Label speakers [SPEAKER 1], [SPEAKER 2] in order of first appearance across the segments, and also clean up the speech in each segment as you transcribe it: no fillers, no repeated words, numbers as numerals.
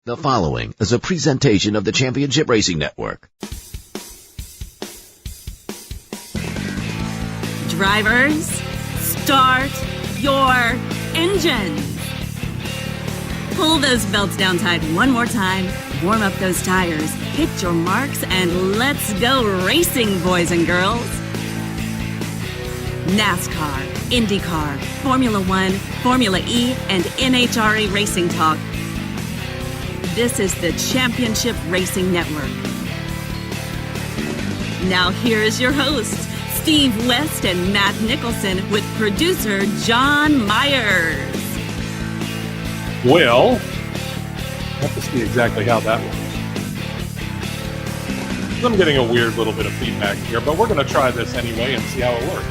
[SPEAKER 1] The following is a presentation of the Championship Racing Network.
[SPEAKER 2] Drivers, start your engines. Pull those belts down tight one more time, warm up those tires, hit your marks, and let's go racing, boys and girls. Nascar, Indycar, Formula One, Formula E, and NHRA Racing Talk. This is the Championship Racing Network. Now here is your hosts, Steve West and Matt Nicholson, with producer John Myers.
[SPEAKER 3] Well, I have to see exactly how that works. I'm getting a weird little bit of feedback here, but we're going to try this anyway and see how it works.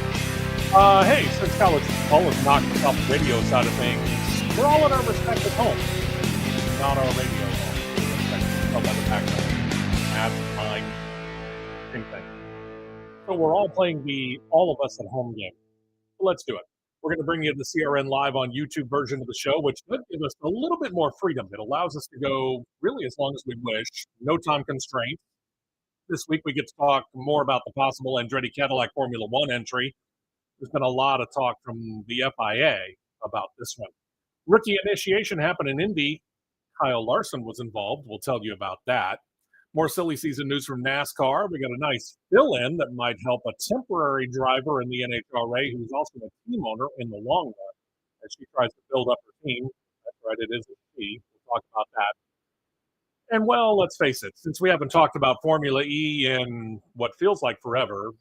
[SPEAKER 3] Hey, since college football has knocked us off the radio side of things, we're all in our respective homes. Not our radio home. Tell by the background. That's mine. Same thing. So we're all playing the all of us at home game. So let's do it. We're going to bring you the CRN Live on YouTube version of the show, which could give us a little bit more freedom. It allows us to go really as long as we wish, no time constraints. This week we get to talk more about the possible Andretti Cadillac Formula One entry. There's been a lot of talk from the FIA about this one. Rookie initiation happened in Indy. Kyle Larson was involved. We'll tell you about that. More silly season news from NASCAR. We got a nice fill-in that might help a temporary driver in the NHRA who's also a team owner in the long run as she tries to build up her team. That's right, it is a she. We'll talk about that. And, well, let's face it, since we haven't talked about Formula E in what feels like forever,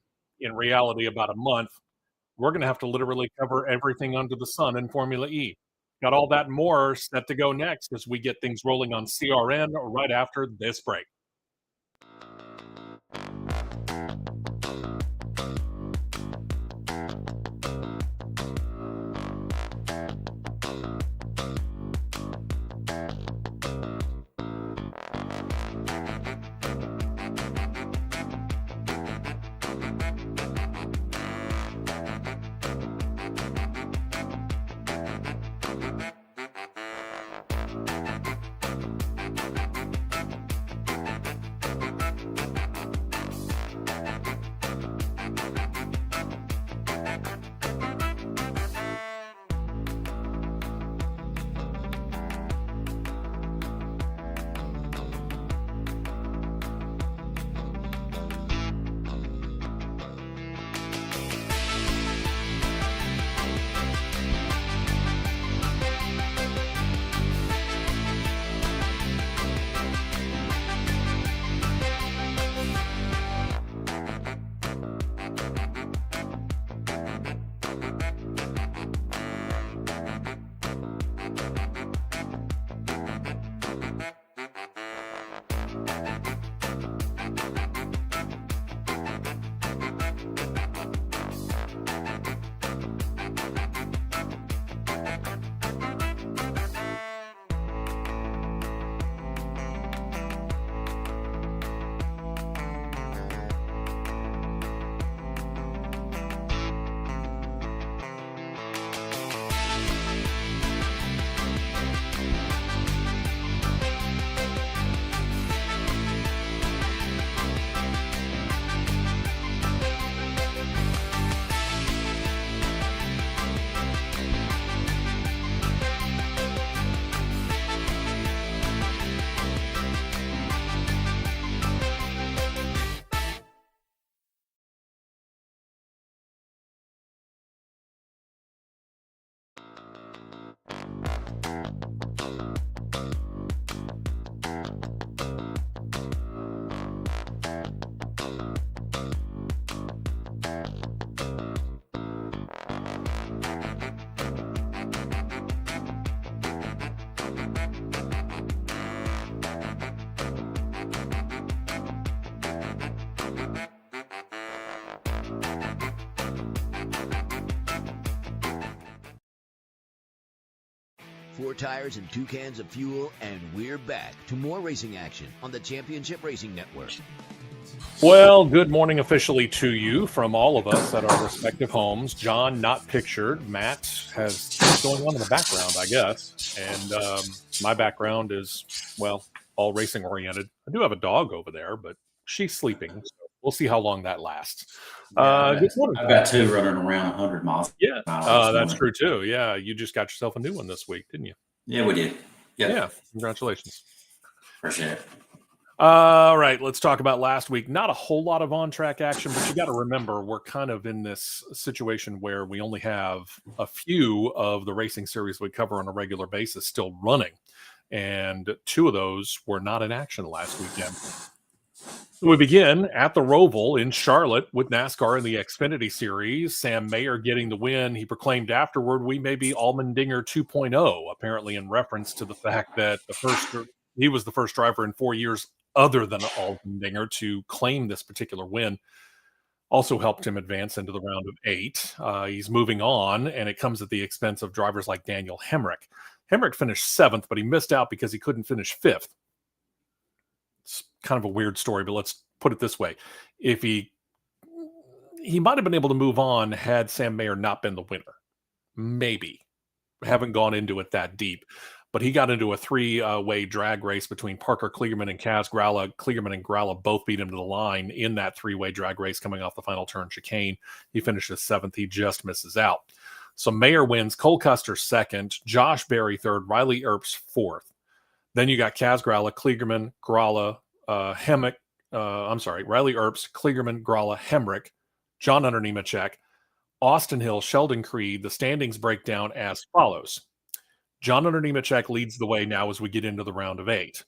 [SPEAKER 3] in reality about a month, we're going to have to literally cover everything under the sun in Formula E. Got all that and more set to go next as we get things rolling on CRN right after this break.
[SPEAKER 1] Four tires and 2 cans of fuel, and we're back to more racing action on the Championship Racing Network.
[SPEAKER 3] Well, good morning officially to you from all of us at our respective homes. John, not pictured. Matt has going on in the background, I guess. And my background is, well, all racing oriented. I do have a dog over there, but she's sleeping. So we'll see how long that lasts.
[SPEAKER 4] Yeah,
[SPEAKER 3] Good morning.
[SPEAKER 4] I've got two running around 100 miles.
[SPEAKER 3] Yeah,
[SPEAKER 4] this
[SPEAKER 3] that's
[SPEAKER 4] morning.
[SPEAKER 3] true too. Yeah, you just got yourself a new one this week, didn't you?
[SPEAKER 4] Yeah, we did. Yep.
[SPEAKER 3] Yeah, congratulations.
[SPEAKER 4] Appreciate it.
[SPEAKER 3] All right, let's talk about last week. Not a whole lot of on-track action, but you got to remember we're kind of in this situation where we only have a few of the racing series we cover on a regular basis still running, and two of those were not in action last weekend. We begin at the Roval in Charlotte with NASCAR in the Xfinity Series. Sam Mayer getting the win. He proclaimed afterward, "We may be Allmendinger 2.0," apparently in reference to the fact that he was the first driver in 4 years other than Allmendinger to claim this particular win. Also helped him advance into the round of 8. He's moving on, and it comes at the expense of drivers like Daniel Hemrick. Hemrick finished 7th, but he missed out because he couldn't finish 5th. It's kind of a weird story, but let's put it this way. If he might have been able to move on had Sam Mayer not been the winner. Maybe. Haven't gone into it that deep. But he got into a 3-way drag race between Parker Kligerman and Kaz Gralla. Kligerman and Gralla both beat him to the line in that 3-way drag race coming off the final turn chicane. He finishes 7th. He just misses out. So Mayer wins, Cole Custer 2nd, Josh Berry 3rd, Riley Earps 4th. Then you got Kaz Gralla, Kligerman, Gralla, Riley Earps, Kligerman, Gralla, Hemrick, John Hunter Nemechek, Austin Hill, Sheldon Creed. The standings break down as follows. John Hunter Nemechek leads the way now as we get into the round of 8.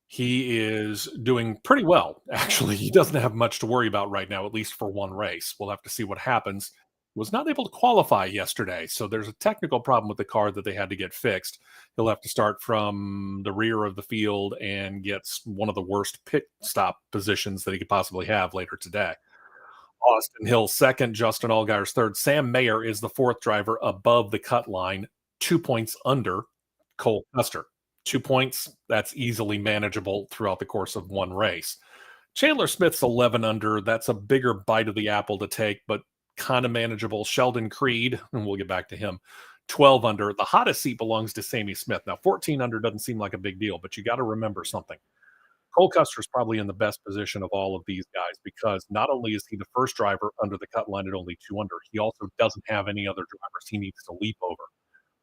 [SPEAKER 3] He is doing pretty well, actually. He doesn't have much to worry about right now, at least for one race. We'll have to see what happens. Was not able to qualify yesterday, so there's a technical problem with the car that they had to get fixed. He'll have to start from the rear of the field and gets one of the worst pit stop positions that he could possibly have later today. Austin Hill 2nd, Justin Allgaier's 3rd. Sam Mayer is the 4th driver above the cut line, 2 points under Cole Custer. 2 points, that's easily manageable throughout the course of one race. Chandler Smith's 11 under. That's a bigger bite of the apple to take, but kind of manageable. Sheldon Creed, and we'll get back to him, 12 under. The hottest seat belongs to Sammy Smith. Now, 14 under doesn't seem like a big deal, but you got to remember something. Cole Custer's probably in the best position of all of these guys because not only is he the first driver under the cut line at only 2 under, he also doesn't have any other drivers he needs to leap over.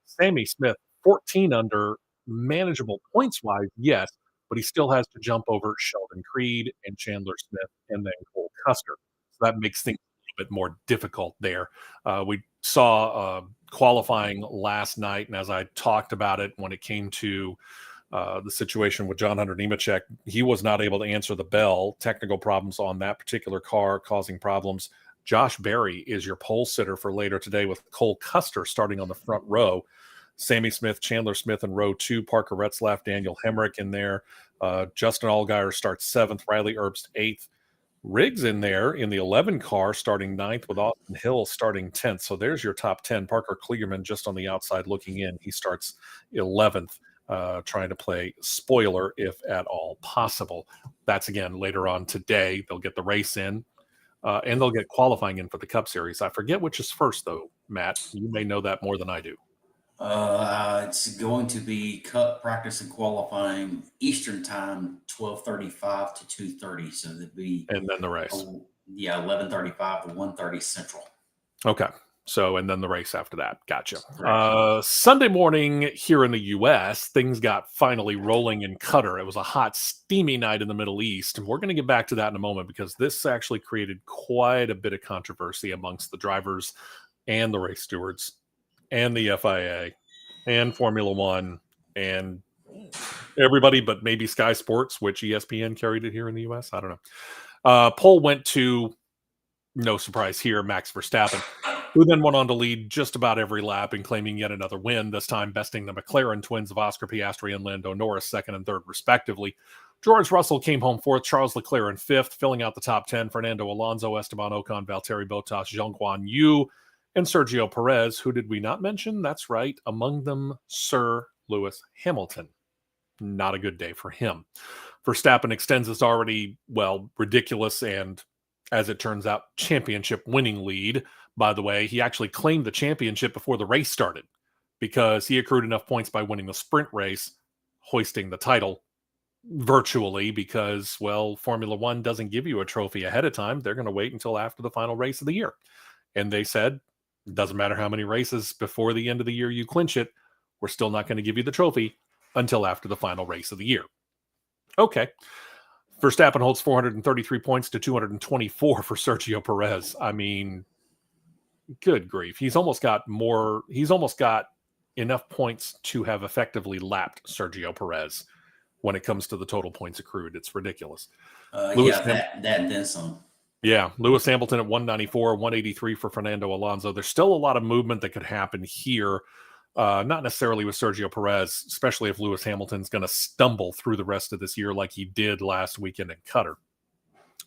[SPEAKER 3] Sammy Smith, 14 under, manageable points-wise, yes, but he still has to jump over Sheldon Creed and Chandler Smith and then Cole Custer. So that makes things a little bit more difficult there. We saw qualifying last night, and as I talked about it when it came to the situation with John Hunter Nemechek, he was not able to answer the bell. Technical problems on that particular car causing problems. Josh Berry is your pole sitter for later today with Cole Custer starting on the front row. Sammy Smith, Chandler Smith in row 2, Parker Retzlaff, Daniel Hemrick in there. Justin Allgaier starts 7th, Riley Earps 8th. Riggs in there in the 11 car starting 9th with Austin Hill starting 10th. So there's your top 10. Parker Kligerman just on the outside looking in. He starts 11th, trying to play spoiler if at all possible. That's again later on today. They'll get the race in. And they'll get qualifying in for the Cup Series. I forget which is first, though, Matt. You may know that more than I do.
[SPEAKER 4] It's going to be Cup practice and qualifying Eastern time, 12:35 to 2:30. So it'd be
[SPEAKER 3] and then the race.
[SPEAKER 4] 11:35 to 1:30 Central.
[SPEAKER 3] Okay. So, and then the race after that. Gotcha. Sunday morning here in the U.S., things got finally rolling in Qatar. It was a hot, steamy night in the Middle East. And we're going to get back to that in a moment because this actually created quite a bit of controversy amongst the drivers and the race stewards and the FIA and Formula One and everybody but maybe Sky Sports, which ESPN carried it here in the U.S. I don't know. Pole went to, no surprise here, Max Verstappen, who then went on to lead just about every lap and claiming yet another win, this time besting the McLaren twins of Oscar Piastri and Lando Norris, 2nd and 3rd, respectively. George Russell came home 4th, Charles Leclerc in 5th, filling out the top 10, Fernando Alonso, Esteban Ocon, Valtteri Bottas, Zhong Guan Yu, and Sergio Perez. Who did we not mention? That's right, among them, Sir Lewis Hamilton. Not a good day for him. Verstappen extends his already, ridiculous and, as it turns out, championship winning lead. By the way, he actually claimed the championship before the race started. because he accrued enough points by winning the sprint race, hoisting the title virtually, because, well, Formula One doesn't give you a trophy ahead of time. They're going to wait until after the final race of the year. And they said, it doesn't matter how many races before the end of the year you clinch it, we're still not going to give you the trophy until after the final race of the year. Okay. Verstappen holds 433 points to 224 for Sergio Perez. I mean, good grief. He's almost got enough points to have effectively lapped Sergio Perez when it comes to the total points accrued. It's ridiculous.
[SPEAKER 4] That and then some.
[SPEAKER 3] Yeah, Lewis Hamilton at 194, 183 for Fernando Alonso. There's still a lot of movement that could happen here. Not necessarily with Sergio Perez, especially if Lewis Hamilton's going to stumble through the rest of this year like he did last weekend in Qatar.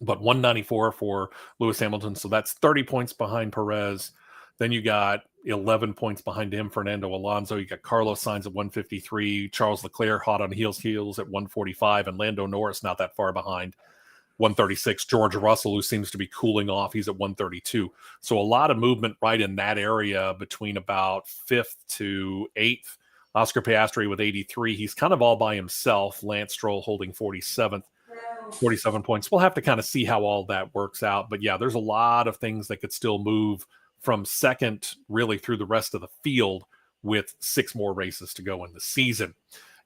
[SPEAKER 3] But 194 for Lewis Hamilton, so that's 30 points behind Perez. Then you got 11 points behind him, Fernando Alonso. You got Carlos Sainz at 153, Charles Leclerc hot on heels at 145, and Lando Norris not that far behind, 136. George Russell, who seems to be cooling off, he's at 132. So a lot of movement right in that area between about 5th to 8th. Oscar Piastri with 83. He's kind of all by himself. Lance Stroll holding 47 points. We'll have to kind of see how all that works out. But yeah, there's a lot of things that could still move from second really through the rest of the field with 6 more races to go in the season.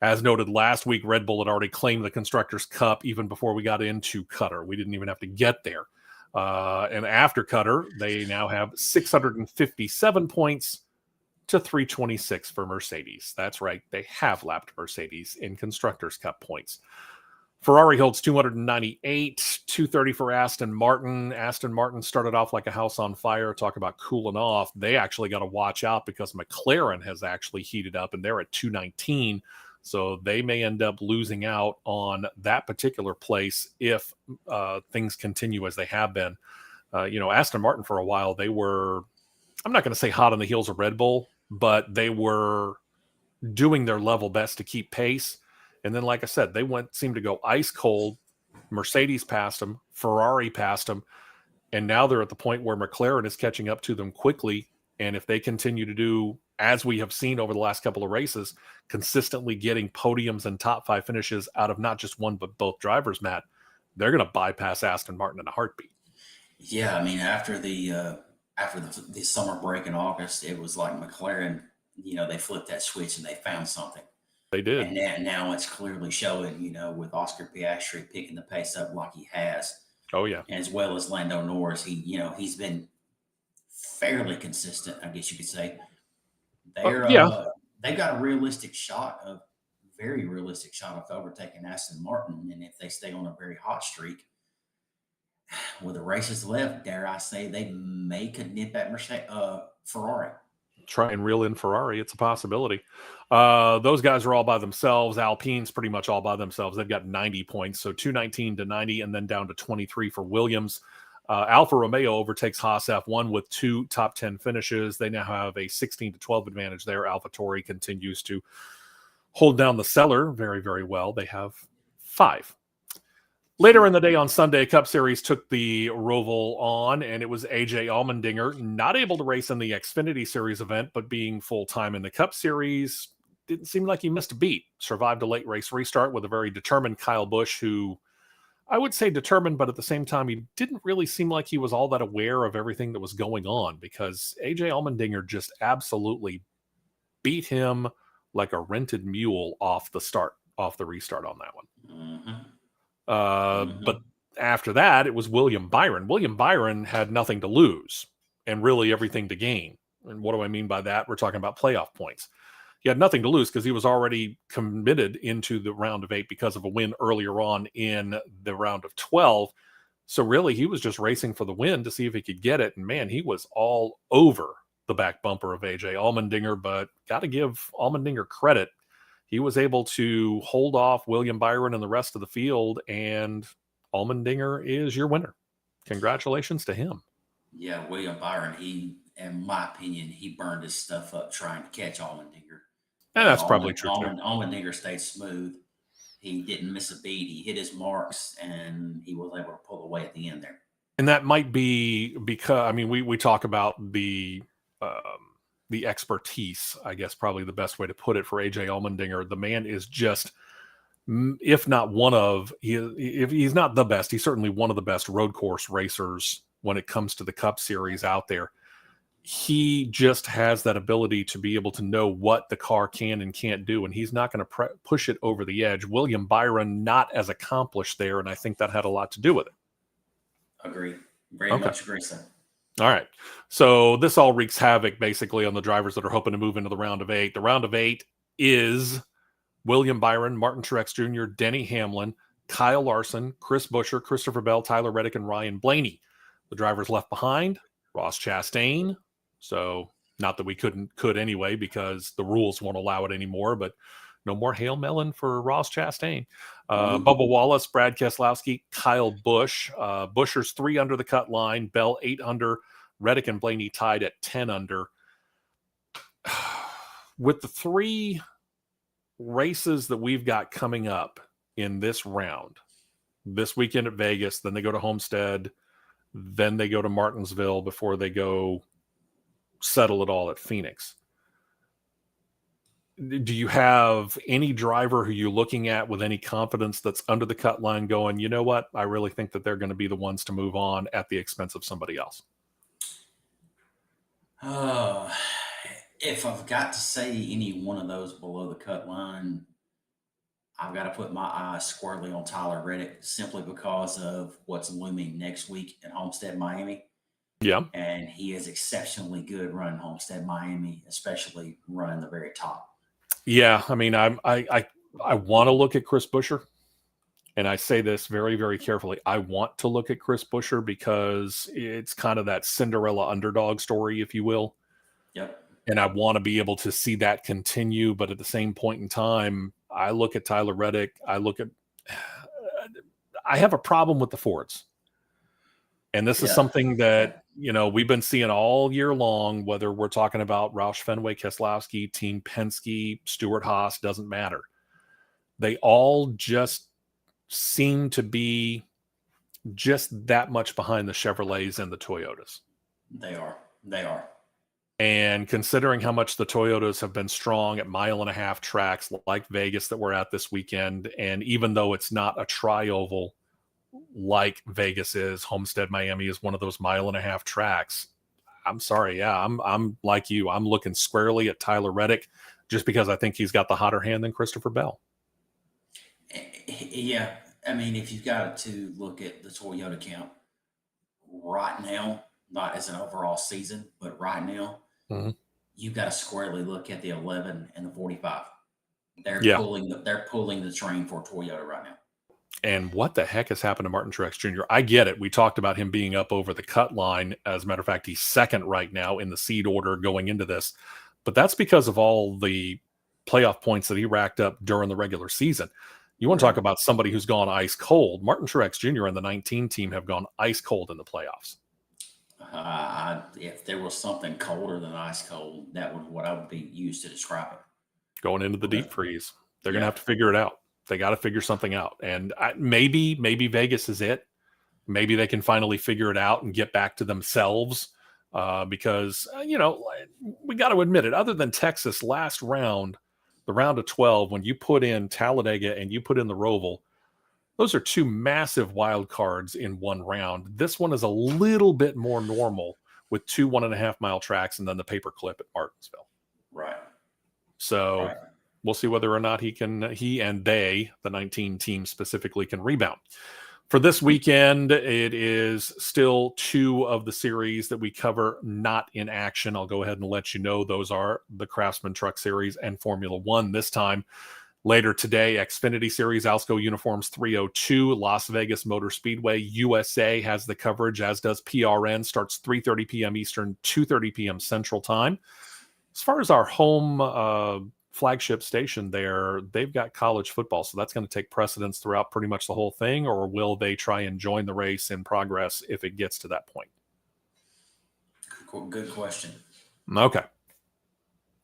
[SPEAKER 3] As noted last week, Red Bull had already claimed the Constructors' Cup even before we got into Qatar. We didn't even have to get there. And after Qatar, they now have 657 points to 326 for Mercedes. That's right. They have lapped Mercedes in Constructors' Cup points. Ferrari holds 298, 230 for Aston Martin. Aston Martin started off like a house on fire. Talk about cooling off. They actually got to watch out because McLaren has actually heated up, and they're at 219. So they may end up losing out on that particular place if things continue as they have been. Aston Martin for a while, they were, I'm not going to say hot on the heels of Red Bull, but they were doing their level best to keep pace. And then, like I said, they seemed to go ice cold. Mercedes passed them. Ferrari passed them. And now they're at the point where McLaren is catching up to them quickly. And if they continue to do, as we have seen over the last couple of races, consistently getting podiums and top 5 finishes out of not just one, but both drivers, Matt, they're going to bypass Aston Martin in a heartbeat.
[SPEAKER 4] Yeah, I mean, after the summer break in August, it was like McLaren, they flipped that switch and they found something.
[SPEAKER 3] They did.
[SPEAKER 4] And now it's clearly showing, with Oscar Piastri picking the pace up like he has.
[SPEAKER 3] Oh, yeah.
[SPEAKER 4] As well as Lando Norris. He's been fairly consistent, I guess you could say. They've got a very realistic shot of overtaking Aston Martin. And if they stay on a very hot streak, with the races left, dare I say, they could nip at Ferrari.
[SPEAKER 3] Try and reel in Ferrari. It's a possibility. Those guys are all by themselves. Alpine's pretty much all by themselves. They've got 90 points. So 219 to 90 and then down to 23 for Williams. Alfa Romeo overtakes Haas F1 with 2 top 10 finishes. They now have a 16 to 12 advantage there. AlphaTauri continues to hold down the cellar very, very well. They have 5. Later in the day on Sunday, Cup Series took the Roval on, and it was AJ Allmendinger, not able to race in the Xfinity Series event, but being full-time in the Cup Series, didn't seem like he missed a beat. Survived a late race restart with a very determined Kyle Busch, who I would say determined, but at the same time, he didn't really seem like he was all that aware of everything that was going on, because AJ Allmendinger just absolutely beat him like a rented mule off the restart on that one.
[SPEAKER 4] Mm-hmm.
[SPEAKER 3] But after that, it was William Byron. William Byron had nothing to lose and really everything to gain. And what do I mean by that? We're talking about playoff points. He had nothing to lose because he was already committed into the round of 8 because of a win earlier on in the round of 12. So really, he was just racing for the win to see if he could get it. And man, he was all over the back bumper of AJ Allmendinger, but got to give Allmendinger credit. He was able to hold off William Byron and the rest of the field, and Allmendinger is your winner. Congratulations to him.
[SPEAKER 4] Yeah, William Byron, in my opinion, he burned his stuff up trying to catch Allmendinger.
[SPEAKER 3] And that's probably true, too.
[SPEAKER 4] Allmendinger stayed smooth. He didn't miss a beat. He hit his marks, and he was able to pull away at the end there. And
[SPEAKER 3] that might be because, we talk about the the expertise, I guess probably the best way to put it, for AJ Allmendinger. The man is just, if not if he's not the best, he's certainly one of the best road course racers when it comes to the Cup Series out there. He just has that ability to be able to know what the car can and can't do, and he's not going to push it over the edge. William Byron, not as accomplished there, and I think that had a lot to do with it.
[SPEAKER 4] Agree. Very much agree, sir.
[SPEAKER 3] All right. So this all wreaks havoc, basically, on the drivers that are hoping to move into the round of 8. The round of 8 is William Byron, Martin Truex Jr., Denny Hamlin, Kyle Larson, Chris Buescher, Christopher Bell, Tyler Reddick, and Ryan Blaney. The drivers left behind, Ross Chastain. So not that we could anyway, because the rules won't allow it anymore, but no more Hail Melon for Ross Chastain. Bubba Wallace, Brad Keselowski, Kyle Busch. Buescher's 3 under the cut line, Bell 8 under, Reddick and Blaney tied at 10 under. With the 3 races that we've got coming up in this round, this weekend at Vegas, then they go to Homestead, then they go to Martinsville before they go settle it all at Phoenix. Do you have any driver who you're looking at with any confidence that's under the cut line going, you know what, I really think that they're going to be the ones to move on at the expense of somebody else?
[SPEAKER 4] If I've got to say any one of those below the cut line, I've got to put my eyes squarely on Tyler Reddick, simply because of what's looming next week at Homestead, Miami.
[SPEAKER 3] Yeah.
[SPEAKER 4] And he is exceptionally good running Homestead, Miami, especially running the very top.
[SPEAKER 3] Yeah. I mean, I want to look at Chris Buescher, and I say this very, very carefully. I want to look at Chris Buescher because it's kind of that Cinderella underdog story, if you will.
[SPEAKER 4] Yep.
[SPEAKER 3] And I want to be able to see that continue. But at the same point in time, I look at Tyler Reddick. I have a problem with the Fords. And this is something that, we've been seeing all year long, whether we're talking about Roush Fenway, Keselowski, Team Penske, Stewart Haas, doesn't matter. They all just seem to be just that much behind the Chevrolets and the Toyotas.
[SPEAKER 4] They are.
[SPEAKER 3] And considering how much the Toyotas have been strong at 1.5 mile tracks like Vegas that we're at this weekend, and even though it's not a tri-oval like Vegas is, Homestead, Miami is one of those 1.5 mile tracks. I'm sorry. Yeah, I'm like you. I'm looking squarely at Tyler Reddick just because I think he's got the hotter hand than Christopher Bell.
[SPEAKER 4] Yeah. I mean, if you've got to look at the Toyota count right now, not as an overall season, but right now, you've got to squarely look at the 11 and the 45. They're pulling the train for Toyota right now.
[SPEAKER 3] And what the heck has happened to Martin Truex Jr.? I get it. We talked about him being up over the cut line. As a matter of fact, he's second right now in the seed order going into this. But that's because of all the playoff points that he racked up during the regular season. You want to talk about somebody who's gone ice cold. Martin Truex Jr. and the 19 team have gone ice cold in the playoffs.
[SPEAKER 4] If there was something colder than ice cold, that would what I would be used to describe it.
[SPEAKER 3] Going into the deep freeze. They're going to have to figure it out. They got to figure something out. And maybe Vegas is it. Maybe they can finally figure it out and get back to themselves because, we got to admit it. Other than Texas last round, the round of 12, when you put in Talladega and you put in the Roval, those are 2 massive wild cards in one round. This one is a little bit more normal with 2 1.5 mile tracks and then the paperclip at Martinsville.
[SPEAKER 4] Right.
[SPEAKER 3] So we'll see whether or not he and they, the 19 team specifically, can rebound. For this weekend, it is still 2 of the series that we cover not in action. I'll go ahead and let you know those are the Craftsman Truck Series and Formula One this time. Later today, Xfinity Series, Alsco Uniforms 302, Las Vegas Motor Speedway. USA has the coverage, as does PRN. Starts 3:30 p.m. Eastern, 2:30 p.m. Central Time. As far as our home flagship station there, they've got college football, so that's going to take precedence throughout pretty much the whole thing, or will they try and join the race in progress if it gets to that point?
[SPEAKER 4] Good question.
[SPEAKER 3] Okay.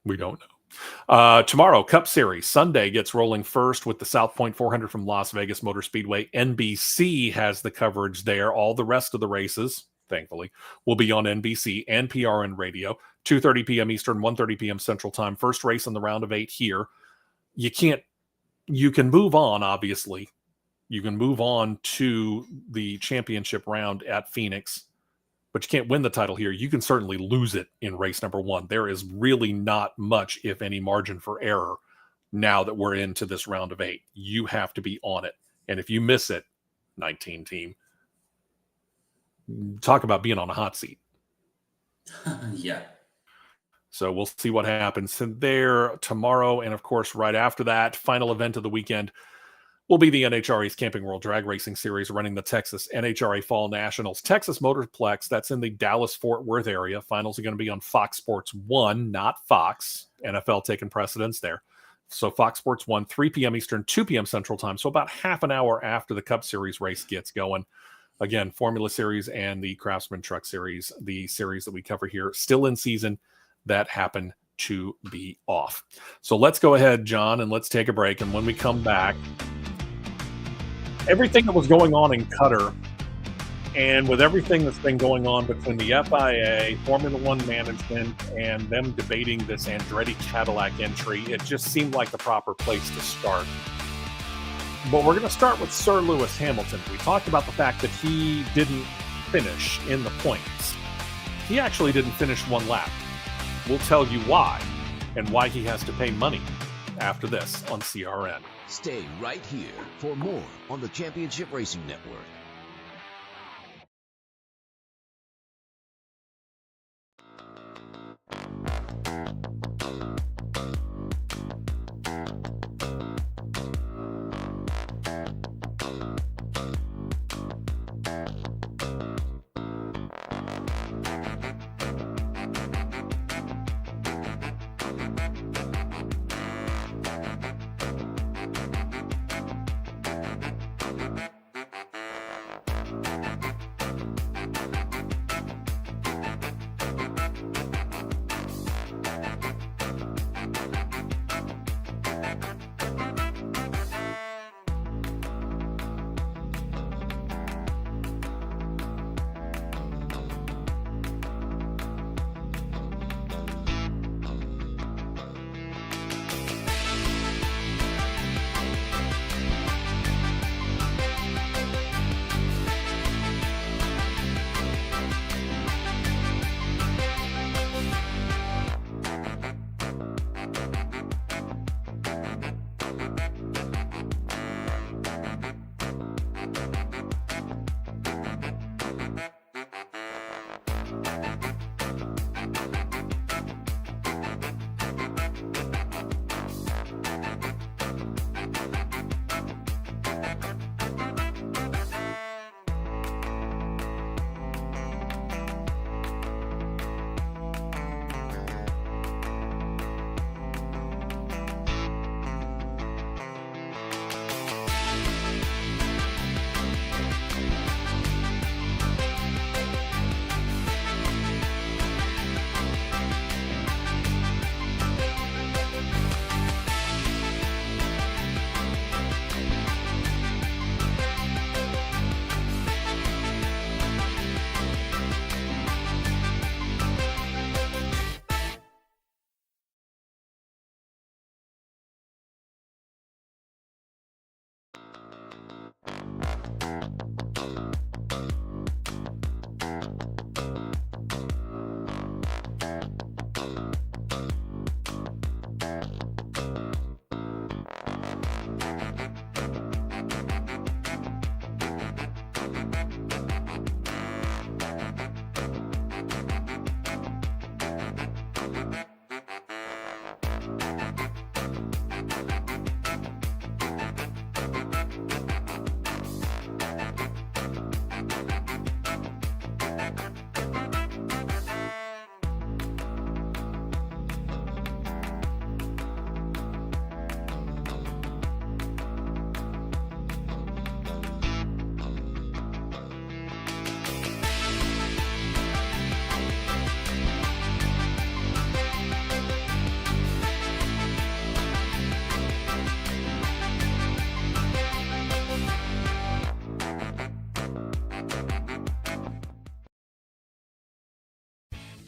[SPEAKER 3] We don't know. Tomorrow, Cup Series. Sunday gets rolling first with the South Point 400 from Las Vegas Motor Speedway. NBC has the coverage there. All the rest of the races, thankfully, will be on NBC and PRN Radio. 2:30 p.m. Eastern, 1:30 p.m. Central Time. First race in the round of 8 here. You can move on, obviously. You can move on to the championship round at Phoenix, but you can't win the title here. You can certainly lose it in race number 1. There is really not much, if any, margin for error now that we're into this round of 8. You have to be on it. And if you miss it, 19 team, talk about being on a hot seat.
[SPEAKER 4] Yeah.
[SPEAKER 3] So we'll see what happens there tomorrow. And of course, right after that, final event of the weekend will be the NHRA's Camping World Drag Racing Series, running the Texas NHRA Fall Nationals. Texas Motorplex, that's in the Dallas-Fort Worth area. Finals are going to be on Fox Sports 1, not Fox. NFL taking precedence there. So Fox Sports 1, 3 p.m. Eastern, 2 p.m. Central Time. So about half an hour after the Cup Series race gets going. Again, Formula Series and the Craftsman Truck Series, the series that we cover here, still in season, that happen to be off. So let's go ahead, John, and let's take a break. And when we come back, everything that was going on in Qatar, and with everything that's been going on between the FIA, Formula One management, and them debating this Andretti Cadillac entry, it just seemed like the proper place to start. But we're going to start with Sir Lewis Hamilton. We talked about the fact that he didn't finish in the points. He actually didn't finish one lap. We'll tell you why, and why he has to pay money after this on CRN.
[SPEAKER 1] Stay right here for more on the Championship Racing Network.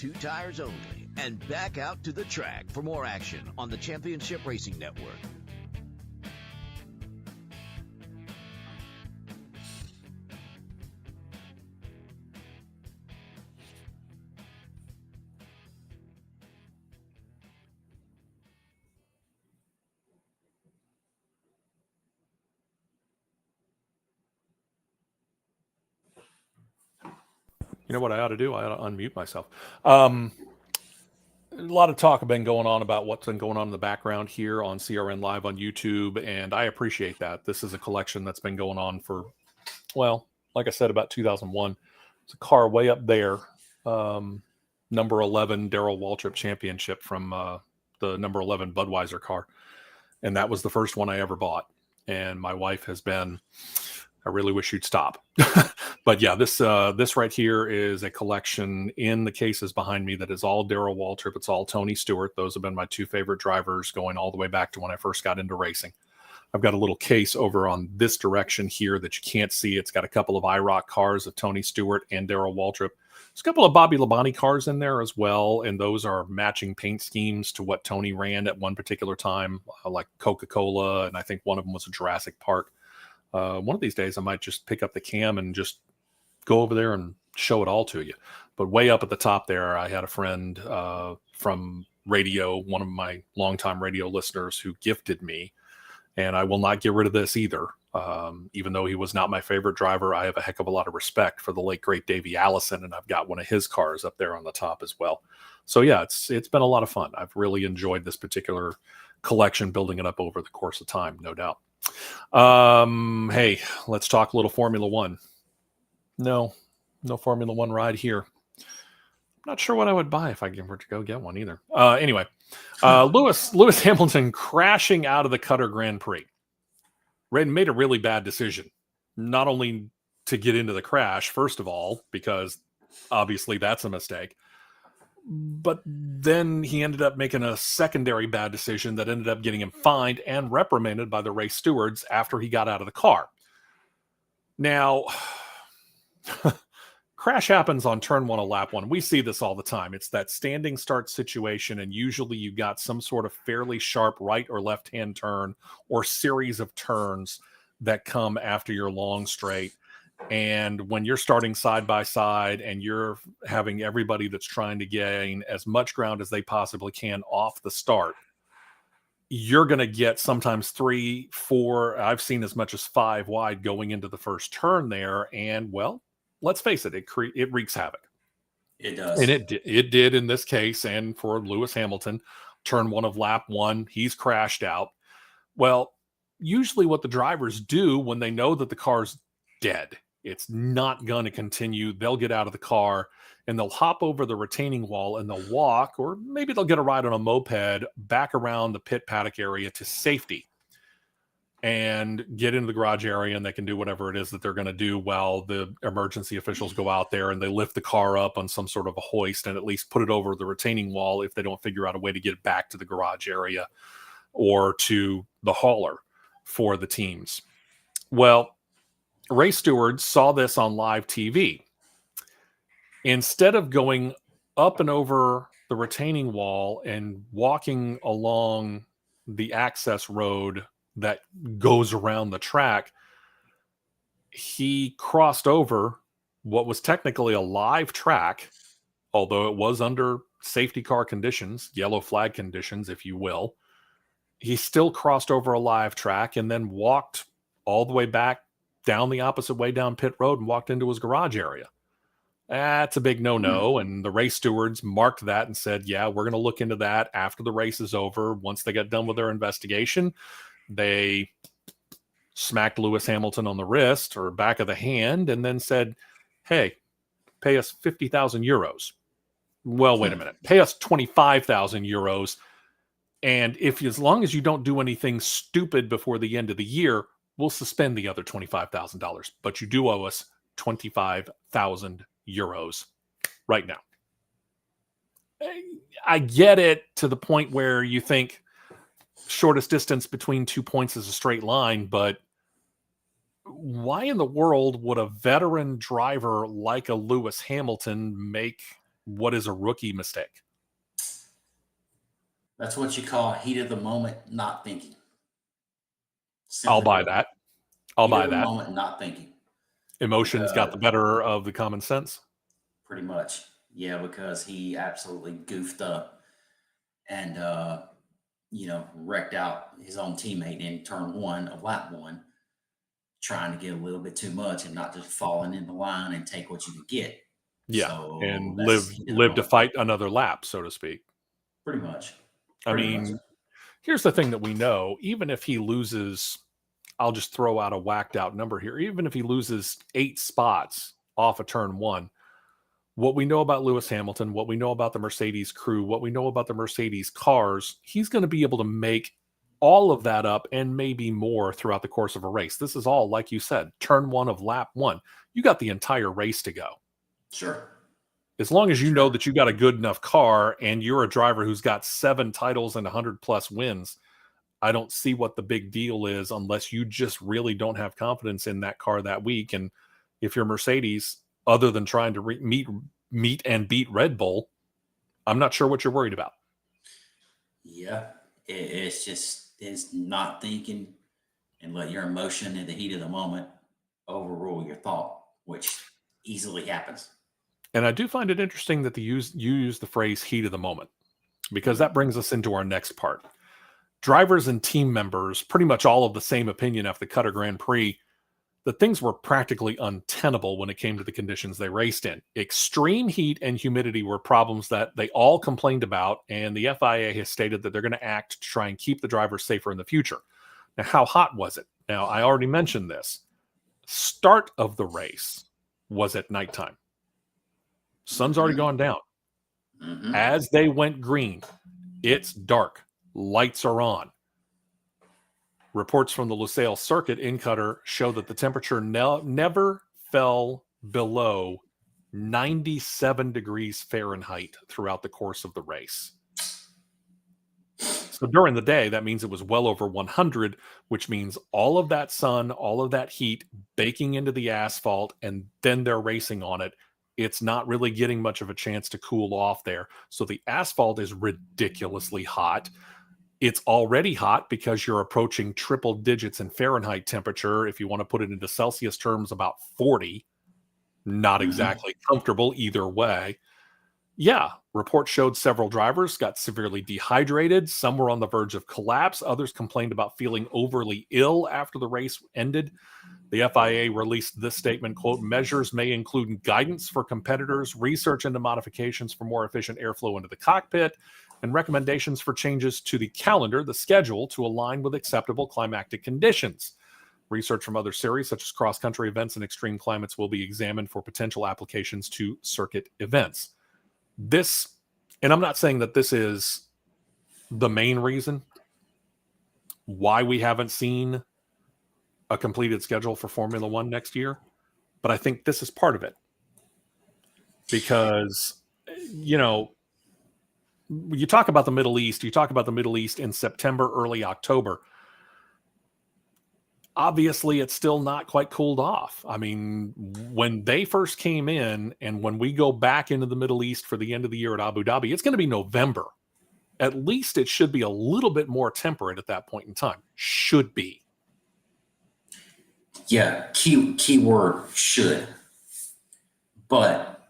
[SPEAKER 1] 2 tires only, and back out to the track for more action on the Championship Racing Network.
[SPEAKER 3] You know what I ought to do? I ought to unmute myself. A lot of talk have been going on about what's been going on in the background here on CRN Live on YouTube, and I appreciate that. This is a collection that's been going on for, well, like I said, about 2001. It's a car way up there, number 11 Darrell Waltrip Championship from the number 11 Budweiser car, and that was the first one I ever bought. And my wife has been, I really wish you'd stop. But yeah, this right here is a collection in the cases behind me that is all Darrell Waltrip. It's all Tony Stewart. Those have been my 2 favorite drivers going all the way back to when I first got into racing. I've got a little case over on this direction here that you can't see. It's got a couple of IROC cars of Tony Stewart and Darrell Waltrip. There's a couple of Bobby Labonte cars in there as well, and those are matching paint schemes to what Tony ran at one particular time, like Coca-Cola, and I think one of them was a Jurassic Park. One of these days, I might just pick up the cam and just go over there and show it all to you. But way up at the top there, I had a friend from radio, one of my longtime radio listeners, who gifted me, and I will not get rid of this either. Even though he was not my favorite driver, I have a heck of a lot of respect for the late, great Davey Allison, and I've got one of his cars up there on the top as well. So yeah, it's been a lot of fun. I've really enjoyed this particular collection, building it up over the course of time, no doubt. Hey, let's talk a little Formula One. No Formula One ride here. I'm not sure what I would buy if I were to go get one either. Anyway, Lewis Hamilton crashing out of the Qatar Grand Prix. Made a really bad decision. Not only to get into the crash, first of all, because obviously that's a mistake, but then he ended up making a secondary bad decision that ended up getting him fined and reprimanded by the race stewards after he got out of the car. Now, crash happens on turn 1 of lap 1. We see this all the time. It's that standing start situation, and usually you've got some sort of fairly sharp right or left-hand turn or series of turns that come after your long straight. And when you're starting side by side and you're having everybody that's trying to gain as much ground as they possibly can off the start, you're going to get sometimes 3, 4, I've seen as much as 5 wide going into the first turn there. And well, let's face it, it wreaks havoc.
[SPEAKER 4] It does.
[SPEAKER 3] And it did in this case. And for Lewis Hamilton, turn 1 of lap 1, he's crashed out. Well, usually what the drivers do when they know that the car's dead, it's not going to continue, they'll get out of the car and they'll hop over the retaining wall and they'll walk, or maybe they'll get a ride on a moped back around the pit paddock area to safety and get into the garage area, and they can do whatever it is that they're going to do while the emergency officials go out there and they lift the car up on some sort of a hoist and at least put it over the retaining wall if they don't figure out a way to get it back to the garage area or to the hauler for the teams. Well, race stewards saw this on live TV. Instead of going up and over the retaining wall and walking along the access road that goes around the track, he crossed over what was technically a live track, although it was under safety car conditions, yellow flag conditions, if you will. He still crossed over a live track and then walked all the way back down the opposite way down pit road and walked into his garage area. That's a big no-no. And the race stewards marked that and said, yeah, we're going to look into that after the race is over. Once they got done with their investigation, they smacked Lewis Hamilton on the wrist or back of the hand and then said, hey, pay us 50,000 euros. Well, wait a minute. Pay us 25,000 euros. And as long as you don't do anything stupid before the end of the year, we'll suspend the other $25,000. But you do owe us 25,000 euros right now. I get it to the point where you think shortest distance between 2 points is a straight line, but why in the world would a veteran driver like a Lewis Hamilton make what is a rookie mistake?
[SPEAKER 4] That's what you call heat of the moment, not thinking.
[SPEAKER 3] I'll
[SPEAKER 4] Simply
[SPEAKER 3] buy
[SPEAKER 4] put,
[SPEAKER 3] that. I'll
[SPEAKER 4] heat
[SPEAKER 3] buy
[SPEAKER 4] of the
[SPEAKER 3] that.
[SPEAKER 4] moment, not thinking.
[SPEAKER 3] Emotions got
[SPEAKER 4] Because
[SPEAKER 3] the better of the common sense.
[SPEAKER 4] pretty much, yeah, because he absolutely goofed up and wrecked out his own teammate in turn one of lap one, trying to get a little bit too much and not just falling in the line and take what you could get.
[SPEAKER 3] Yeah,
[SPEAKER 4] So
[SPEAKER 3] and
[SPEAKER 4] that's
[SPEAKER 3] live
[SPEAKER 4] heat of the
[SPEAKER 3] live to
[SPEAKER 4] moment.
[SPEAKER 3] fight another lap, so to speak.
[SPEAKER 4] Pretty much.
[SPEAKER 3] I
[SPEAKER 4] Pretty much.
[SPEAKER 3] mean, here's the thing that we know: even if he loses, I'll just throw out a whacked out number here. Even if he loses 8 spots off of turn one, what we know about Lewis Hamilton, what we know about the Mercedes crew, what we know about the Mercedes cars, he's going to be able to make all of that up and maybe more throughout the course of a race. This is all, like you said, turn one of lap one. You got the entire race to go.
[SPEAKER 4] Sure.
[SPEAKER 3] As long as you know
[SPEAKER 4] Sure.
[SPEAKER 3] that you got a good enough car and you're a driver who's got 7 titles and 100 plus wins, I don't see what the big deal is unless you just really don't have confidence in that car that week. And if you're Mercedes, other than trying to meet and beat Red Bull, I'm not sure what you're worried about.
[SPEAKER 4] Yeah. It's not thinking and let your emotion in the heat of the moment overrule your thought, which easily happens.
[SPEAKER 3] And I do find it interesting that you use the phrase heat of the moment, because
[SPEAKER 4] Mhm.
[SPEAKER 3] that brings us into our next part. Drivers and team members, pretty much all of the same opinion after the Qatar Grand Prix, that things were practically untenable when it came to the conditions they raced in. Extreme heat and humidity were problems that they all complained about, and the FIA has stated that they're going to act to try and keep the drivers safer in the future. Now, how hot was it? Now, I already mentioned this. Start of the race was at nighttime. Sun's already gone down.
[SPEAKER 4] Mhm.
[SPEAKER 3] As they went green, it's dark. Lights are on. Reports from the Lusail circuit in Qatar show that the temperature never fell below 97 degrees Fahrenheit throughout the course of the race. So during the day, that means it was well over 100, which means all of that sun, all of that heat baking into the asphalt, and then they're racing on it. It's not really getting much of a chance to cool off there. So the asphalt is ridiculously hot. It's already hot because you're approaching triple digits in Fahrenheit temperature. If you want to put it into Celsius terms, about 40. Not
[SPEAKER 4] Mhm.
[SPEAKER 3] exactly comfortable either way. Yeah, reports showed several drivers got severely dehydrated. Some were on the verge of collapse. Others complained about feeling overly ill after the race ended. The FIA released this statement, quote, measures may include guidance for competitors, research into modifications for more efficient airflow into the cockpit, and recommendations for changes to the calendar, the schedule, to align with acceptable climatic conditions. Research from other series, such as cross-country events and extreme climates, will be examined for potential applications to circuit events. This, and I'm not saying that this is the main reason why we haven't seen a completed schedule for Formula One next year, but I think this is part of it. Because, you talk about the Middle East, in September, early October. Obviously, it's still not quite cooled off. I mean, when they first came in, and when we go back into the Middle East for the end of the year at Abu Dhabi, it's going to be November. At least it should be a little bit more temperate at that point in time. Should be.
[SPEAKER 4] Yeah, key word should. But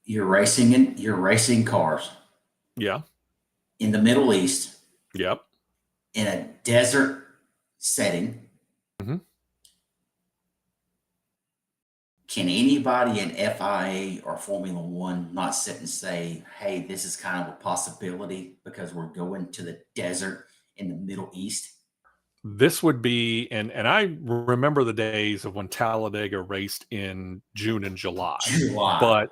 [SPEAKER 4] you're racing cars
[SPEAKER 3] Yeah.
[SPEAKER 4] in the Middle East
[SPEAKER 3] Yep.
[SPEAKER 4] in a desert setting.
[SPEAKER 3] Mhm.
[SPEAKER 4] Can anybody in FIA or Formula One not sit and say, hey, this is kind of a possibility because we're going to the desert in the Middle East?
[SPEAKER 3] This would be, and I remember the days of when Talladega raced in June and July.
[SPEAKER 4] July.
[SPEAKER 3] But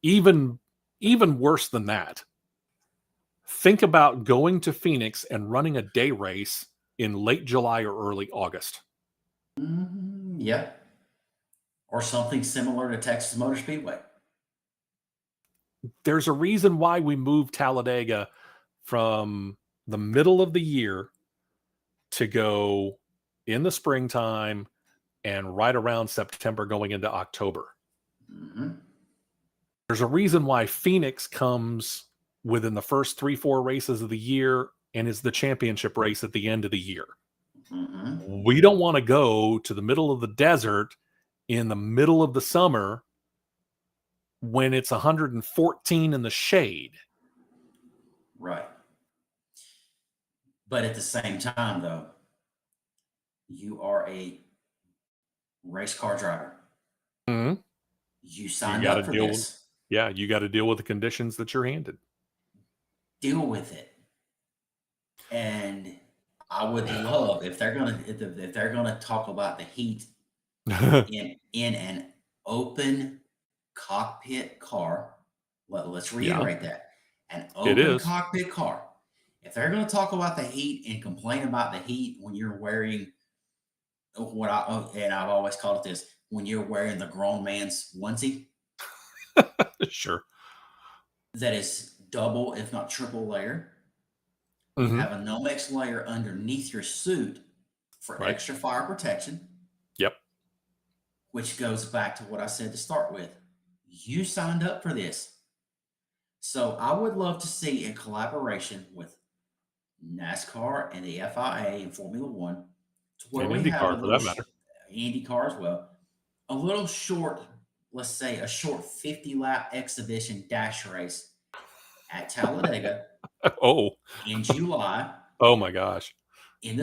[SPEAKER 3] even worse than that, think about going to Phoenix and running a day race in late July or early August.
[SPEAKER 4] Yeah. Or something similar to Texas Motor Speedway.
[SPEAKER 3] There's a reason why we moved Talladega from the middle of the year to go in the springtime and right around September going into October.
[SPEAKER 4] Mm-hmm.
[SPEAKER 3] There's a reason why Phoenix comes within the first 3-4 races of the year and is the championship race at the end of the year.
[SPEAKER 4] Mm-hmm.
[SPEAKER 3] We don't want to go to the middle of the desert in the middle of the summer when it's 114 in the shade.
[SPEAKER 4] Right. But at the same time, though, you are a race car driver.
[SPEAKER 3] Mm-hmm.
[SPEAKER 4] You signed up for this.
[SPEAKER 3] You got to deal with the conditions that you're handed.
[SPEAKER 4] Deal with it. And I would love if they're gonna talk about the heat in an open cockpit car. Let's reiterate that. An open cockpit car. If they're going to talk about the heat and complain about the heat when you're wearing I've always called it this, when you're wearing the grown man's onesie.
[SPEAKER 3] Sure.
[SPEAKER 4] That is double, if not triple layer.
[SPEAKER 3] Mm-hmm.
[SPEAKER 4] You have a Nomex layer underneath your suit for extra fire protection.
[SPEAKER 3] Yep.
[SPEAKER 4] Which goes back to what I said to start with. You signed up for this. So I would love to see in collaboration with NASCAR and the FIA and Formula One, to where
[SPEAKER 3] and
[SPEAKER 4] we
[SPEAKER 3] Indycar,
[SPEAKER 4] have a little
[SPEAKER 3] for that matter.
[SPEAKER 4] IndyCar as well, a little short, let's say a short 50-lap exhibition dash race at Talladega.
[SPEAKER 3] In
[SPEAKER 4] July.
[SPEAKER 3] Oh my gosh.
[SPEAKER 4] In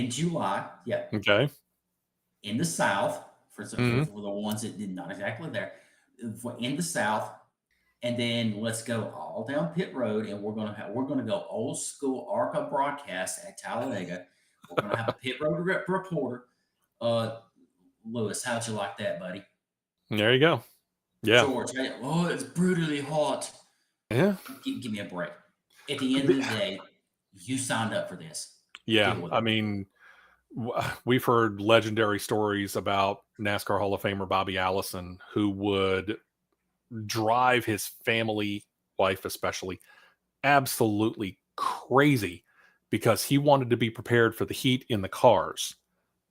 [SPEAKER 4] July, yeah.
[SPEAKER 3] Okay.
[SPEAKER 4] In the South, for the ones that did not exactly there, in the South. And then let's go all down pit road, and we're gonna go old school ARCA broadcast at Talladega. We're gonna have a pit road reporter. Lewis, how'd you like that, buddy?
[SPEAKER 3] There you go. Yeah.
[SPEAKER 4] George, it's brutally hot.
[SPEAKER 3] Yeah.
[SPEAKER 4] Give me a break. At the end of the day, you signed up for this.
[SPEAKER 3] Yeah. I mean, we've heard legendary stories about NASCAR Hall of Famer Bobby Allison, who would drive his family, wife especially, absolutely crazy because he wanted to be prepared for the heat in the cars.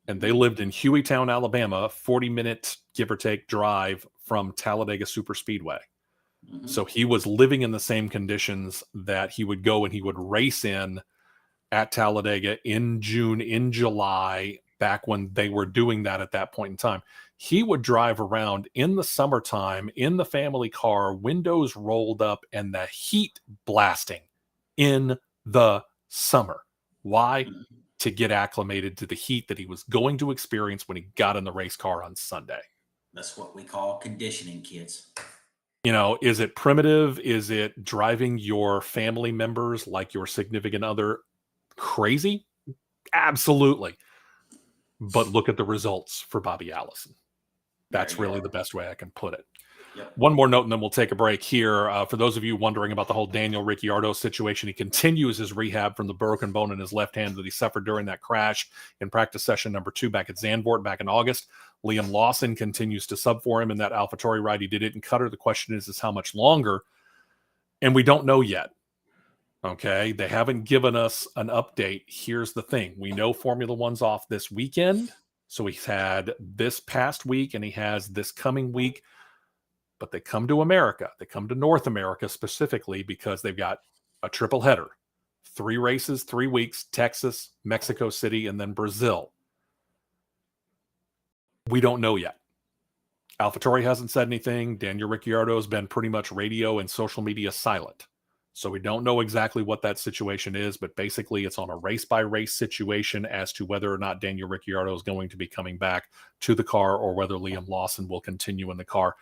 [SPEAKER 3] And they lived in Hueytown, Alabama, 40-minute, give or take, drive from Talladega Superspeedway. Mm-hmm. So he was living in the same conditions that he would go and he would race in at Talladega in June, in July, back when they were doing that at that point in time. He would drive around in the summertime in the family car, windows rolled up, and the heat blasting in the summer. Why? To get acclimated to the heat that he was going to experience when he got in the race car on Sunday.
[SPEAKER 4] That's what we call conditioning, kids.
[SPEAKER 3] You know, is it primitive? Is it driving your family members, like your significant other, crazy? Absolutely. But look at the results for Bobby Allison. That's really the best way I can put it. Yep. One more note, and then we'll take a break here. For those of you wondering about the whole Daniel Ricciardo situation, he continues his rehab from the broken bone in his left hand that he suffered during that crash in practice session number 2 back at Zandvoort back in August. Liam Lawson continues to sub for him in that AlphaTauri ride he did it in Qatar. The question is how much longer? And we don't know yet. Okay, they haven't given us an update. Here's the thing. We know Formula One's off this weekend. So he's had this past week and he has this coming week. But they come to America. They come to North America specifically because they've got a triple header. 3 races, 3 weeks, Texas, Mexico City, and then Brazil. We don't know yet. AlphaTauri hasn't said anything. Daniel Ricciardo has been pretty much radio and social media silent. So we don't know exactly what that situation is, but basically it's on a race-by-race situation as to whether or not Daniel Ricciardo is going to be coming back to the car or whether Liam Lawson will continue in the car.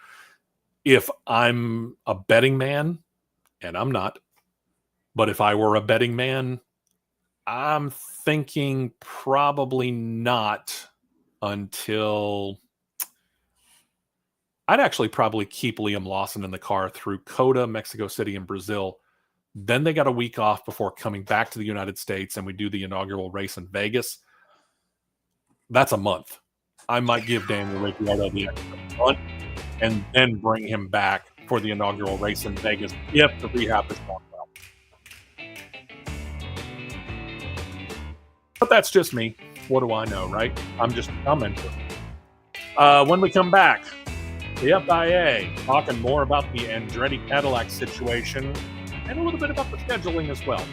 [SPEAKER 3] If I'm a betting man, and I'm not, but if I were a betting man, I'm thinking probably not until... I'd actually probably keep Liam Lawson in the car through COTA, Mexico City, and Brazil. Then they got a week off before coming back to the United States, and we do the inaugural race in Vegas. That's a month. I might give Daniel Ricciardo the extra month and then bring him back for the inaugural race in Vegas if the rehab is going well. But that's just me. What do I know, right? I'm just a commenter. When we come back, The FIA talking more about the Andretti Cadillac situation and a little bit about the scheduling as well.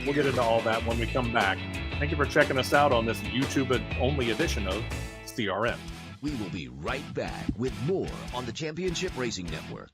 [SPEAKER 3] We'll get into all that when we come back. Thank you for checking us out on this YouTube-only edition of CRN.
[SPEAKER 1] We will be right back with more on the Championship Racing Network.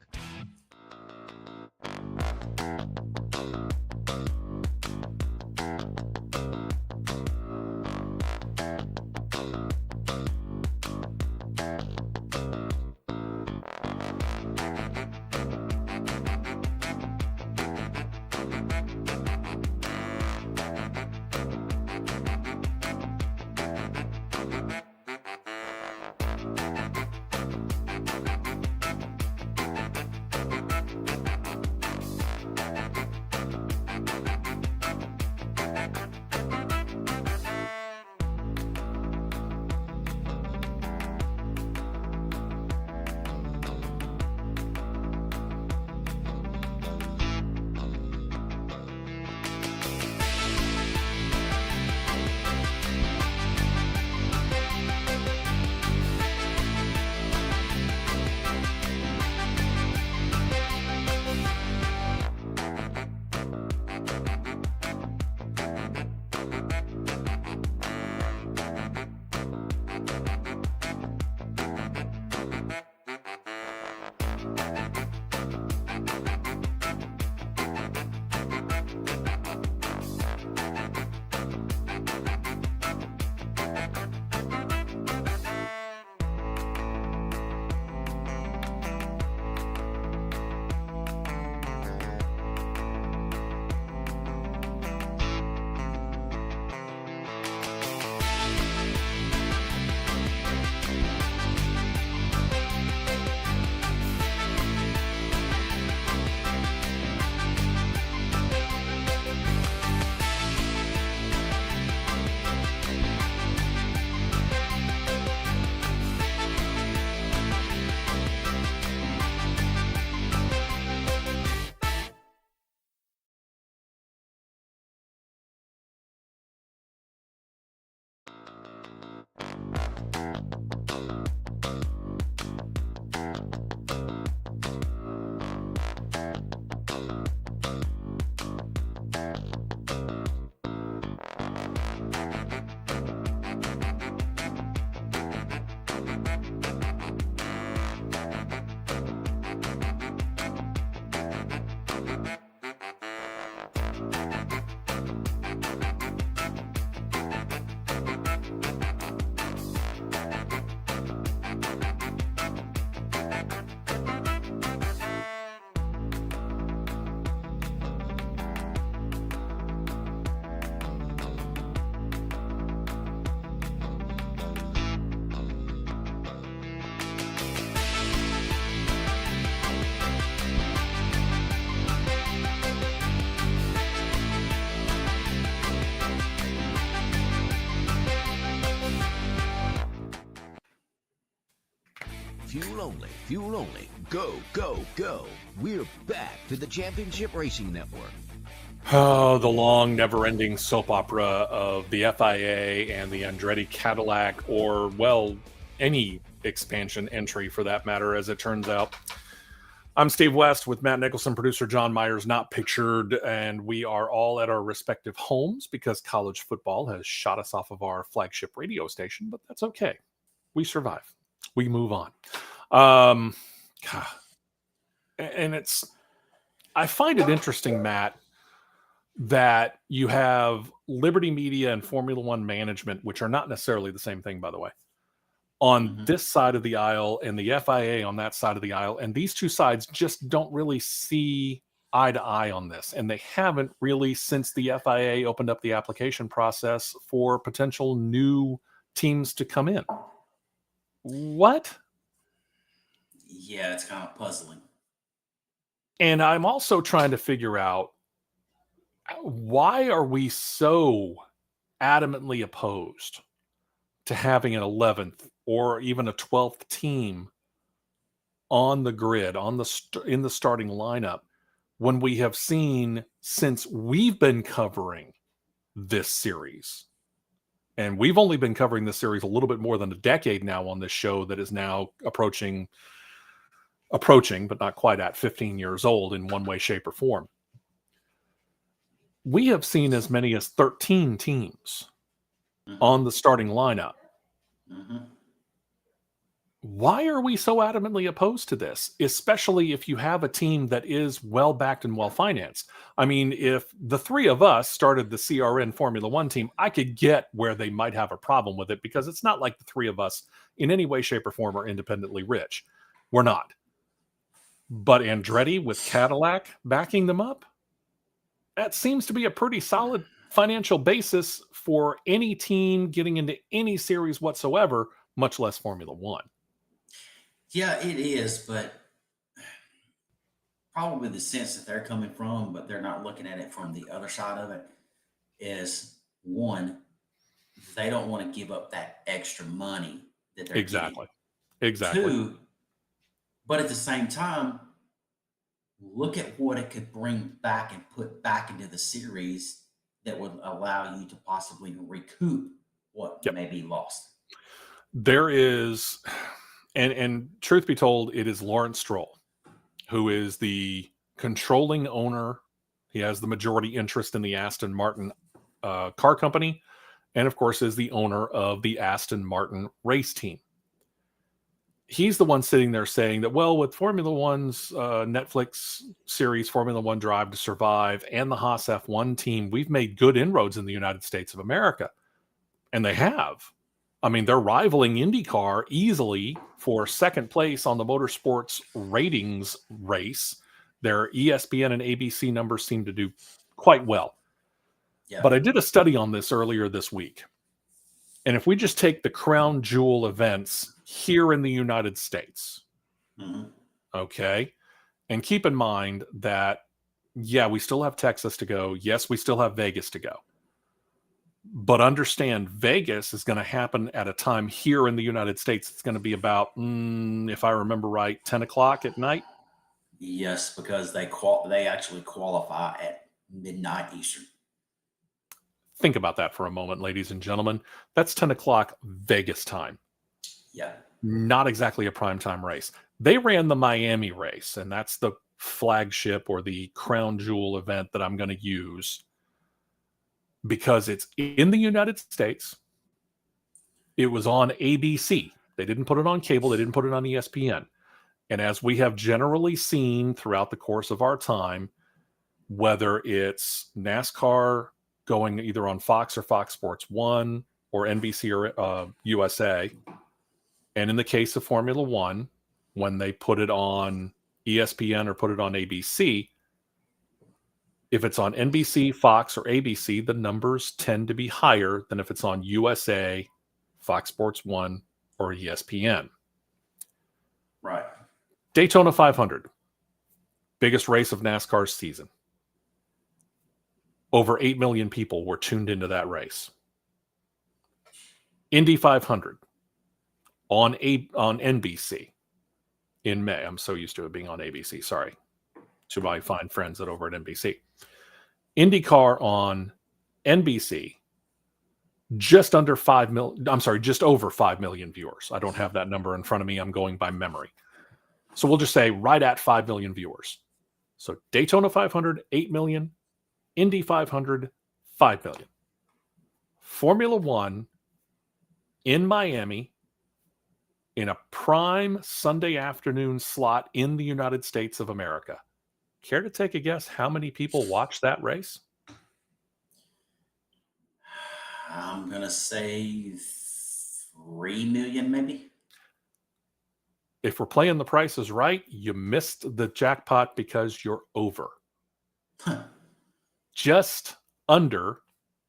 [SPEAKER 1] Fuel only. Go, go, go. We're back to the Championship Racing Network.
[SPEAKER 3] Oh, the long, never-ending soap opera of the FIA and the Andretti Cadillac, or, well, any expansion entry for that matter, as it turns out. I'm Steve West with Matt Nicholson, producer John Myers, not pictured, and we are all at our respective homes because college football has shot us off of our flagship radio station, but that's okay. We survive. We move on. And I find it interesting, Matt, that you have Liberty Media and Formula One management, which are not necessarily the same thing, by the way, on this side of the aisle and the FIA on that side of the aisle. And these two sides just don't really see eye to eye on this. And they haven't really since the FIA opened up the application process for potential new teams to come in. What?
[SPEAKER 4] Yeah, it's kind of puzzling.
[SPEAKER 3] And I'm also trying to figure out, why are we so adamantly opposed to having an 11th or even a 12th team on the grid, in the starting lineup, when we have seen, since we've been covering this series, and we've only been covering this series a little bit more than a decade now on this show that is now approaching approaching, but not quite at 15 years old in one way, shape, or form. We have seen as many as 13 teams on the starting lineup. Why are we so adamantly opposed to this, especially if you have a team that is well-backed and well-financed? I mean, if the three of us started the CRN Formula One team, I could get where they might have a problem with it, because it's not like the three of us in any way, shape, or form are independently rich. We're not. But Andretti with Cadillac backing them up, that seems to be a pretty solid financial basis for any team getting into any series whatsoever, much less Formula One.
[SPEAKER 4] Yeah, it is, but probably the sense that they're coming from, but they're not looking at it from the other side of it, is one, they don't want to give up that extra money that they're
[SPEAKER 3] Exactly.
[SPEAKER 4] getting.
[SPEAKER 3] Exactly.
[SPEAKER 4] Two, but at the same time, look at what it could bring back and put back into the series that would allow you to possibly recoup what may be lost.
[SPEAKER 3] There is, and truth be told, it is Lawrence Stroll, who is the controlling owner. He has the majority interest in the Aston Martin car company, and of course is the owner of the Aston Martin race team. He's the one sitting there saying that, well, with Formula One's Netflix series, Formula One Drive to Survive, and the Haas F1 team, we've made good inroads in the United States of America. And they have. I mean, they're rivaling Indycar easily for second place on the motorsports ratings race. Their ESPN and ABC numbers seem to do quite well.
[SPEAKER 4] Yeah.
[SPEAKER 3] But I did a study on this earlier this week. And if we just take the crown jewel events here in the United States, okay, and keep in mind that, yeah, we still have Texas to go. Yes, we still have Vegas to go. But understand, Vegas is going to happen at a time here in the United States. It's going to be about, if I remember right, 10 o'clock at night.
[SPEAKER 4] Yes, because they actually qualify at midnight Eastern.
[SPEAKER 3] Think about that for a moment, ladies and gentlemen. That's 10 o'clock Vegas time.
[SPEAKER 4] Yeah.
[SPEAKER 3] Not exactly a primetime race. They ran the Miami race, and that's the flagship or the crown jewel event that I'm going to use because it's in the United States. It was on ABC. They didn't put it on cable. They didn't put it on ESPN. And as we have generally seen throughout the course of our time, whether it's NASCAR going either on Fox or Fox Sports 1 or NBC or USA, and in the case of Formula One, when they put it on ESPN or put it on ABC, if it's on NBC, Fox, or ABC, the numbers tend to be higher than if it's on USA, Fox Sports 1, or ESPN.
[SPEAKER 4] Right.
[SPEAKER 3] Daytona 500, biggest race of NASCAR's season. Over 8 million people were tuned into that race. Indy 500 on NBC in May. I'm so used to it being on ABC. Sorry to my fine friends that over at NBC. Indycar on NBC, just over 5 million viewers. I don't have that number in front of me. I'm going by memory. So we'll just say right at 5 million viewers. So Daytona 500, 8 million. Indy 500, 5 million. Formula One in Miami in a prime Sunday afternoon slot in the United States of America. Care to take a guess how many people watch that race?
[SPEAKER 4] I'm going to say 3 million, maybe.
[SPEAKER 3] If we're playing the Price is Right, you missed the jackpot because you're over. Just under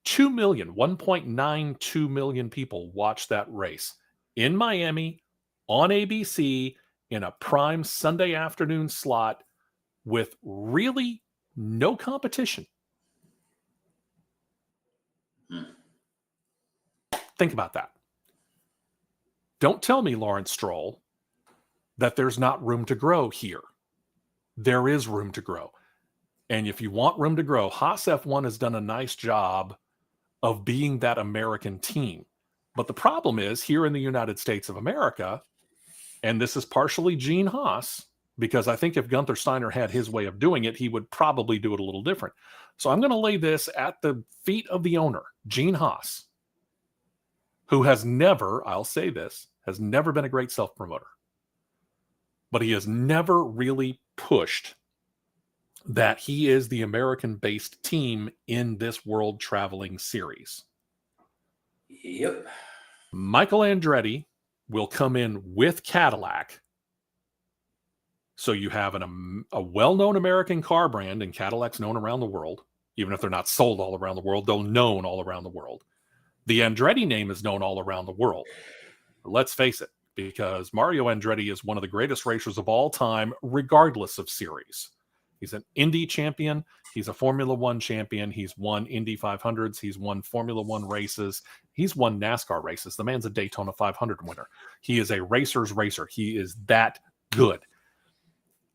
[SPEAKER 3] 2 million, 1.92 million people watched that race in Miami on ABC in a prime Sunday afternoon slot with really no competition. Think about that. Don't tell me, Lawrence Stroll, that there's not room to grow here. There is room to grow. And if you want room to grow, Haas F1 has done a nice job of being that American team. But the problem is here in the United States of America, and this is partially Gene Haas, because I think if Gunther Steiner had his way of doing it, he would probably do it a little different. So I'm going to lay this at the feet of the owner, Gene Haas, who has never, I'll say this, has never been a great self-promoter. But he has never really pushed that he is the American-based team in this world traveling series.
[SPEAKER 4] Yep.
[SPEAKER 3] Michael Andretti will come in with Cadillac. So you have a well-known American car brand, and Cadillac's known around the world. Even if they're not sold all around the world, they're known all around the world. The Andretti name is known all around the world. Let's face it, because Mario Andretti is one of the greatest racers of all time, regardless of series. He's an Indy champion. He's a Formula One champion. He's won Indy 500s. He's won Formula One races. He's won NASCAR races. The man's a Daytona 500 winner. He is a racer's racer. He is that good.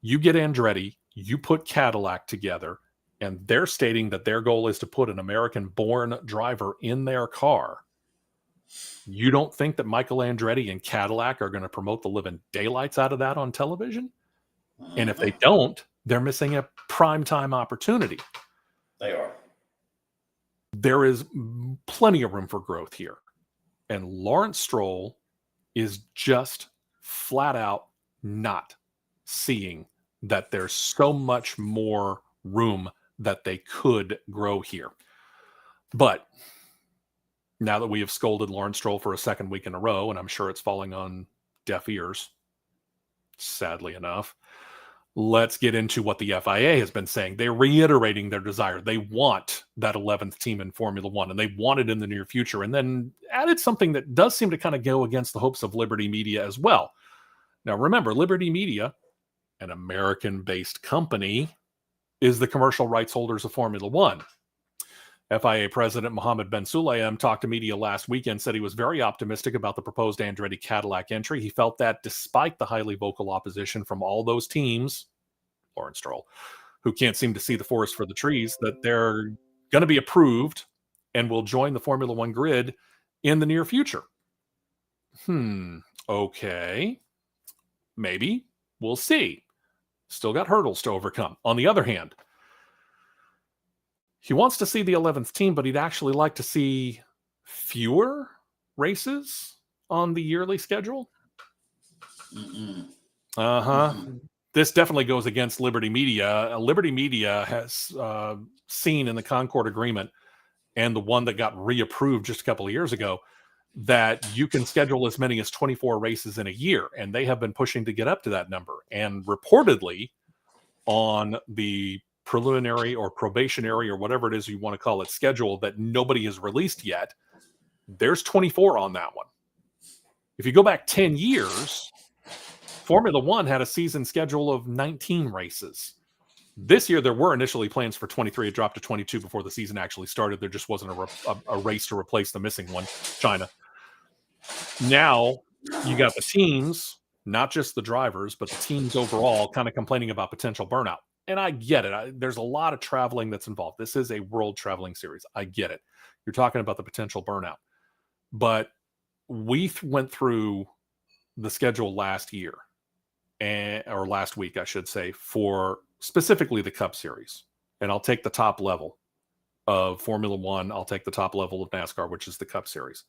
[SPEAKER 3] You get Andretti, you put Cadillac together, and they're stating that their goal is to put an American-born driver in their car. You don't think that Michael Andretti and Cadillac are going to promote the living daylights out of that on television? And if they don't, they're missing a primetime opportunity.
[SPEAKER 4] They are.
[SPEAKER 3] There is plenty of room for growth here. And Lawrence Stroll is just flat out not seeing that there's so much more room that they could grow here. But now that we have scolded Lawrence Stroll for a second week in a row, and I'm sure it's falling on deaf ears, sadly enough, let's get into what the FIA has been saying. They're reiterating their desire. They want that 11th team in Formula One, and they want it in the near future. And then added something that does seem to kind of go against the hopes of Liberty Media as well. Now, remember, Liberty Media, an American-based company, is the commercial rights holders of Formula One. FIA President Mohammed Ben Sulayem talked to media last weekend, said he was very optimistic about the proposed Andretti Cadillac entry. He felt that despite the highly vocal opposition from all those teams, Lawrence Stroll, who can't seem to see the forest for the trees, that they're going to be approved and will join the Formula One grid in the near future. Okay. Maybe. We'll see. Still got hurdles to overcome. On the other hand, he wants to see the 11th team, but he'd actually like to see fewer races on the yearly schedule. This definitely goes against Liberty Media. Liberty Media has seen in the Concord Agreement, and the one that got reapproved just a couple of years ago, that you can schedule as many as 24 races in a year, and they have been pushing to get up to that number. And reportedly, on the preliminary or probationary or whatever it is you want to call it schedule that nobody has released yet, there's 24 on that one. If you go back 10 years, Formula One had a season schedule of 19 races. This year, there were initially plans for 23. It dropped to 22 before the season actually started. There just wasn't a race to replace the missing one, China. Now, you got the teams, not just the drivers, but the teams overall kind of complaining about potential burnout. And I get it. There's a lot of traveling that's involved. This is a world traveling series. I get it. You're talking about the potential burnout. But we went through the schedule last year, or last week, I should say, for specifically the Cup Series. And I'll take the top level of Formula One. I'll take the top level of NASCAR, which is the Cup Series.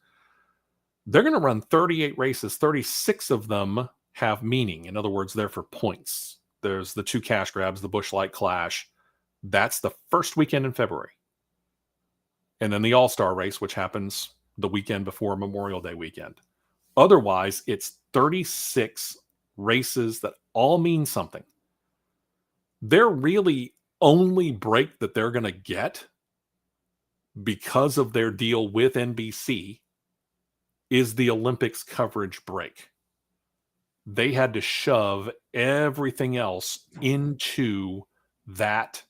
[SPEAKER 3] They're going to run 38 races. 36 of them have meaning. In other words, they're for points. There's the two cash grabs, the Busch Light Clash. That's the first weekend in February. And then the All-Star race, which happens the weekend before Memorial Day weekend. Otherwise, it's 36 races that all mean something. Their really only break that they're going to get because of their deal with NBC is the Olympics coverage break. They had to shove everything else into that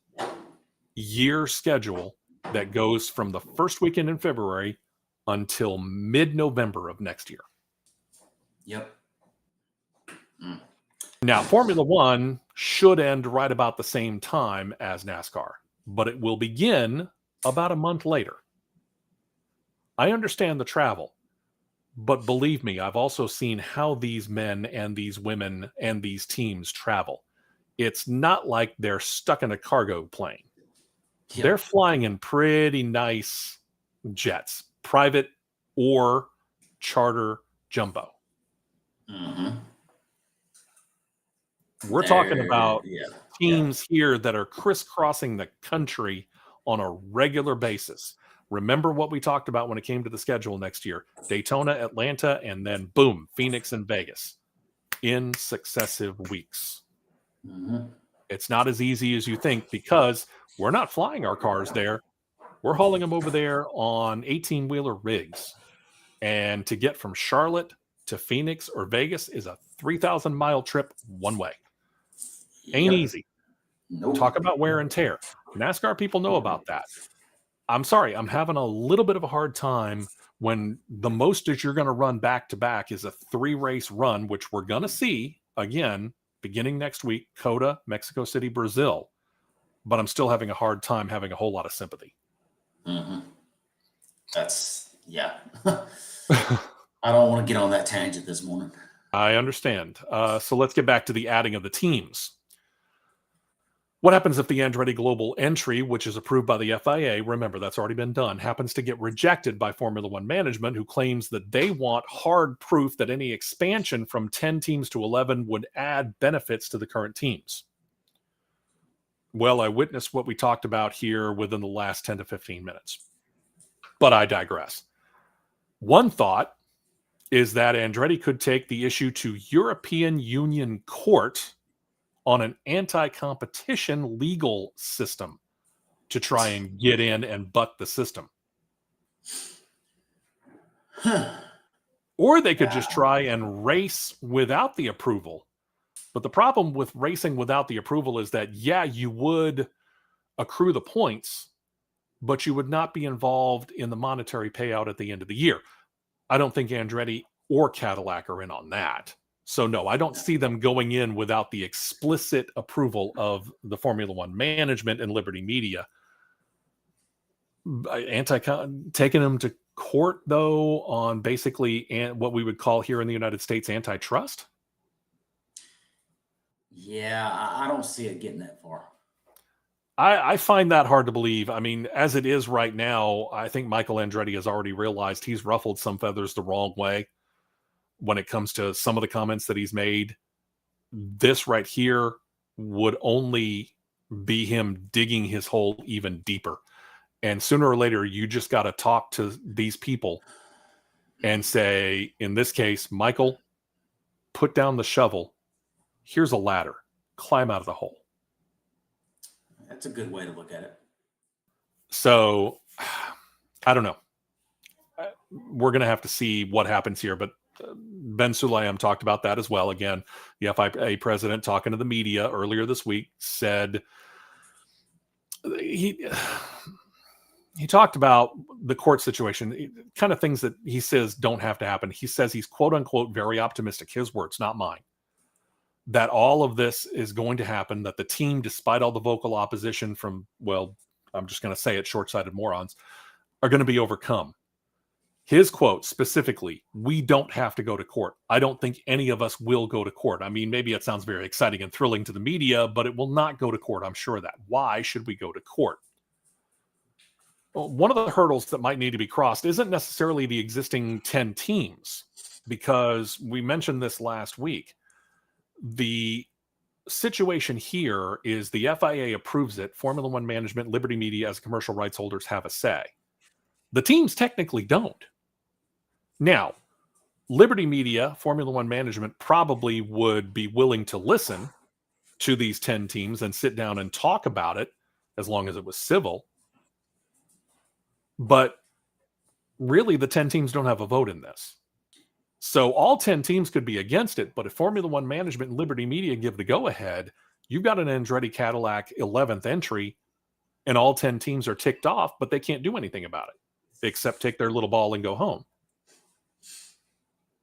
[SPEAKER 3] year schedule that goes from the first weekend in February until mid-November of next year.
[SPEAKER 4] Yep.
[SPEAKER 3] Now, Formula One should end right about the same time as NASCAR, but it will begin about a month later. I understand the travel, but believe me, I've also seen how these men and these women and these teams travel. it's not like they're stuck in a cargo plane.
[SPEAKER 4] Yep.
[SPEAKER 3] They're flying in pretty nice jets, private or charter jumbo.
[SPEAKER 4] Mm-hmm.
[SPEAKER 3] We're talking about
[SPEAKER 4] Yeah.
[SPEAKER 3] teams here that are crisscrossing the country on a regular basis. Remember what we talked about when it came to the schedule next year: Daytona, Atlanta, and then boom, Phoenix and Vegas in successive weeks.
[SPEAKER 4] Mm-hmm.
[SPEAKER 3] It's not as easy as you think, because we're not flying our cars there. We're hauling them over there on 18-wheeler rigs. And to get from Charlotte to Phoenix or Vegas is a 3,000-mile trip one way. Ain't
[SPEAKER 4] Yep.
[SPEAKER 3] easy.
[SPEAKER 4] Nope.
[SPEAKER 3] Talk about wear and tear. NASCAR people know about that. I'm sorry, I'm having a little bit of a hard time when the most that you're going to run back to back is a 3-race run, which we're going to see again beginning next week: COTA, Mexico City, Brazil. But I'm still having a hard time having a whole lot of sympathy.
[SPEAKER 4] Mm-hmm. Yeah. I don't want to get on that tangent this morning.
[SPEAKER 3] I understand. So let's get back to the adding of the teams. What happens if the Andretti Global entry, which is approved by the FIA, remember that's already been done, happens to get rejected by Formula One management, who claims that they want hard proof that any expansion from 10 teams to 11 would add benefits to the current teams? Well, I witnessed what we talked about here within the last 10 to 15 minutes, but I digress. One thought is that Andretti could take the issue to European Union Court on an anti-competition legal system to try and get in and buck the system. Or they could just try and race without the approval. But the problem with racing without the approval is that, yeah, you would accrue the points, but you would not be involved in the monetary payout at the end of the year. I don't think Andretti or Cadillac are in on that. So no, I don't see them going in without the explicit approval of the Formula One management and Liberty Media. Taking them to court, though, on basically what we would call here in the United States antitrust?
[SPEAKER 4] Yeah, I don't see it getting that far.
[SPEAKER 3] I find that hard to believe. I mean, as it is right now, I think Michael Andretti has already realized he's ruffled some feathers the wrong way when it comes to some of the comments that he's made. This right here would only be him digging his hole even deeper. And sooner or later, you just got to talk to these people and say, in this case, Michael, put down the shovel. Here's a ladder. Climb out of the hole.
[SPEAKER 4] That's a good way to look at it. So,
[SPEAKER 3] I don't know. We're going to have to see what happens here. But Ben Sulayem talked about that as well. Again, the FIA president, talking to the media earlier this week, said he talked about the court situation, kind of things that he says don't have to happen. He says he's, quote unquote, very optimistic. His words, not mine. That all of this is going to happen, that the team, despite all the vocal opposition from, well, I'm just going to say it, short-sighted morons, are going to be overcome. His quote specifically, we don't have to go to court. I don't think any of us will go to court. I mean, maybe it sounds very exciting and thrilling to the media, but it will not go to court. I'm sure of that. Why should we go to court? Well, one of the hurdles that might need to be crossed isn't necessarily the existing 10 teams, because we mentioned this last week. The situation here is the FIA approves it. Formula One management, Liberty Media as commercial rights holders have a say. The teams technically don't. Now, Liberty Media, Formula One management probably would be willing to listen to these 10 teams and sit down and talk about it as long as it was civil. But really, the 10 teams don't have a vote in this. So all 10 teams could be against it, but if Formula One management and Liberty Media give the go-ahead, you've got an Andretti Cadillac 11th entry, and all 10 teams are ticked off, but they can't do anything about it, except take their little ball and go home.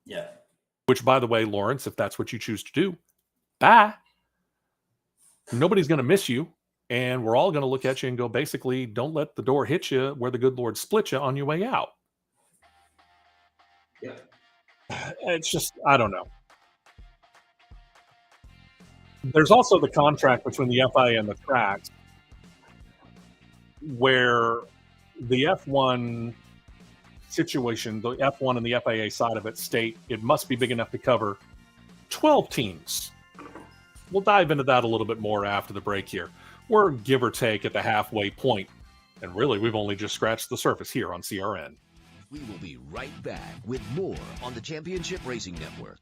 [SPEAKER 4] Yeah.
[SPEAKER 3] Which, by the way, Lawrence, if that's what you choose to do, bye. Nobody's going to miss you, and we're all going to look at you and go, basically, don't let the door hit you where the good Lord split you on your way out.
[SPEAKER 4] Yeah.
[SPEAKER 3] It's just, I don't know. There's also the contract between the FIA and the tracks where the F1 situation, the F1 and the FIA side of it state it must be big enough to cover 12 teams. We'll dive into that a little bit more after the break here. We're give or take at the halfway point, and really we've only just scratched the surface here on CRN.
[SPEAKER 1] We will be right back with more on the Championship Racing Network.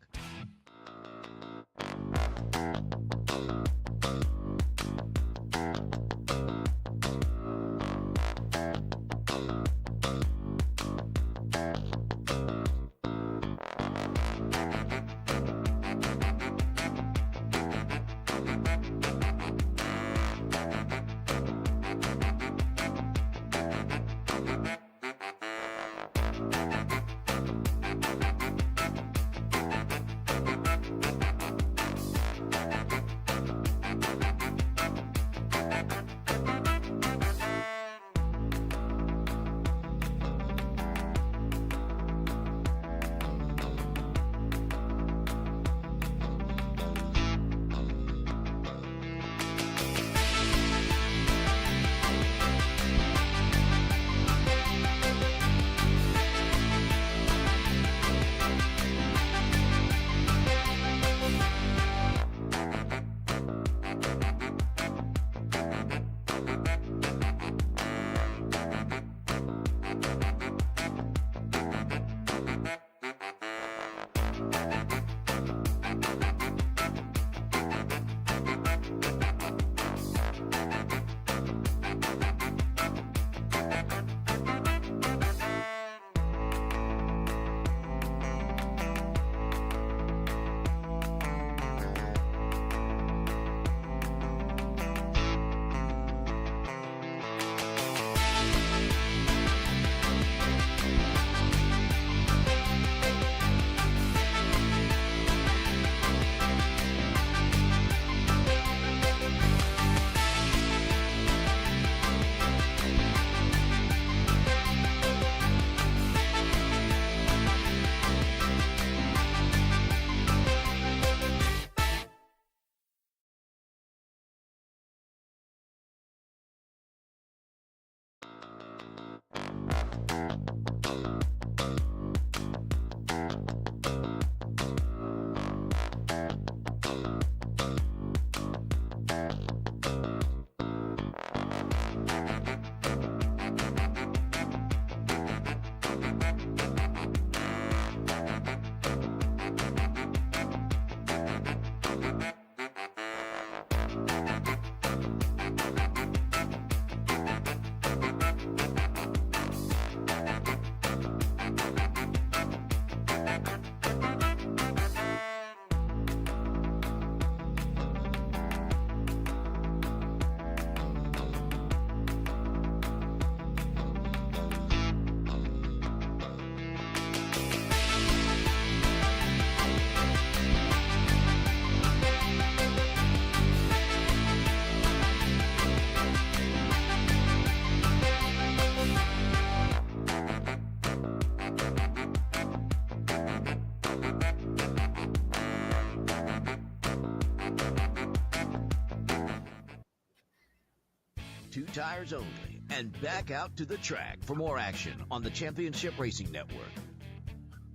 [SPEAKER 1] Two tires only, and back out to the track for more action on the Championship Racing Network.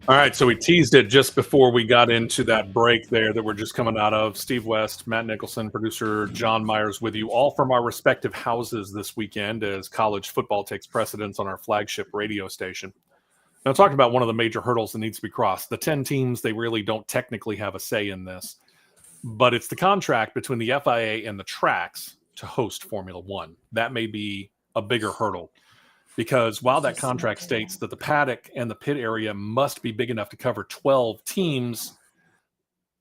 [SPEAKER 3] All right, so we teased it just before we got into that break there that we're just coming out of. Steve West, Matt Nicholson, producer John Myers with you, all from our respective houses this weekend as college football takes precedence on our flagship radio station. Now, talking about one of the major hurdles that needs to be crossed. The 10 teams, they really don't technically have a say in this, but it's the contract between the FIA and the tracks to host Formula One. That may be a bigger hurdle because while that contract states that the paddock and the pit area must be big enough to cover 12 teams,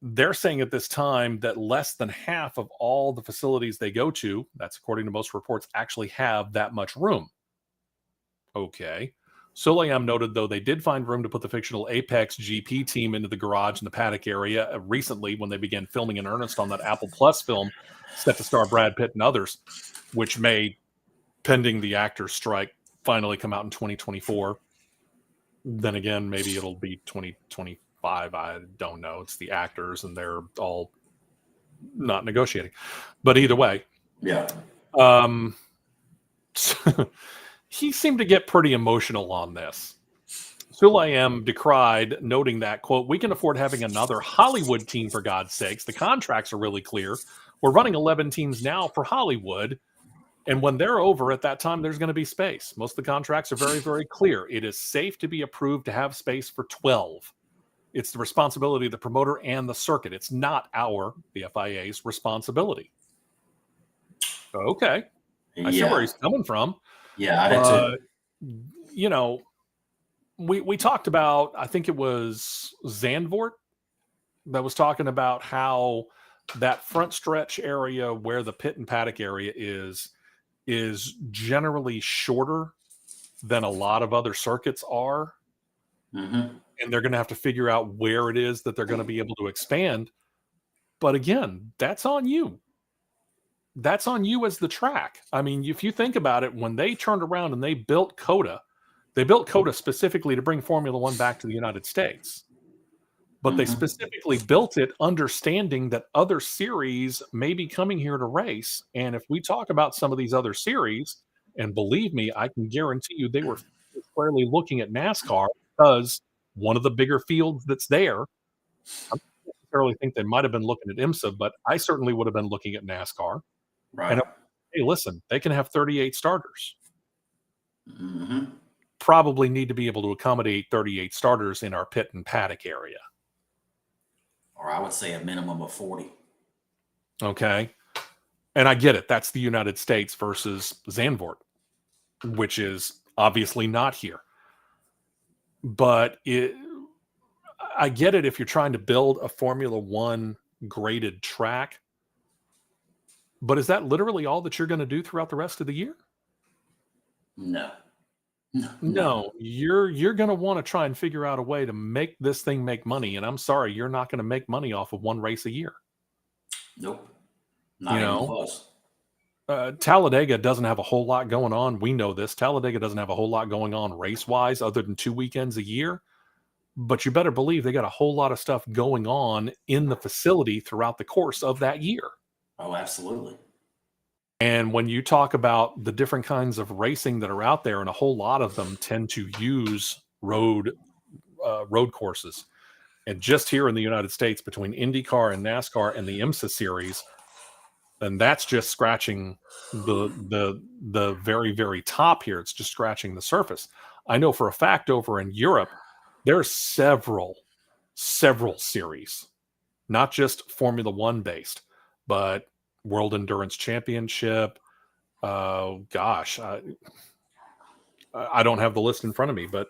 [SPEAKER 3] they're saying at this time that less than half of all the facilities they go to, that's according to most reports, actually have that much room. Okay. Soleam noted, though, they did find room to put the fictional Apex GP team into the garage in the paddock area recently when they began filming in earnest on that Apple Plus film set to star Brad Pitt and others, which may, pending the actors' strike, finally come out in 2024. Then again, maybe it'll be 2025. I don't know. It's the actors, and they're all not negotiating. But either way,
[SPEAKER 4] Yeah.
[SPEAKER 3] He seemed to get pretty emotional on this. Sulayem decried, noting that, quote, "We can afford having another Hollywood team, for God's sakes. The contracts are really clear. We're running 11 teams now for Hollywood. And when they're over at that time, there's going to be space. Most of the contracts are very, very clear. It is safe to be approved to have space for 12. It's the responsibility of the promoter and the circuit. It's not the FIA's responsibility." Okay. I see where he's coming from.
[SPEAKER 4] Yeah, I did too.
[SPEAKER 3] You know, we talked about, I think it was Zandvoort that was talking about how that front stretch area where the pit and paddock area is generally shorter than a lot of other circuits are.
[SPEAKER 4] Mm-hmm.
[SPEAKER 3] And they're going to have to figure out where it is that they're going to be able to expand. But again, that's on you. That's on you as the track. I mean, if you think about it, when they turned around and they built COTA specifically to bring Formula One back to the United States. But they specifically built it understanding that other series may be coming here to race. And if we talk about some of these other series, and believe me, I can guarantee you they were squarely looking at NASCAR, because one of the bigger fields that's there, I don't necessarily think they might have been looking at IMSA, but I certainly would have been looking at NASCAR.
[SPEAKER 4] Right.
[SPEAKER 3] And hey, listen, they can have 38 starters.
[SPEAKER 4] Mm-hmm.
[SPEAKER 3] Probably need to be able to accommodate 38 starters in our pit and paddock area.
[SPEAKER 4] Or I would say a minimum of 40.
[SPEAKER 3] Okay. And I get it. That's the United States versus Zandvoort, which is obviously not here. But I get it if you're trying to build a Formula One graded track. But is that literally all that you're going to do throughout the rest of the year? No, you're going to want to try and figure out a way to make this thing make money. And I'm sorry, you're not going to make money off of one race a year.
[SPEAKER 4] Nope. Not even close.
[SPEAKER 3] Talladega doesn't have a whole lot going on. We know this. Talladega doesn't have a whole lot going on race-wise other than 2 weekends a year. But you better believe they got a whole lot of stuff going on in the facility throughout the course of that year.
[SPEAKER 4] Oh, absolutely.
[SPEAKER 3] And when you talk about the different kinds of racing that are out there, and a whole lot of them tend to use road courses. And just here in the United States, between IndyCar and NASCAR and the IMSA series, and that's just scratching the very, very top here. It's just scratching the surface. I know for a fact over in Europe, there's several series, not just Formula One based, but World Endurance Championship. I don't have the list in front of me, but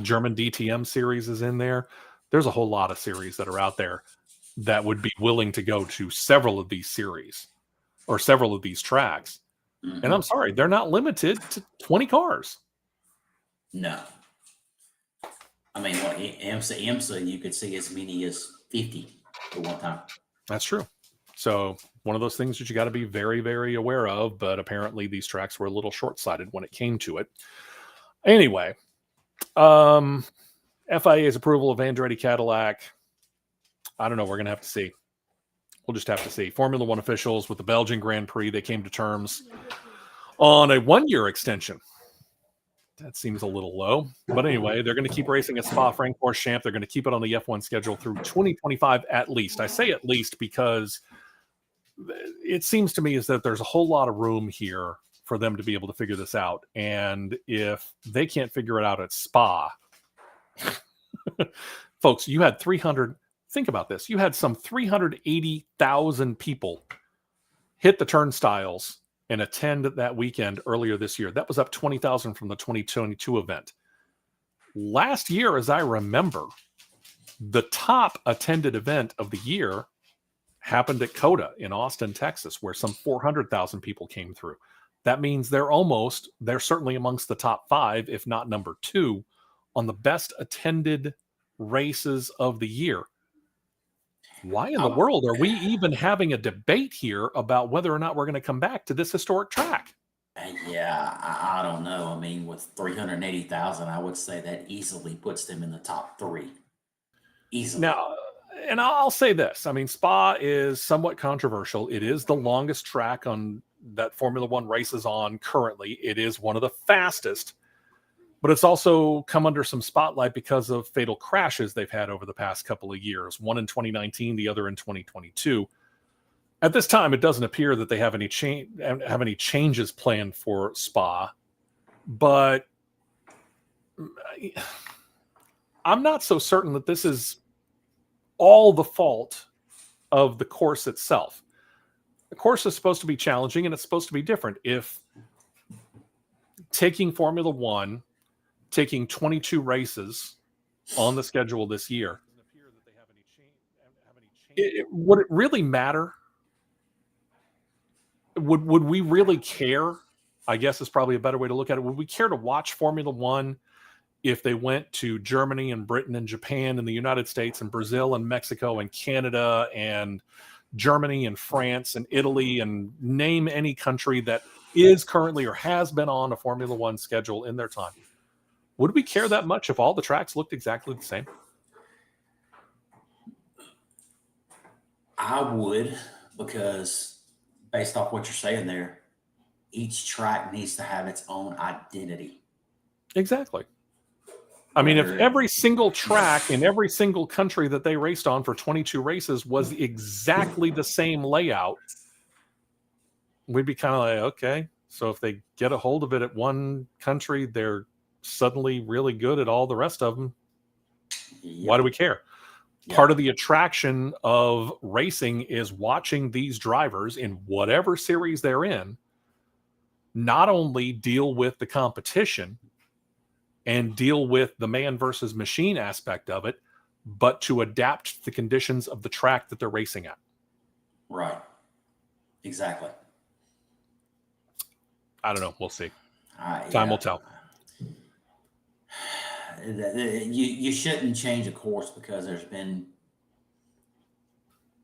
[SPEAKER 3] German DTM series is in there. There's a whole lot of series that are out there that would be willing to go to several of these series or several of these tracks. Mm-hmm. And I'm sorry, they're not limited to 20 cars.
[SPEAKER 4] No. I mean, IMSA, you could see as many as 50 at one time.
[SPEAKER 3] That's true. So one of those things that you got to be very, very aware of, but apparently these tracks were a little short-sighted when it came to it. Anyway, FIA's approval of Andretti Cadillac, I don't know. We're going to have to see. We'll just have to see. Formula One officials with the Belgian Grand Prix, they came to terms on a 1-year extension. That seems a little low. But anyway, they're going to keep racing at Spa-Francorchamps. They're going to keep it on the F1 schedule through 2025 at least. I say at least because it seems to me is that there's a whole lot of room here for them to be able to figure this out. And if they can't figure it out at Spa, folks, you had 300, think about this. You had some 380,000 people hit the turnstiles and attend that weekend earlier this year. That was up 20,000 from the 2022 event. Last year, as I remember, the top attended event of the year happened at COTA in Austin, Texas, where some 400,000 people came through. That means they're certainly amongst the top 5, if not number 2, on the best attended races of the year. Why in the world are we even having a debate here about whether or not we're going to come back to this historic track?
[SPEAKER 4] Yeah, I don't know. I mean, with 380,000, I would say that easily puts them in the top 3. Easily.
[SPEAKER 3] Now, And I'll say this. I mean, Spa is somewhat controversial. It is the longest track on that Formula One races on currently. It is one of the fastest, but it's also come under some spotlight because of fatal crashes they've had over the past couple of years. One in 2019, the other in 2022. At this time, it doesn't appear that they have any changes planned for Spa, but I'm not so certain that this is all the fault of the course itself. The course is supposed to be challenging and it's supposed to be different. If taking Formula One, taking 22 races on the schedule this year, would it really matter? Would we really care? I guess is probably a better way to look at it. Would we care to watch Formula One if they went to Germany and Britain and Japan and the United States and Brazil and Mexico and Canada and Germany and France and Italy and name any country that is currently or has been on a Formula One schedule in their time? Would we care that much if all the tracks looked exactly the same?
[SPEAKER 4] I would, because based off what you're saying there, each track needs to have its own identity.
[SPEAKER 3] Exactly. I mean, if every single track in every single country that they raced on for 22 races was exactly the same layout, we'd be kind of like, okay, so if they get a hold of it at one country, they're suddenly really good at all the rest of them. Yep. Why do we care? Yep. Part of the attraction of racing is watching these drivers in whatever series they're in not only deal with the competition and deal with the man versus machine aspect of it, but to adapt to the conditions of the track that they're racing at.
[SPEAKER 4] Right. Exactly.
[SPEAKER 3] I don't know. We'll see. Time will tell.
[SPEAKER 4] You shouldn't change a course because there's been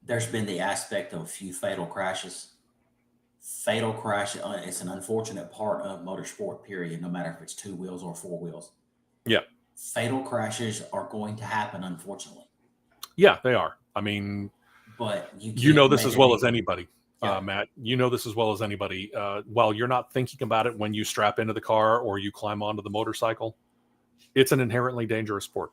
[SPEAKER 4] the aspect of a few fatal crashes. Fatal crash, it's an unfortunate part of motorsport, period, no matter if it's two wheels or four wheels.
[SPEAKER 3] Yeah.
[SPEAKER 4] Fatal crashes are going to happen, unfortunately.
[SPEAKER 3] Yeah, they are. I mean,
[SPEAKER 4] but
[SPEAKER 3] you know this as well as anybody, Matt. You know this as well as anybody. While you're not thinking about it when you strap into the car or you climb onto the motorcycle, it's an inherently dangerous sport.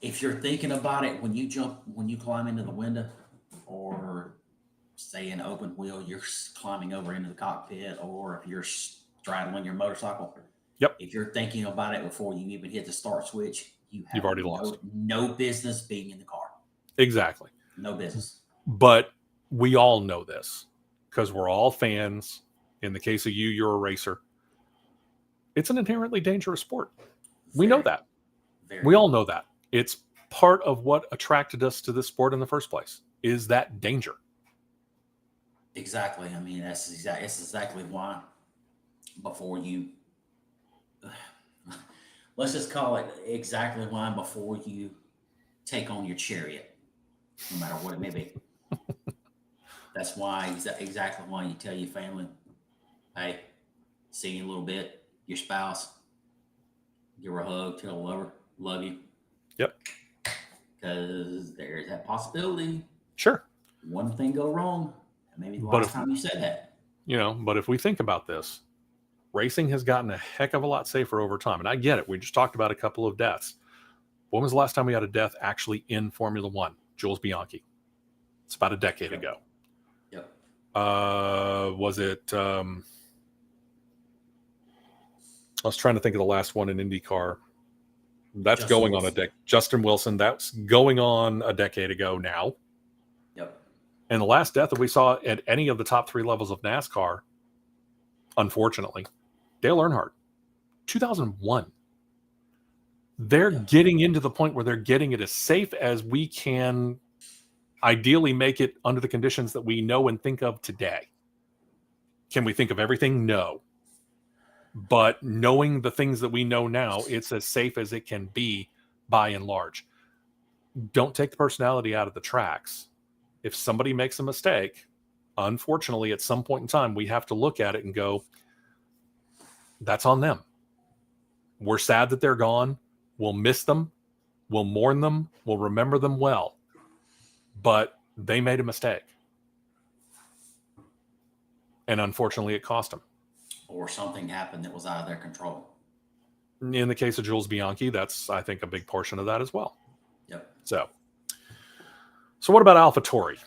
[SPEAKER 4] If you're thinking about it when you climb into the window, or say an open wheel, you're climbing over into the cockpit, or if you're straddling your motorcycle.
[SPEAKER 3] Yep.
[SPEAKER 4] If you're thinking about it before you even hit the start switch, you've
[SPEAKER 3] already lost.
[SPEAKER 4] No business being in the car.
[SPEAKER 3] Exactly.
[SPEAKER 4] No business.
[SPEAKER 3] But we all know this because we're all fans. In the case of you, you're a racer. It's an inherently dangerous sport. We know that. We all know that. It's part of what attracted us to this sport in the first place, is that danger.
[SPEAKER 4] Exactly. I mean, that's exactly why before you, let's just call it exactly why before you take on your chariot, no matter what it may be. That's why, exactly why you tell your family, hey, see you in a little bit, your spouse, give her a hug, tell her love you.
[SPEAKER 3] Yep.
[SPEAKER 4] Because there's that possibility.
[SPEAKER 3] Sure.
[SPEAKER 4] One thing go wrong. Maybe the last time you said that.
[SPEAKER 3] But if we think about this, racing has gotten a heck of a lot safer over time. And I get it. We just talked about a couple of deaths. When was the last time we had a death actually in Formula One? Jules Bianchi. It's about a decade ago.
[SPEAKER 4] Yep.
[SPEAKER 3] Was it... I was trying to think of the last one in IndyCar. That's Justin going Wilson. On a decade. Justin Wilson, that's going on a decade ago now.
[SPEAKER 4] Yep.
[SPEAKER 3] And the last death that we saw at any of the top three levels of NASCAR, unfortunately, Dale Earnhardt, 2001. They're getting into the point where they're getting it as safe as we can ideally make it under the conditions that we know and think of today. Can we think of everything? No. But knowing the things that we know now, it's as safe as it can be by and large. Don't take the personality out of the tracks. If somebody makes a mistake, unfortunately, at some point in time, we have to look at it and go, that's on them. We're sad that they're gone. We'll miss them. will mourn them, will remember them well, but they made a mistake. And unfortunately, it cost them.
[SPEAKER 4] Or something happened that was out of their control.
[SPEAKER 3] In the case of Jules Bianchi, that's, I think, a big portion of that as well.
[SPEAKER 4] Yep.
[SPEAKER 3] So what about AlphaTauri?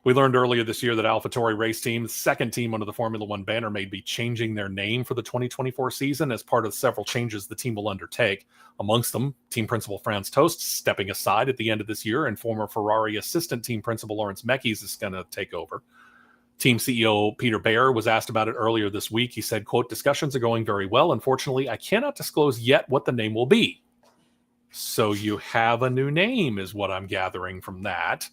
[SPEAKER 3] We learned earlier this year that AlphaTauri race team, the second team under the Formula One banner, may be changing their name for the 2024 season as part of several changes the team will undertake. Amongst them, team principal Franz Tost stepping aside at the end of this year, and former Ferrari assistant team principal Lawrence Mekies is going to take over. Team CEO Peter Bayer was asked about it earlier this week. He said, quote, "Discussions are going very well. Unfortunately, I cannot disclose yet what the name will be." So you have a new name is what I'm gathering from that.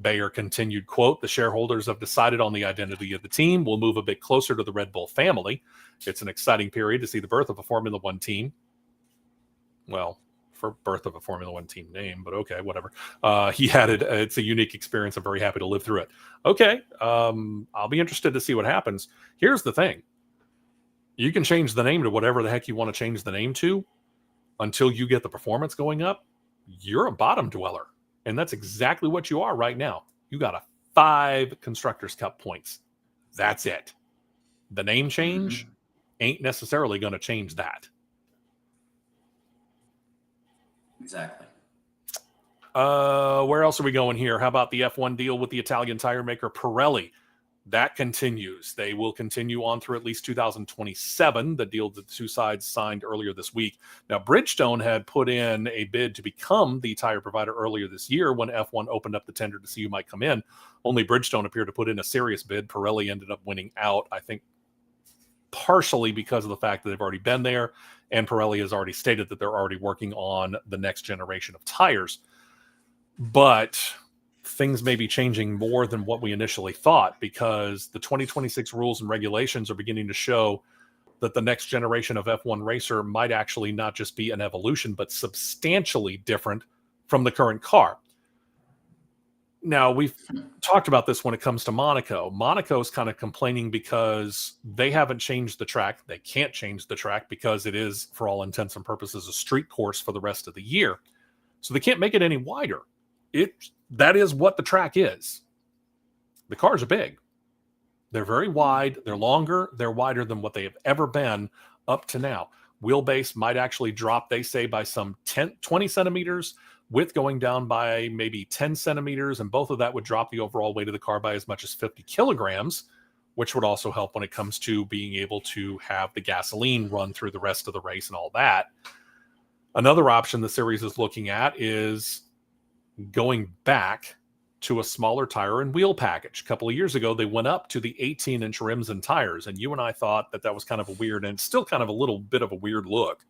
[SPEAKER 3] Bayer continued, quote, "The shareholders have decided on the identity of the team. We'll move a bit closer to the Red Bull family. It's an exciting period to see the birth of a Formula One team." Well, for birth of a Formula One team name, but okay, whatever. He added, "It's a unique experience. I'm very happy to live through it." Okay, I'll be interested to see what happens. Here's the thing. You can change the name to whatever the heck you want to change the name to until you get the performance going up. You're a bottom dweller. And that's exactly what you are right now. You got a 5 Constructors' Cup points. That's it. The name change ain't necessarily going to change that.
[SPEAKER 4] Exactly.
[SPEAKER 3] Where else are we going here? How about the F1 deal with the Italian tire maker Pirelli? That continues. They will continue on through at least 2027, the deal that the two sides signed earlier this week. Now, Bridgestone had put in a bid to become the tire provider earlier this year when F1 opened up the tender to see who might come in. Only Bridgestone appeared to put in a serious bid. Pirelli ended up winning out, I think, partially because of the fact that they've already been there, and Pirelli has already stated that they're already working on the next generation of tires. But things may be changing more than what we initially thought, because the 2026 rules and regulations are beginning to show that the next generation of F1 racer might actually not just be an evolution, but substantially different from the current car. Now, we've talked about this when it comes to Monaco. Monaco's kind of complaining because they haven't changed the track. They can't change the track because it is, for all intents and purposes, a street course for the rest of the year. So they can't make it any wider. That is what the track is. The cars are big. They're very wide. They're longer. They're wider than what they have ever been up to now. Wheelbase might actually drop, they say, by some 20 centimeters, width going down by maybe 10 centimeters, and both of that would drop the overall weight of the car by as much as 50 kilograms, which would also help when it comes to being able to have the gasoline run through the rest of the race and all that. Another option the series is looking at is going back to a smaller tire and wheel package. A couple of years ago, they went up to the 18-inch rims and tires, and you and I thought that was kind of a weird, and still kind of a little bit of a weird look.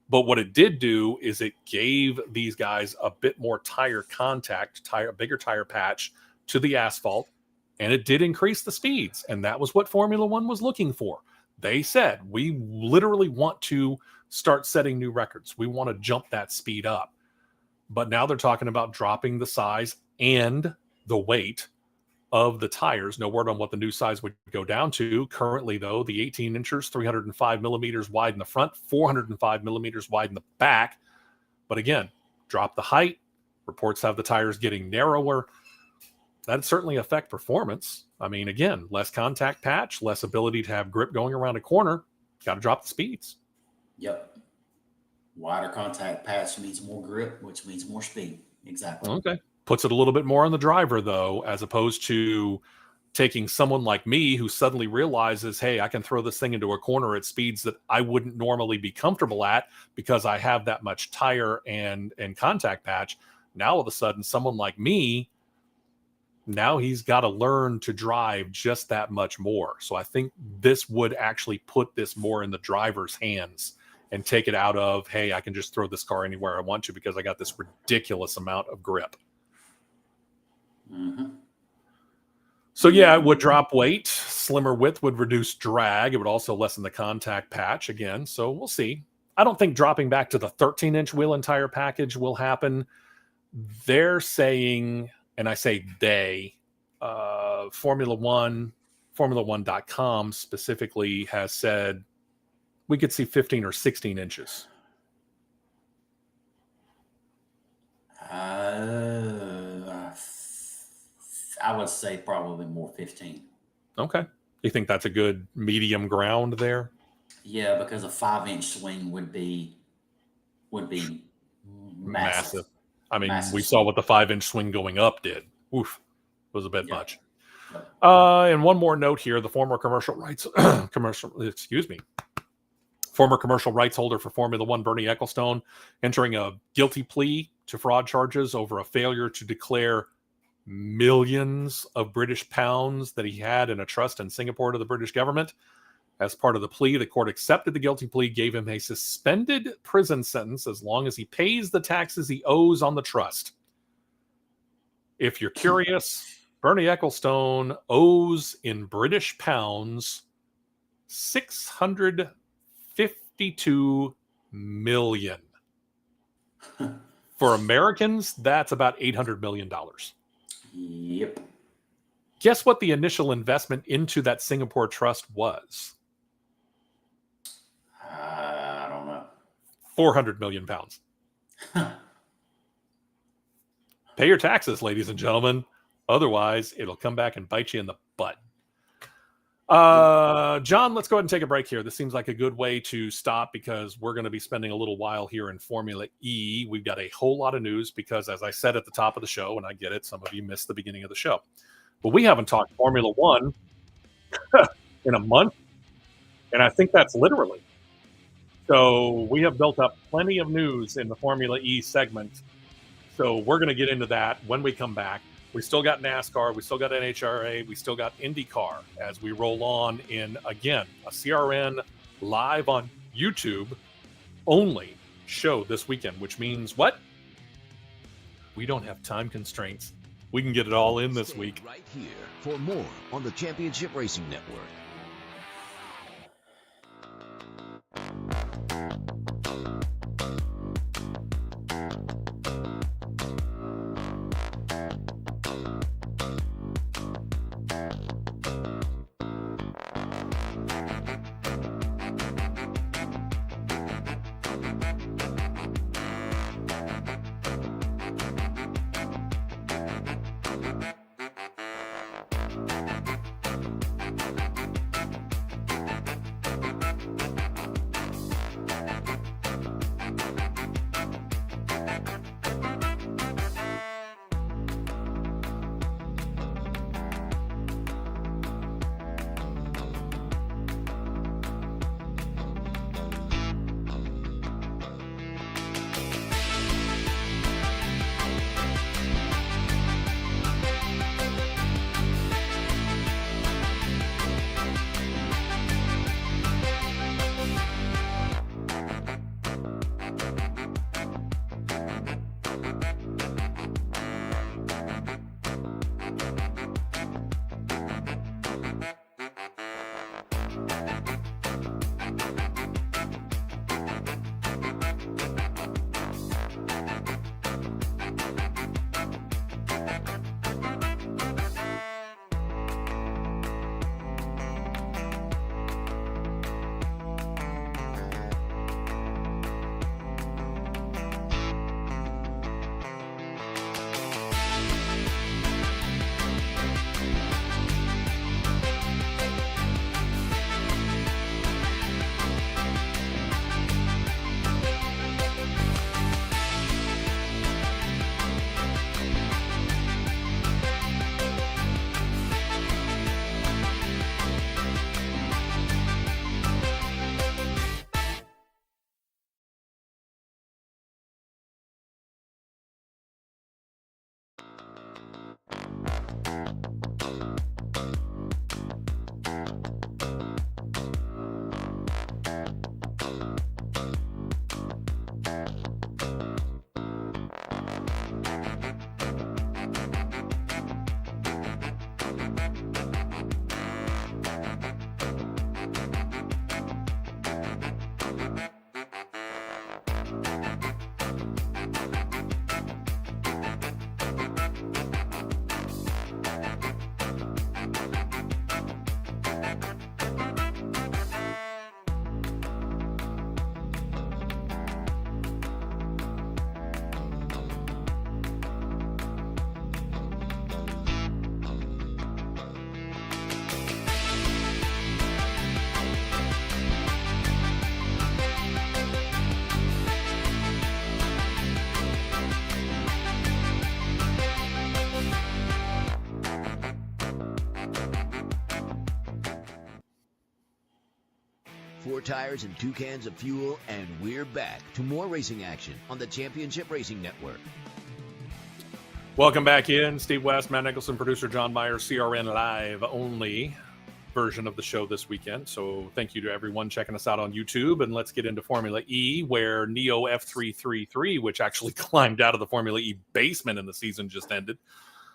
[SPEAKER 3] But what it did do is it gave these guys a bit more tire contact, a bigger tire patch to the asphalt, and it did increase the speeds, and that was what Formula One was looking for. They said, we literally want to start setting new records. We want to jump that speed up. But now they're talking about dropping the size and the weight of the tires. No word on what the new size would go down to. Currently, though, the 18 inchers, 305 millimeters wide in the front, 405 millimeters wide in the back. But again, drop the height. Reports have the tires getting narrower. That'd certainly affect performance. I mean, again, less contact patch, less ability to have grip going around a corner. Got to drop the speeds.
[SPEAKER 4] Yep. Wider contact patch means more grip, which means more speed. Exactly.
[SPEAKER 3] Okay. Puts it a little bit more on the driver, though, as opposed to taking someone like me who suddenly realizes, hey, I can throw this thing into a corner at speeds that I wouldn't normally be comfortable at because I have that much tire and contact patch. Now, all of a sudden, someone like me, now he's got to learn to drive just that much more. So I think this would actually put this more in the driver's hands and take it out of, hey, I can just throw this car anywhere I want to because I got this ridiculous amount of grip.
[SPEAKER 4] Mm-hmm.
[SPEAKER 3] So yeah, it would drop weight. Slimmer width would reduce drag. It would also lessen the contact patch again. So we'll see. I don't think dropping back to the 13-inch wheel and tire package will happen. They're saying, and I say they, Formula1.com specifically has said we could see 15 or 16 inches.
[SPEAKER 4] I would say probably more 15.
[SPEAKER 3] Okay. You think that's a good medium ground there?
[SPEAKER 4] Yeah, because a 5-inch swing would be massive.
[SPEAKER 3] I mean,
[SPEAKER 4] Massive
[SPEAKER 3] we saw
[SPEAKER 4] swing.
[SPEAKER 3] what the 5-inch swing going up did. Oof, was a bit
[SPEAKER 4] Yeah.
[SPEAKER 3] much.
[SPEAKER 4] Yep.
[SPEAKER 3] And one more note here: the former commercial rights holder for Formula One, Bernie Ecclestone, entering a guilty plea to fraud charges over a failure to declare millions of British pounds that he had in a trust in Singapore to the British government. As part of the plea, the court accepted the guilty plea, gave him a suspended prison sentence as long as he pays the taxes he owes on the trust. If you're curious, Bernie Ecclestone owes in British pounds $652 million. For Americans, that's about $800 million.
[SPEAKER 4] Yep.
[SPEAKER 3] Guess what the initial investment into that Singapore trust was?
[SPEAKER 4] I don't know.
[SPEAKER 3] 400 million pounds. Pay your taxes, ladies and gentlemen. Otherwise, it'll come back and bite you in the butt. John, let's go ahead and take a break here. This seems like a good way to stop because we're going to be spending a little while here in Formula E. We've got a whole lot of news because, as I said at the top of the show, and I get it, some of you missed the beginning of the show, but we haven't talked Formula One in a month, and I think that's literally. So we have built up plenty of news in the Formula E segment. So we're going to get into that when we come back. We still got NASCAR. We still got NHRA. We still got Indycar as we roll on in, again, a CRN live on YouTube only show this weekend, which means what? We don't have time constraints. We can get it all in this
[SPEAKER 1] Stay
[SPEAKER 3] week.
[SPEAKER 1] right here for more on the Championship Racing Network. 4 tires and 2 cans of fuel, and we're back to more racing action on the Championship Racing Network.
[SPEAKER 3] Welcome back in. Steve West, Matt Nicholson, producer John Meyer, CRN Live only version of the show this weekend. So thank you to everyone checking us out on YouTube. And let's get into Formula E, where Neo F333, which actually climbed out of the Formula E basement in the season just ended,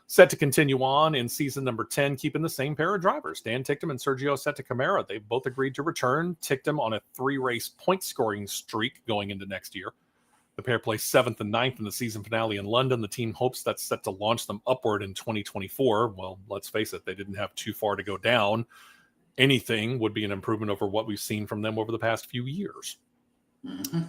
[SPEAKER 3] set to continue on in season number 10, keeping the same pair of drivers, Dan Ticktum and Sergio Sette-Camara. They both agreed to return. Ticktum on a 3-race point-scoring streak going into next year. The pair placed 7th and 9th in the season finale in London. The team hopes that's set to launch them upward in 2024. Well, let's face it, they didn't have too far to go down. Anything would be an improvement over what we've seen from them over the past few years.
[SPEAKER 4] Mm-hmm.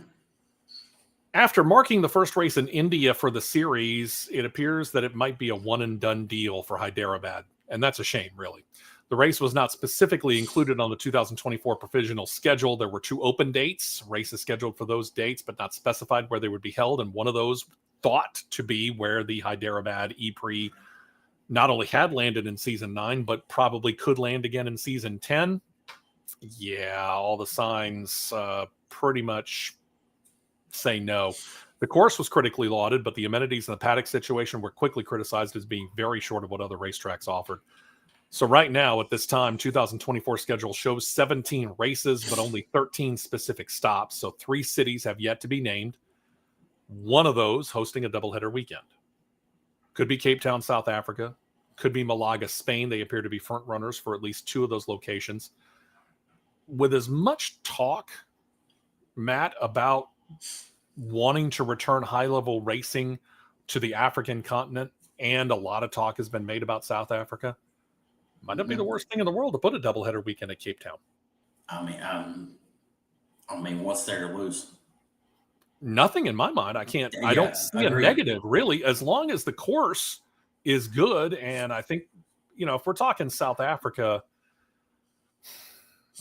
[SPEAKER 3] After marking the first race in India for the series, it appears that it might be a one-and-done deal for Hyderabad, and that's a shame, really. The race was not specifically included on the 2024 provisional schedule. There were 2 open dates, races scheduled for those dates, but not specified where they would be held, and one of those thought to be where the Hyderabad E-Prix not only had landed in Season 9, but probably could land again in Season 10. Yeah, all the signs pretty much say no. The course was critically lauded, but the amenities and the paddock situation were quickly criticized as being very short of what other racetracks offered. So right now, at this time, 2024 schedule shows 17 races, but only 13 specific stops. So 3 cities have yet to be named. One of those hosting a doubleheader weekend. Could be Cape Town, South Africa. Could be Malaga, Spain. They appear to be front runners for at least 2 of those locations. With as much talk, Matt, about wanting to return high-level racing to the African continent, and a lot of talk has been made about South Africa, might not be the worst thing in the world to put a doubleheader weekend at Cape Town.
[SPEAKER 4] I mean, what's there to lose?
[SPEAKER 3] Nothing in my mind. I don't see a negative, really, as long as the course is good. And I think, if we're talking South Africa,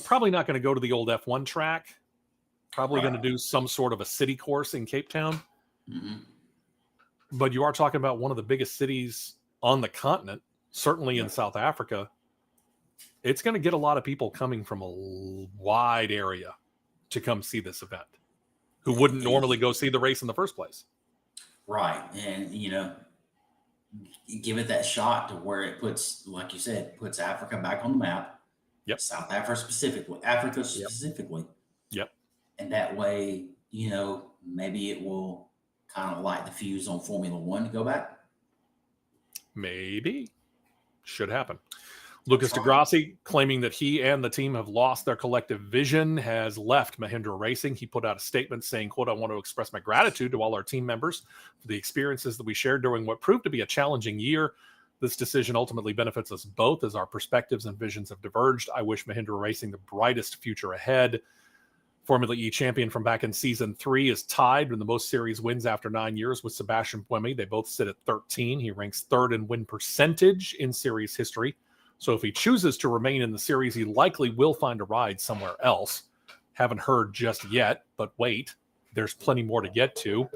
[SPEAKER 3] probably not going to go to the old F1 track. Probably going to do some sort of a city course in Cape Town.
[SPEAKER 4] Mm-hmm.
[SPEAKER 3] But you are talking about one of the biggest cities on the continent, certainly in South Africa. It's going to get a lot of people coming from a wide area to come see this event who wouldn't normally go see the race in the first place.
[SPEAKER 4] Right. And, give it that shot to where it puts, like you said, puts Africa back on the map.
[SPEAKER 3] Yep.
[SPEAKER 4] South Africa specifically.
[SPEAKER 3] Yep.
[SPEAKER 4] And that way, maybe it will kind of light the fuse on Formula One to go back.
[SPEAKER 3] Maybe. Should happen. Lucas Degrassi, claiming that he and the team have lost their collective vision, has left Mahindra Racing. He put out a statement saying, quote, "I want to express my gratitude to all our team members for the experiences that we shared during what proved to be a challenging year. This decision ultimately benefits us both as our perspectives and visions have diverged. I wish Mahindra Racing the brightest future ahead." Formula E champion from back in season 3 is tied with the most series wins after 9 years with Sebastian Buemi. They both sit at 13. He ranks 3rd in win percentage in series history. So if he chooses to remain in the series, he likely will find a ride somewhere else. Haven't heard just yet, but wait, there's plenty more to get to.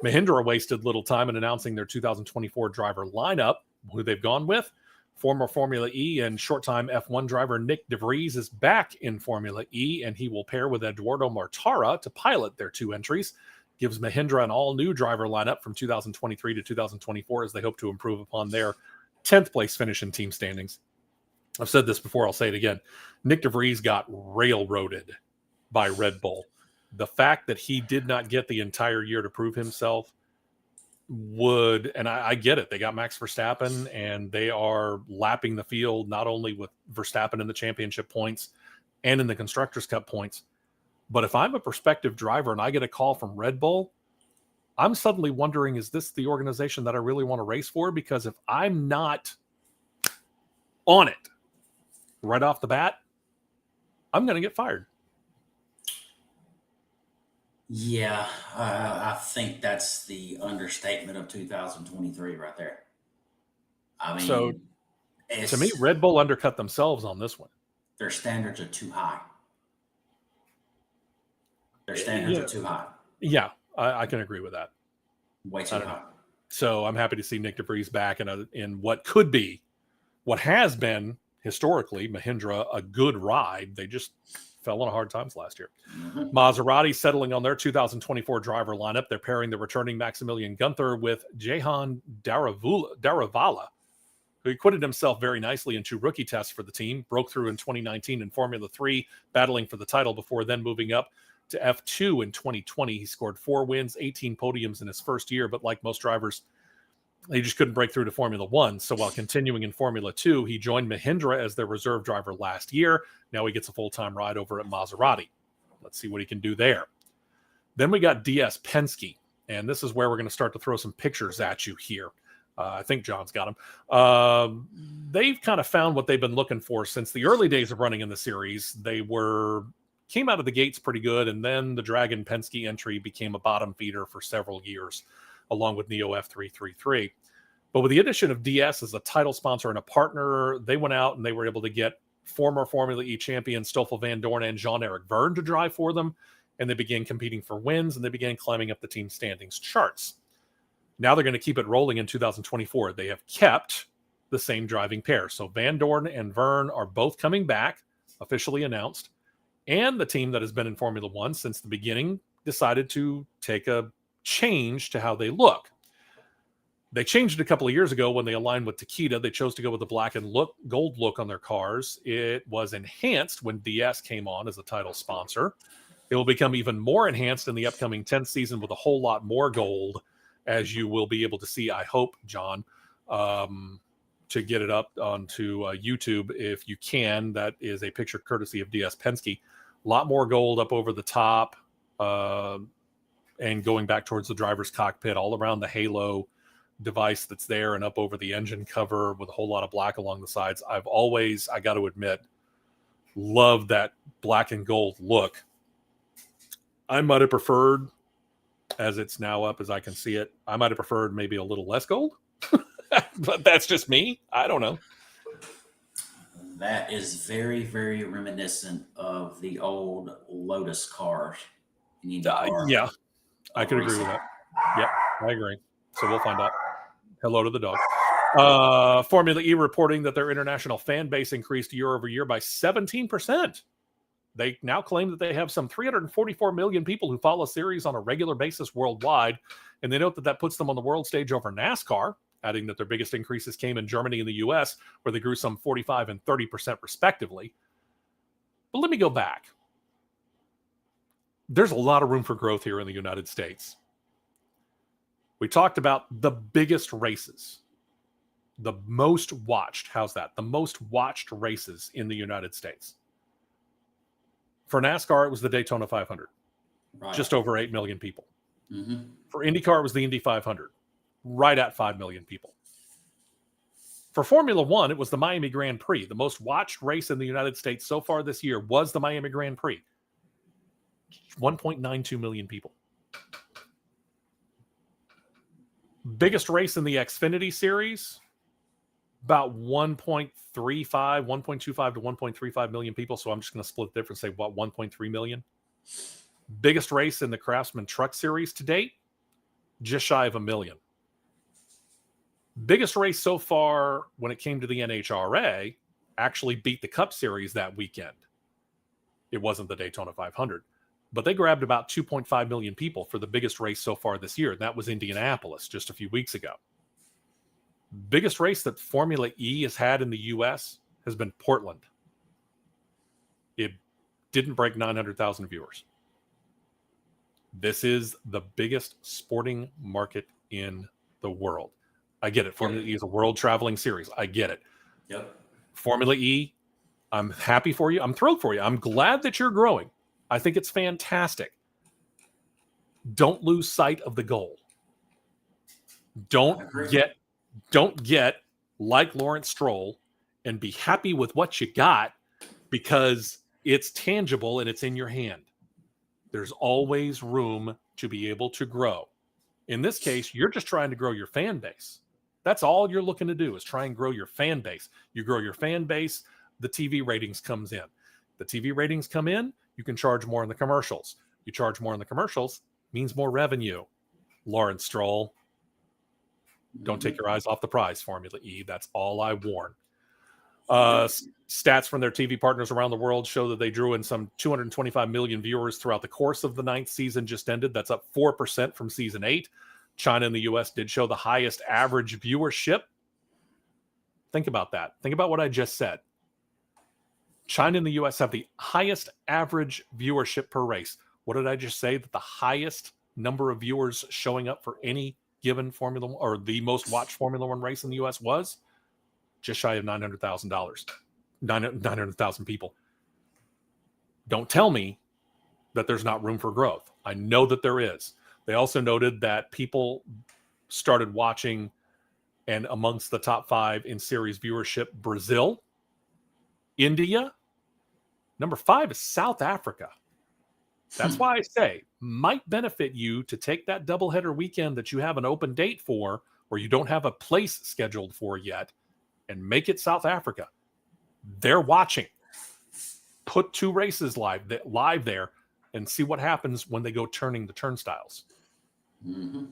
[SPEAKER 3] Mahindra wasted little time in announcing their 2024 driver lineup. Who they've gone with: former Formula E and short-time F1 driver Nick De Vries is back in Formula E, and he will pair with Eduardo Mortara to pilot their 2 entries. Gives Mahindra an all-new driver lineup from 2023 to 2024 as they hope to improve upon their 10th place finish in team standings. I've said this before, I'll say it again. Nick De Vries got railroaded by Red Bull. The fact that he did not get the entire year to prove himself and I get it. They got Max Verstappen, and they are lapping the field not only with Verstappen in the championship points and in the Constructors' Cup points, but if I'm a prospective driver and I get a call from Red Bull, I'm suddenly wondering, is this the organization that I really want to race for? Because if I'm not on it right off the bat, I'm going to get fired.
[SPEAKER 4] Yeah, I think that's the understatement of 2023 right there. I mean,
[SPEAKER 3] so to me, Red Bull undercut themselves on this one.
[SPEAKER 4] Their standards are too high. Their standards are too high.
[SPEAKER 3] Yeah, I can agree with that.
[SPEAKER 4] Way too high.
[SPEAKER 3] So I'm happy to see Nick De Vries back in what could be, what has been historically Mahindra, a good ride. They just fell on hard times last year.
[SPEAKER 4] Mm-hmm.
[SPEAKER 3] Maserati settling on their 2024 driver lineup. They're pairing the returning Maximilian Gunther with Jehan Daravala, who acquitted himself very nicely in 2 rookie tests for the team, broke through in 2019 in Formula 3, battling for the title before then moving up to F2 in 2020. He scored 4 wins, 18 podiums in his first year, but like most drivers, he just couldn't break through to Formula 1. So while continuing in Formula 2, he joined Mahindra as their reserve driver last year. Now he gets a full-time ride over at Maserati. Let's see what he can do there. Then we got DS Penske, and this is where we're going to start to throw some pictures at you here. I think John's got them. They've kind of found what they've been looking for since the early days of running in the series. They came out of the gates pretty good, and then the Dragon Penske entry became a bottom feeder for several years, along with Neo F333. But with the addition of DS as a title sponsor and a partner, they went out and they were able to get former Formula E champion Stoffel Van Dorn and Jean-Eric Vergne to drive for them, and they began competing for wins, and they began climbing up the team standings charts. Now they're going to keep it rolling in 2024. They have kept the same driving pair. So Van Dorn and Vergne are both coming back, officially announced. And the team that has been in Formula One since the beginning decided to take a change to how they look. They changed it a couple of years ago when they aligned with Takeda. They chose to go with the black and gold look on their cars. It was enhanced when DS came on as a title sponsor. It will become even more enhanced in the upcoming 10th season with a whole lot more gold, as you will be able to see, I hope, John, to get it up onto YouTube if you can. That is a picture courtesy of DS Penske. A lot more gold up over the top and going back towards the driver's cockpit, all around the halo device that's there and up over the engine cover with a whole lot of black along the sides. I've always, I got to admit, loved that black and gold look. I might have preferred, as it's now up as I can see it, I might have preferred maybe a little less gold. But that's just me. I don't know.
[SPEAKER 4] That is very, very reminiscent of the old Lotus cars.
[SPEAKER 3] Yeah, I could agree with that. Yeah, I agree. So we'll find out. Hello to the dog. Formula E reporting that their international fan base increased year over year by 17%. They now claim that they have some 344 million people who follow series on a regular basis worldwide. And they note that that puts them on the world stage over NASCAR, adding that their biggest increases came in Germany and the US, where they grew some 45 and 30% respectively. But let me go back. There's a lot of room for growth here in the United States. We talked about the biggest races, the most watched. How's that? The most watched races in the United States. For NASCAR, it was the Daytona 500, right. Just over 8 million people. Mm-hmm. For IndyCar, it was the Indy 500, right at 5 million people. For Formula One, it was the Miami Grand Prix. The most watched race in the United States so far this year was the Miami Grand Prix. 1.92 million people. Biggest race in the Xfinity series, about 1.25 to 1.35 million people. So I'm just going to split the difference, say what, 1.3 million. Biggest race in the Craftsman Truck Series to date, just shy of 1 million. Biggest race so far when it came to the NHRA actually beat the Cup Series that weekend. It wasn't the Daytona 500, but they grabbed about 2.5 million people for the biggest race so far this year. And that was Indianapolis just a few weeks ago. Biggest race that Formula E has had in the U.S. has been Portland. It didn't break 900,000 viewers. This is the biggest sporting market in the world. I get it. Formula E is a world traveling series. I get it.
[SPEAKER 4] Yep.
[SPEAKER 3] Formula E, I'm happy for you. I'm thrilled for you. I'm glad that you're growing. I think it's fantastic. Don't lose sight of the goal. Don't get like Lawrence Stroll and be happy with what you got because it's tangible and it's in your hand. There's always room to be able to grow. In this case, you're just trying to grow your fan base. That's all you're looking to do is try and grow your fan base. You grow your fan base, the TV ratings comes in. The TV ratings come in, you can charge more in the commercials. You charge more in the commercials, means more revenue. Lawrence Stroll, don't take your eyes off the prize, Formula E. That's all I warn. Stats from their TV partners around the world show that they drew in some 225 million viewers throughout the course of the 9th season just ended. That's up 4% from season 8. China and the U.S. did show the highest average viewership. Think about that. Think about what I just said. China and the U.S. have the highest average viewership per race. What did I just say? That the highest number of viewers showing up for any given Formula 1 or the most watched Formula 1 race in the U.S. was just shy of $900,000 people. Don't tell me that there's not room for growth. I know that there is. They also noted that people started watching, and amongst the top 5 in series viewership, Brazil, India. Number 5 is South Africa. That's why I say might benefit you to take that doubleheader weekend that you have an open date for, or you don't have a place scheduled for yet, and make it South Africa. They're watching. Put 2 races live there and see what happens when they go turning the turnstiles.
[SPEAKER 4] Mm-hmm.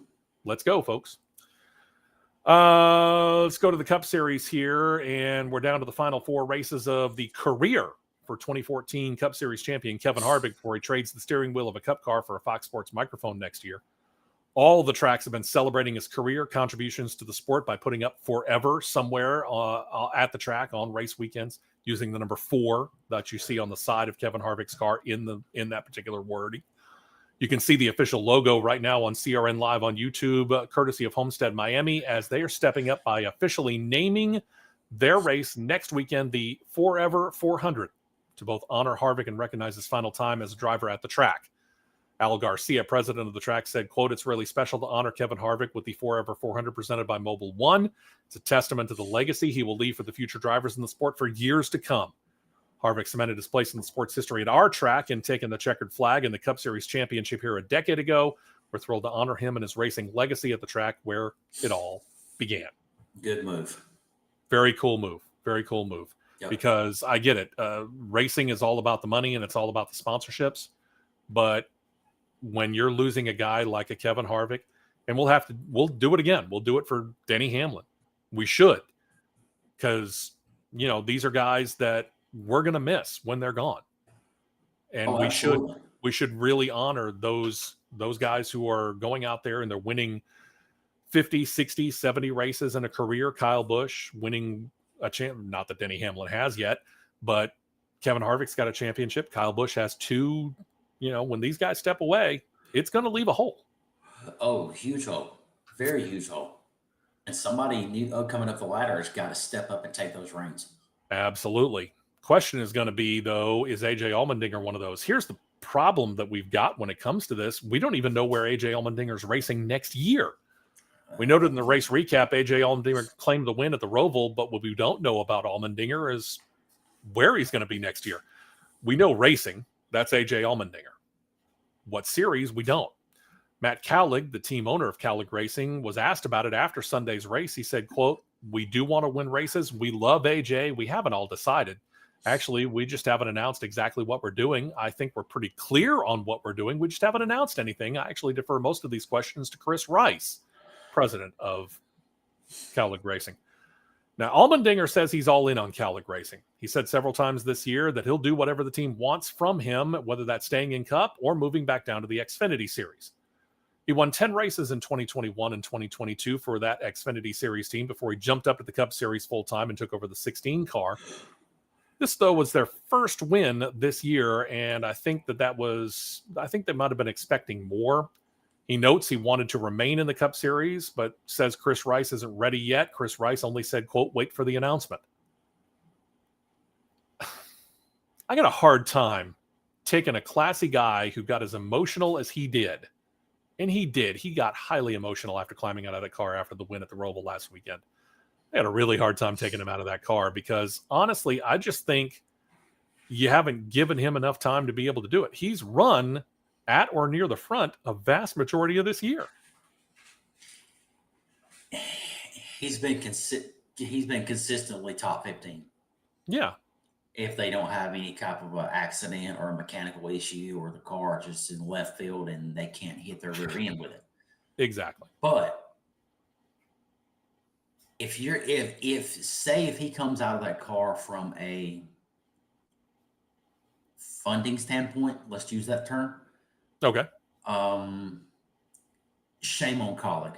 [SPEAKER 3] Let's go, folks. Let's go to the Cup Series here, and we're down to the final 4 races of the career for 2014 Cup Series champion Kevin Harvick before he trades the steering wheel of a Cup car for a Fox Sports microphone next year. All the tracks have been celebrating his career contributions to the sport by putting up forever somewhere at the track on race weekends, using the number 4 that you see on the side of Kevin Harvick's car in that particular wording. You can see the official logo right now on CRN Live on YouTube, courtesy of Homestead Miami, as they are stepping up by officially naming their race next weekend the Forever 400 to both honor Harvick and recognize his final time as a driver at the track. Al Garcia, president of the track, said, quote, "It's really special to honor Kevin Harvick with the Forever 400 presented by Mobil 1. It's a testament to the legacy he will leave for the future drivers in the sport for years to come. Harvick cemented his place in the sport's history at our track and taking the checkered flag in the Cup Series championship here a decade ago. We're thrilled to honor him and his racing legacy at the track where it all began."
[SPEAKER 4] Good move.
[SPEAKER 3] Very cool move. Very cool move.
[SPEAKER 4] Yep.
[SPEAKER 3] Because I get it. Racing is all about the money and it's all about the sponsorships. But when you're losing a guy like a Kevin Harvick, and we'll do it again. We'll do it for Denny Hamlin. We should. Because, these are guys that we're going to miss when they're gone. And we should really honor those guys who are going out there and they're winning 50, 60, 70 races in a career. Kyle Busch winning a not that Denny Hamlin has yet, but Kevin Harvick's got a championship. Kyle Busch has 2. When these guys step away, it's going to leave a hole.
[SPEAKER 4] Oh, huge hole. Very huge hole. And somebody new coming up the ladder has got to step up and take those reins.
[SPEAKER 3] Absolutely. Question is going to be, though, is AJ Allmendinger one of those? Here's the problem that we've got when it comes to this. We don't even know where AJ Allmendinger's racing next year. We noted in the race recap, AJ Allmendinger claimed the win at the Roval, but what we don't know about Allmendinger is where he's going to be next year. We know racing. That's AJ Allmendinger. What series? We don't. Matt Cowlig, the team owner of Cowlig Racing, was asked about it after Sunday's race. He said, quote, "We do want to win races. We love AJ. We haven't all decided. Actually, we just haven't announced exactly what we're doing. I think we're pretty clear on what we're doing. We just haven't announced anything. I actually defer most of these questions to Chris Rice, president of Cowlig Racing." Now, Allmendinger says he's all in on Cowlig Racing. He said several times this year that he'll do whatever the team wants from him, whether that's staying in Cup or moving back down to the Xfinity Series. He won 10 races in 2021 and 2022 for that Xfinity Series team before he jumped up to the Cup Series full-time and took over the 16 car. This, though, was their first win this year, and I think they might have been expecting more. He notes he wanted to remain in the Cup Series, but says Chris Rice isn't ready yet. Chris Rice only said, quote, "Wait for the announcement." I got a hard time taking a classy guy who got as emotional as he did. And he did. He got highly emotional after climbing out of the car after the win at the Roval last weekend. I had a really hard time taking him out of that car because, honestly, I just think you haven't given him enough time to be able to do it. He's run at or near the front a vast majority of this year.
[SPEAKER 4] He's been consistently top 15.
[SPEAKER 3] Yeah.
[SPEAKER 4] If they don't have any type of an accident or a mechanical issue or the car just in left field and they can't hit their rear end with it.
[SPEAKER 3] Exactly.
[SPEAKER 4] But if he comes out of that car from a funding standpoint, let's use that term.
[SPEAKER 3] Okay.
[SPEAKER 4] Shame on Colleague.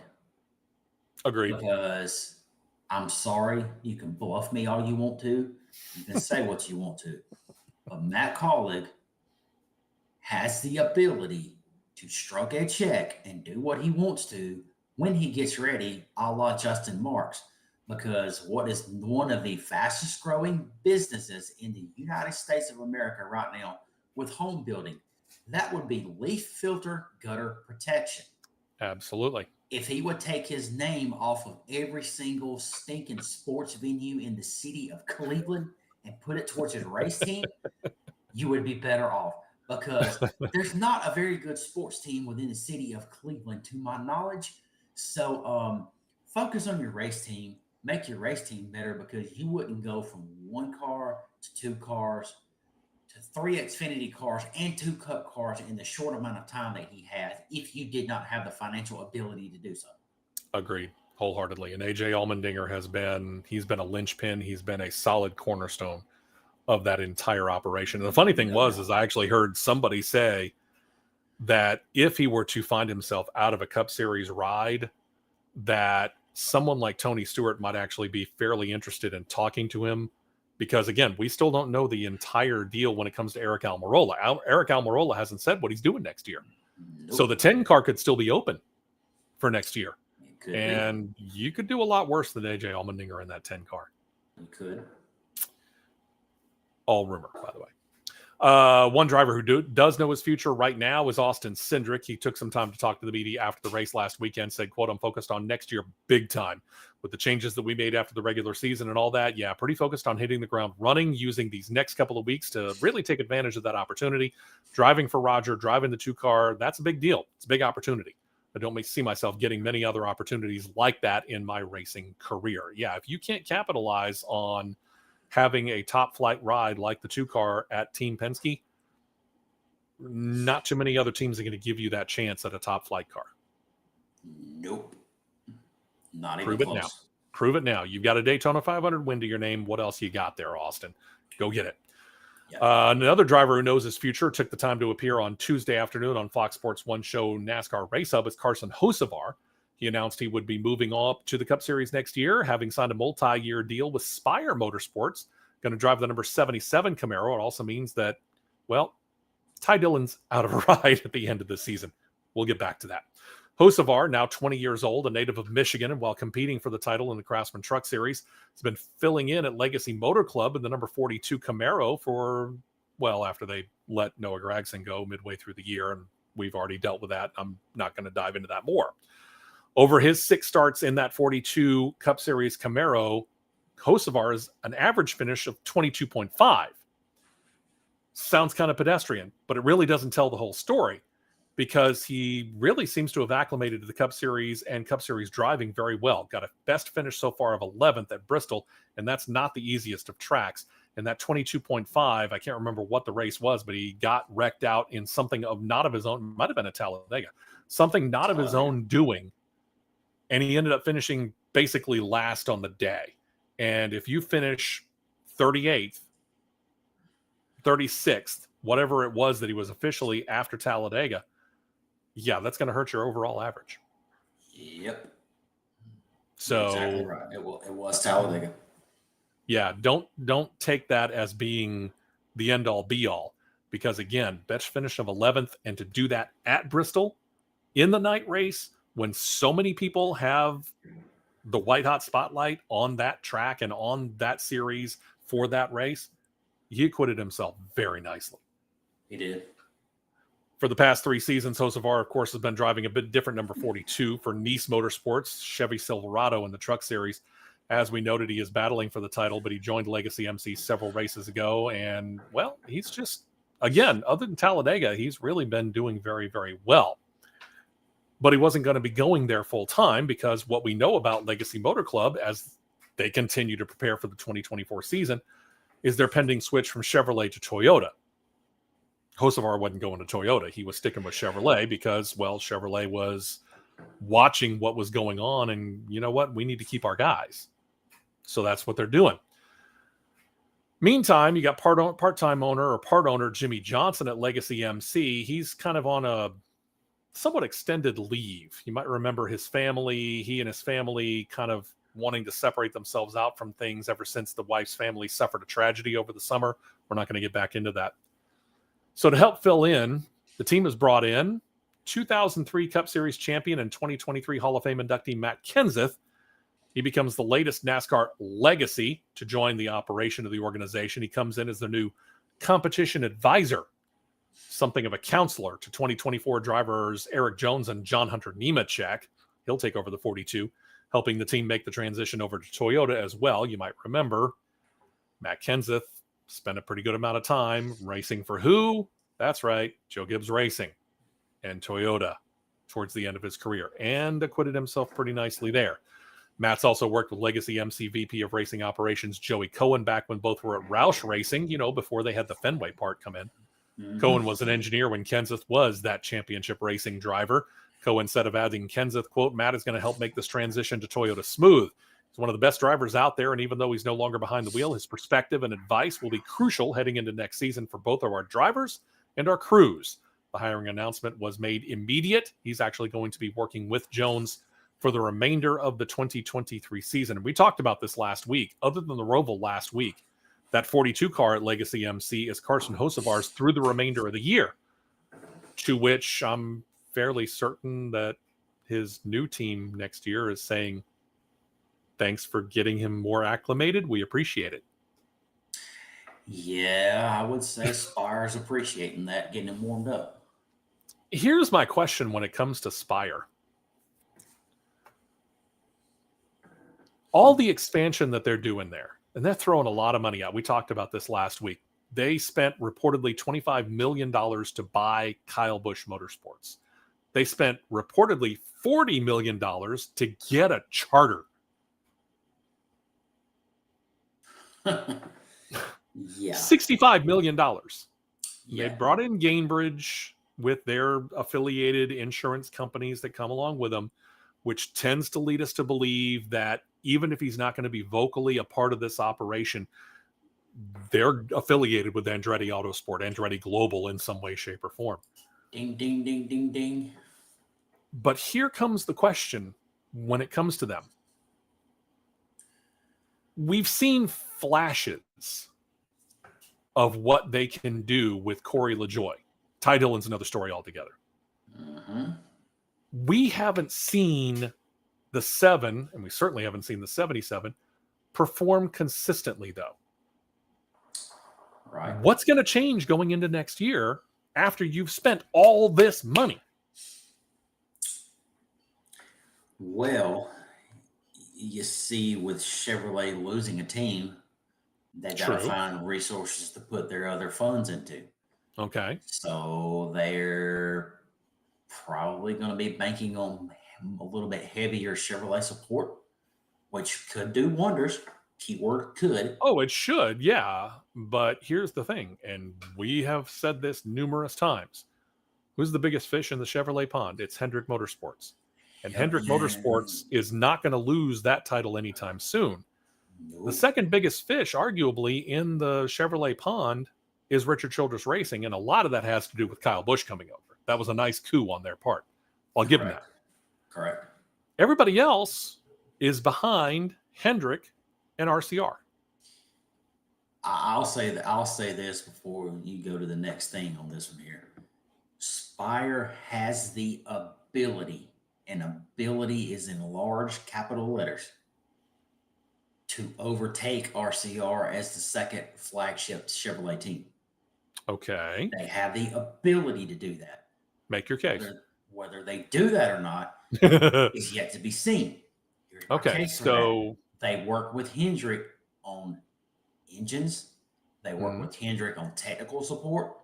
[SPEAKER 3] Agreed.
[SPEAKER 4] Because I'm sorry, you can bluff me all you want to, you can say what you want to, but Matt Colleague has the ability to stroke a check and do what he wants to when he gets ready, a la Justin Marks. Because what is one of the fastest growing businesses in the United States of America right now with home building, that would be leaf filter gutter protection.
[SPEAKER 3] Absolutely.
[SPEAKER 4] If he would take his name off of every single stinking sports venue in the city of Cleveland and put it towards his race team, you would be better off, because there's not a very good sports team within the city of Cleveland, to my knowledge. So focus on your race team, make your race team better, because you wouldn't go from one car to two cars to three Xfinity cars and two Cup cars in the short amount of time that he has if you did not have the financial ability to do so.
[SPEAKER 3] Agreed wholeheartedly. And AJ Allmendinger he's been a linchpin. He's been a solid cornerstone of that entire operation. And the funny thing is I actually heard somebody say that if he were to find himself out of a Cup Series ride, that someone like Tony Stewart might actually be fairly interested in talking to him. Because, again, we still don't know the entire deal when it comes to Eric Almirola. Eric Almirola hasn't said what he's doing next year.
[SPEAKER 4] Nope.
[SPEAKER 3] So the 10 car could still be open for next year.
[SPEAKER 4] And
[SPEAKER 3] you could do a lot worse than AJ Allmendinger in that 10 car.
[SPEAKER 4] You could.
[SPEAKER 3] All rumor, by the way. One driver who does know his future right now is Austin Cindric. He took some time to talk to the media after the race last weekend, said, quote, "I'm focused on next year big time. With the changes that we made after the regular season and all that, yeah, pretty focused on hitting the ground running, using these next couple of weeks to really take advantage of that opportunity. Driving for Roger, driving the 2-car, that's a big deal. It's a big opportunity. I don't see myself getting many other opportunities like that in my racing career." Yeah, if you can't capitalize on having a top flight ride like the 2-car at Team Penske, not too many other teams are going to give you that chance at a top flight car.
[SPEAKER 4] Nope. Not even
[SPEAKER 3] Prove it
[SPEAKER 4] close.
[SPEAKER 3] now. Prove it now. You've got a Daytona 500 win to your name. What else you got there, Austin? Go get it. Yeah. Another driver who knows his future took the time to appear on Tuesday afternoon on Fox Sports 1 show NASCAR Race Hub is Carson Hocevar. He announced he would be moving up to the Cup Series next year, having signed a multi-year deal with Spire Motorsports. Going to drive the number 77 Camaro. It also means that, well, Ty Dillon's out of a ride at the end of the season. We'll get back to that. Hocevar, now 20 years old, a native of Michigan, and while competing for the title in the Craftsman Truck Series, has been filling in at Legacy Motor Club in the number 42 Camaro for, well, after they let Noah Gragson go midway through the year, and we've already dealt with that. I'm not going to dive into that more. Over his 6 starts in that 42 Cup Series Camaro, Hocevar is an average finish of 22.5. Sounds kind of pedestrian, but it really doesn't tell the whole story, because he really seems to have acclimated to the Cup Series and Cup Series driving very well. Got a best finish so far of 11th at Bristol, and that's not the easiest of tracks. And that 22.5, I can't remember what the race was, but he got wrecked out in something not of his own, might have been at Talladega, something not of his own doing. And he ended up finishing basically last on the day. And if you finish 38th, 36th, whatever it was that he was officially after Talladega, yeah, that's going to hurt your overall average.
[SPEAKER 4] Yep.
[SPEAKER 3] So
[SPEAKER 4] exactly right. It was Talladega.
[SPEAKER 3] Yeah, don't take that as being the end all be all, because again, best finish of 11th, and to do that at Bristol in the night race when so many people have the white hot spotlight on that track and on that series for that race, he acquitted himself very nicely.
[SPEAKER 4] He did.
[SPEAKER 3] For the past 3 seasons, Hocevar, of course, has been driving a bit different number 42 for Nice Motorsports, Chevy Silverado in the Truck Series. As we noted, he is battling for the title, but he joined Legacy MC several races ago. And, well, he's just, again, other than Talladega, he's really been doing very, very well. But he wasn't going to be going there full time, because what we know about Legacy Motor Club as they continue to prepare for the 2024 season is their pending switch from Chevrolet to Toyota. Hocevar wasn't going to Toyota. He was sticking with Chevrolet because, well, Chevrolet was watching what was going on, and you know what? We need to keep our guys. So that's what they're doing. Meantime, you got part-time owner or part owner Jimmy Johnson at Legacy MC. He's kind of on a somewhat extended leave. You might remember his family, he and his family kind of wanting to separate themselves out from things ever since the wife's family suffered a tragedy over the summer. We're not going to get back into that. So to help fill in, the team has brought in 2003 Cup Series champion and 2023 Hall of Fame inductee Matt Kenseth. He becomes the latest NASCAR legacy to join the operation of the organization. He comes in as their new competition advisor, something of a counselor to 2024 drivers Eric Jones and John Hunter Nemechek. He'll take over the 42, helping the team make the transition over to Toyota as well. You might remember Matt Kenseth spent a pretty good amount of time racing for who? That's right, Joe Gibbs Racing and Toyota towards the end of his career, and acquitted himself pretty nicely there. Matt's also worked with Legacy MC VP of Racing Operations Joey Cohen back when both were at Roush Racing, before they had the Fenway part come in. Mm-hmm. Cohen was an engineer when Kenseth was that championship racing driver. Cohen said of adding Kenseth, quote, Matt is going to help make this transition to Toyota smooth. He's one of the best drivers out there, and even though he's no longer behind the wheel, his perspective and advice will be crucial heading into next season for both of our drivers and our crews. The hiring announcement was made immediate. He's actually going to be working with Jones for the remainder of the 2023 season. And we talked about this last week. Other than the Roval last week, that 42 car at Legacy MC is Carson Hocevar's through the remainder of the year, to which I'm fairly certain that his new team next year is saying, thanks for getting him more acclimated. We appreciate it.
[SPEAKER 4] Yeah, I would say Spire's appreciating that, getting him warmed up.
[SPEAKER 3] Here's my question when it comes to Spire. All the expansion that they're doing there, and they're throwing a lot of money out. We talked about this last week. They spent reportedly $25 million to buy Kyle Busch Motorsports. They spent reportedly $40 million to get a charter.
[SPEAKER 4] Yeah.
[SPEAKER 3] $65 million.
[SPEAKER 4] Yeah.
[SPEAKER 3] They brought in Gainbridge with their affiliated insurance companies that come along with them, which tends to lead us to believe that even if he's not going to be vocally a part of this operation, they're affiliated with Andretti Autosport, Andretti Global in some way, shape, or form.
[SPEAKER 4] Ding, ding, ding, ding, ding.
[SPEAKER 3] But here comes the question when it comes to them. We've seen flashes of what they can do with Corey LaJoie. Ty Dillon's another story altogether.
[SPEAKER 4] Mm-hmm.
[SPEAKER 3] We haven't seen the 7, and we certainly haven't seen the 77, perform consistently, though.
[SPEAKER 4] Right.
[SPEAKER 3] What's going to change going into next year after you've spent all this money?
[SPEAKER 4] Well, you see, with Chevrolet losing a team, they got to find resources to put their other funds into.
[SPEAKER 3] Okay.
[SPEAKER 4] So they're probably going to be banking on a little bit heavier Chevrolet support, which could do wonders. Keyword could.
[SPEAKER 3] Oh, it should, yeah. But here's the thing, and we have said this numerous times. Who's the biggest fish in the Chevrolet pond? It's Hendrick Motorsports. And Hendrick Motorsports is not going to lose that title anytime soon.
[SPEAKER 4] Nope.
[SPEAKER 3] The second biggest fish, arguably, in the Chevrolet pond is Richard Childress Racing, and a lot of that has to do with Kyle Busch coming over. That was a nice coup on their part. I'll give them that.
[SPEAKER 4] Correct.
[SPEAKER 3] Everybody else is behind Hendrick and RCR.
[SPEAKER 4] I'll say this before you go to the next thing on this one here. Spire has the ability, and ability is in large capital letters, to overtake RCR as the second flagship Chevrolet team.
[SPEAKER 3] Okay.
[SPEAKER 4] They have the ability to do that.
[SPEAKER 3] Make your case.
[SPEAKER 4] Whether they do that or not is yet to be seen.
[SPEAKER 3] Okay, so
[SPEAKER 4] they work with Hendrick on engines. They work with Hendrick on technical support.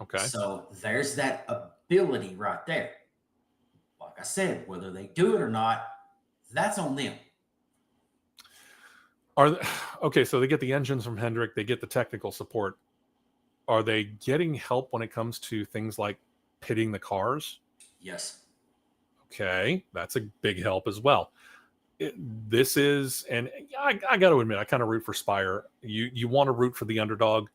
[SPEAKER 3] Okay.
[SPEAKER 4] So there's that ability right there. Like I said, whether they do it or not, that's on them.
[SPEAKER 3] Okay, so they get the engines from Hendrick. They get the technical support. Are they getting help when it comes to things like pitting the cars?
[SPEAKER 4] Yes.
[SPEAKER 3] Okay, that's a big help as well. This is, and I got to admit, I kind of root for Spire. You want to root for the underdog.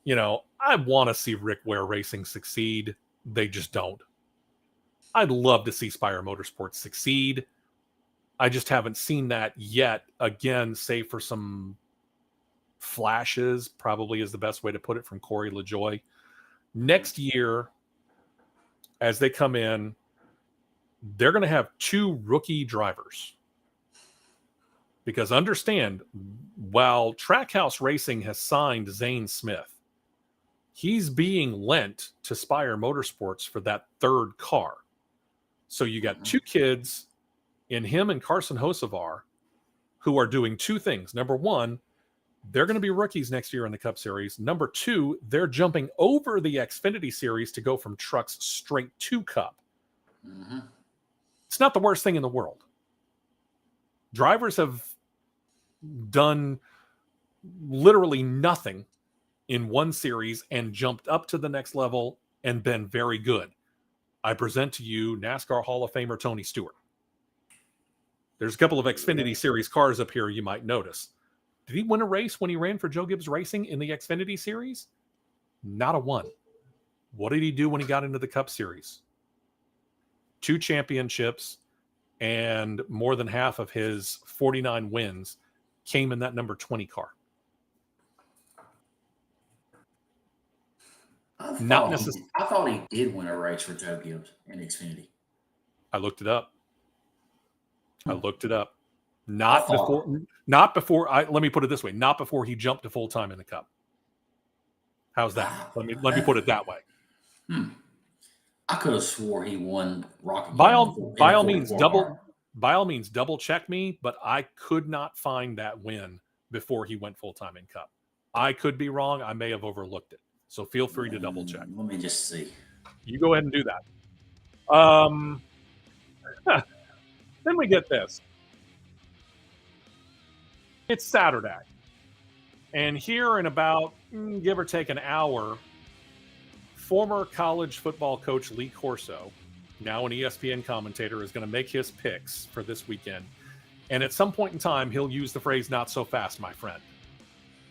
[SPEAKER 3] You know, I want to see Rick Ware Racing succeed. They just don't. I'd love to see Spire Motorsports succeed. I just haven't seen that yet. Again, save for some flashes, probably is the best way to put it, from Corey LaJoy. Next year, as they come in, they're going to have 2 rookie drivers. Because understand, while Trackhouse Racing has signed Zane Smith, he's being lent to Spire Motorsports for that 3rd car. So you got 2 kids in him and Carson Hocevar who are doing 2 things. Number 1, they're going to be rookies next year in the Cup Series. Number 2, they're jumping over the Xfinity Series to go from trucks straight to Cup.
[SPEAKER 4] Mm-hmm.
[SPEAKER 3] It's not the worst thing in the world. Drivers have done literally nothing in one series and jumped up to the next level and been very good. I present to you NASCAR Hall of Famer Tony Stewart. There's a couple of Xfinity Series cars up here you might notice. Did he win a race when he ran for Joe Gibbs Racing in the Xfinity Series? Not a one. What did he do when he got into the Cup Series? 2 championships, and more than half of his 49 wins came in that number 20 car.
[SPEAKER 4] I thought he did win a race for Joe Gibbs in Xfinity.
[SPEAKER 3] I looked it up. Not before. Let me put it this way: not before he jumped to full time in the Cup. How's that? Let me put it that way.
[SPEAKER 4] I could have swore he won Rocky.
[SPEAKER 3] By all means, double check me, but I could not find that win before he went full time in Cup. I could be wrong. I may have overlooked it. So feel free to double check.
[SPEAKER 4] Let me just see.
[SPEAKER 3] You go ahead and do that. Then we get this. It's Saturday. And here in about, give or take an hour, former college football coach Lee Corso, now an ESPN commentator, is going to make his picks for this weekend. And at some point in time, he'll use the phrase, "not so fast, my friend."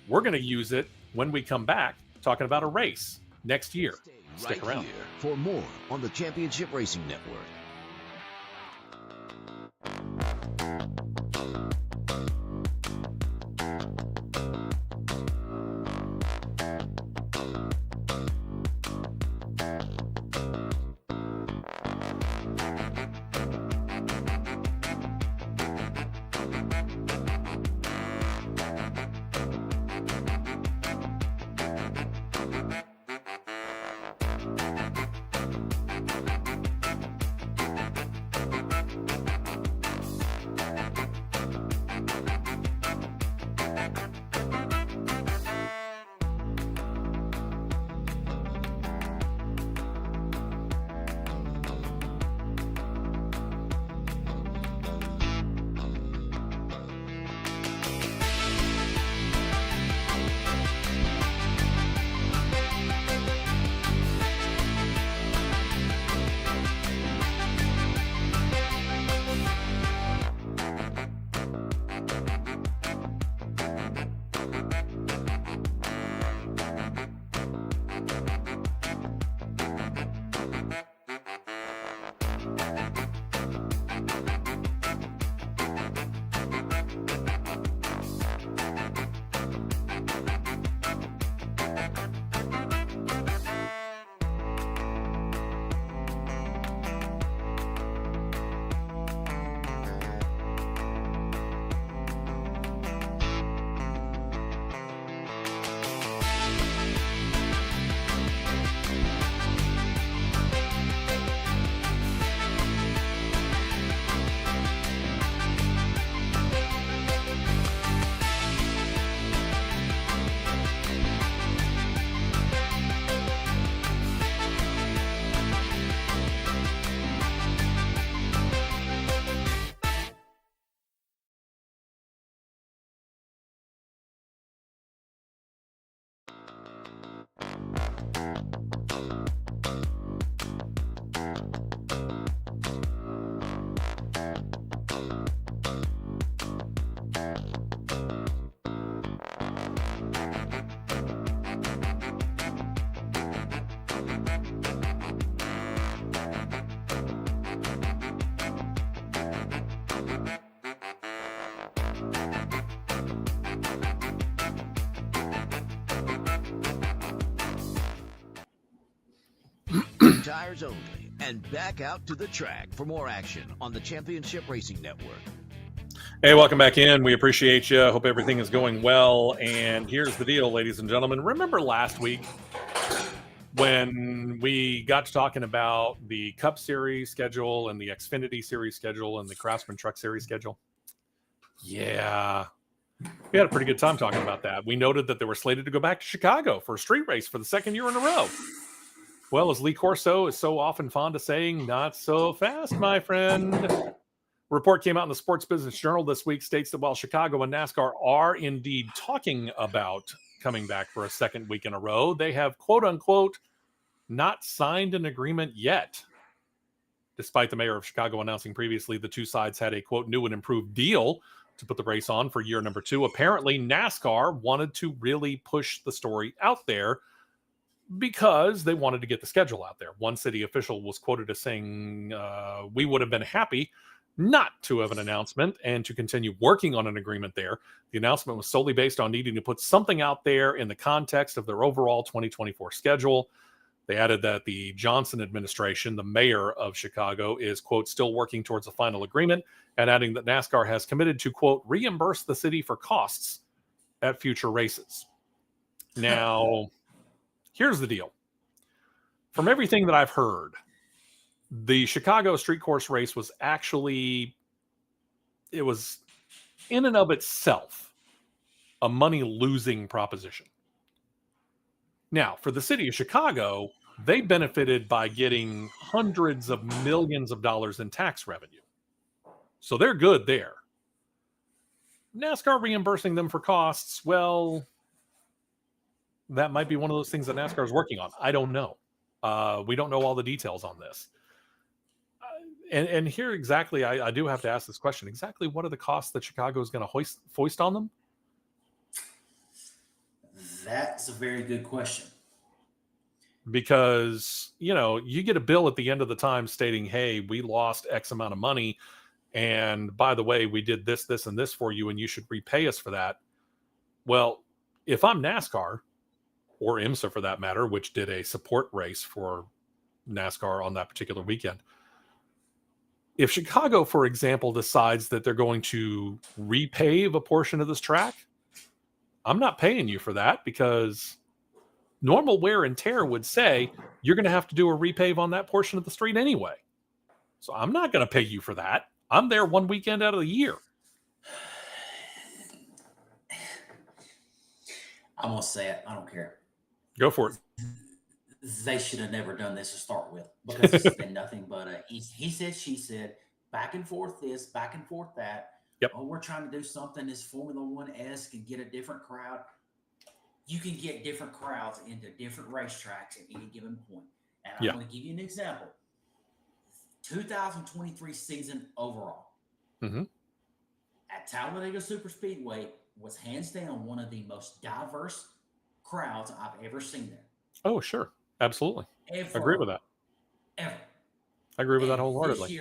[SPEAKER 3] We're going to use it when we come back, talking about a race next year. Stick around
[SPEAKER 1] here for more on the Championship Racing Network. tires only, and back out to the track for more action on the Championship Racing Network.
[SPEAKER 3] Hey, welcome back in. We appreciate you. Hope everything is going well. And here's the deal, ladies and gentlemen. Remember last week when we got to talking about the Cup Series schedule and the Xfinity Series schedule and the Craftsman Truck Series schedule? Yeah. We had a pretty good time talking about that. We noted that they were slated to go back to Chicago for a street race for the second year in a row. Well, as Lee Corso is so often fond of saying, not so fast, my friend. Report came out in the Sports Business Journal this week, states that while Chicago and NASCAR are indeed talking about coming back for a second week in a row, they have, quote unquote, not signed an agreement yet. Despite the mayor of Chicago announcing previously the two sides had a, quote, new and improved deal to put the race on for year number 2, apparently NASCAR wanted to really push the story out there because they wanted to get the schedule out there. One city official was quoted as saying, we would have been happy not to have an announcement and to continue working on an agreement there. The announcement was solely based on needing to put something out there in the context of their overall 2024 schedule. They added that the Johnson administration, the mayor of Chicago, is, quote, still working towards a final agreement, and adding that NASCAR has committed to, quote, reimburse the city for costs at future races. Now, here's the deal. From everything that I've heard, the Chicago street course race was actually, it was in and of itself a money-losing proposition. Now, for the city of Chicago, they benefited by getting hundreds of millions of dollars in tax revenue. So they're good there. NASCAR reimbursing them for costs, well, that might be one of those things that NASCAR is working on. I don't know. We don't know all the details on this. And here exactly, I do have to ask this question. Exactly what are the costs that Chicago is going to foist on them?
[SPEAKER 4] That's a very good question.
[SPEAKER 3] Because, you know, you get a bill at the end of the time stating, hey, we lost X amount of money. And by the way, we did this, this, and this for you, and you should repay us for that. Well, if I'm NASCAR, or IMSA for that matter, which did a support race for NASCAR on that particular weekend, if Chicago, for example, decides that they're going to repave a portion of this track, I'm not paying you for that because normal wear and tear would say you're going to have to do a repave on that portion of the street anyway. So I'm not going to pay you for that. I'm there one weekend out of the year.
[SPEAKER 4] I'm going to say it. I don't care.
[SPEAKER 3] Go for it.
[SPEAKER 4] They should have never done this to start with because it's been nothing but he said, she said, back and forth this, back and forth that.
[SPEAKER 3] Yep.
[SPEAKER 4] Oh, we're trying to do something as Formula One-esque and get a different crowd. You can get different crowds into different racetracks at any given point. And I'm going to give you an example. 2023 season overall at Talladega Superspeedway was hands down one of the most diverse crowds I've ever seen there.
[SPEAKER 3] Oh, sure. Absolutely.
[SPEAKER 4] Ever.
[SPEAKER 3] Agree with that.
[SPEAKER 4] Ever.
[SPEAKER 3] I agree with that wholeheartedly.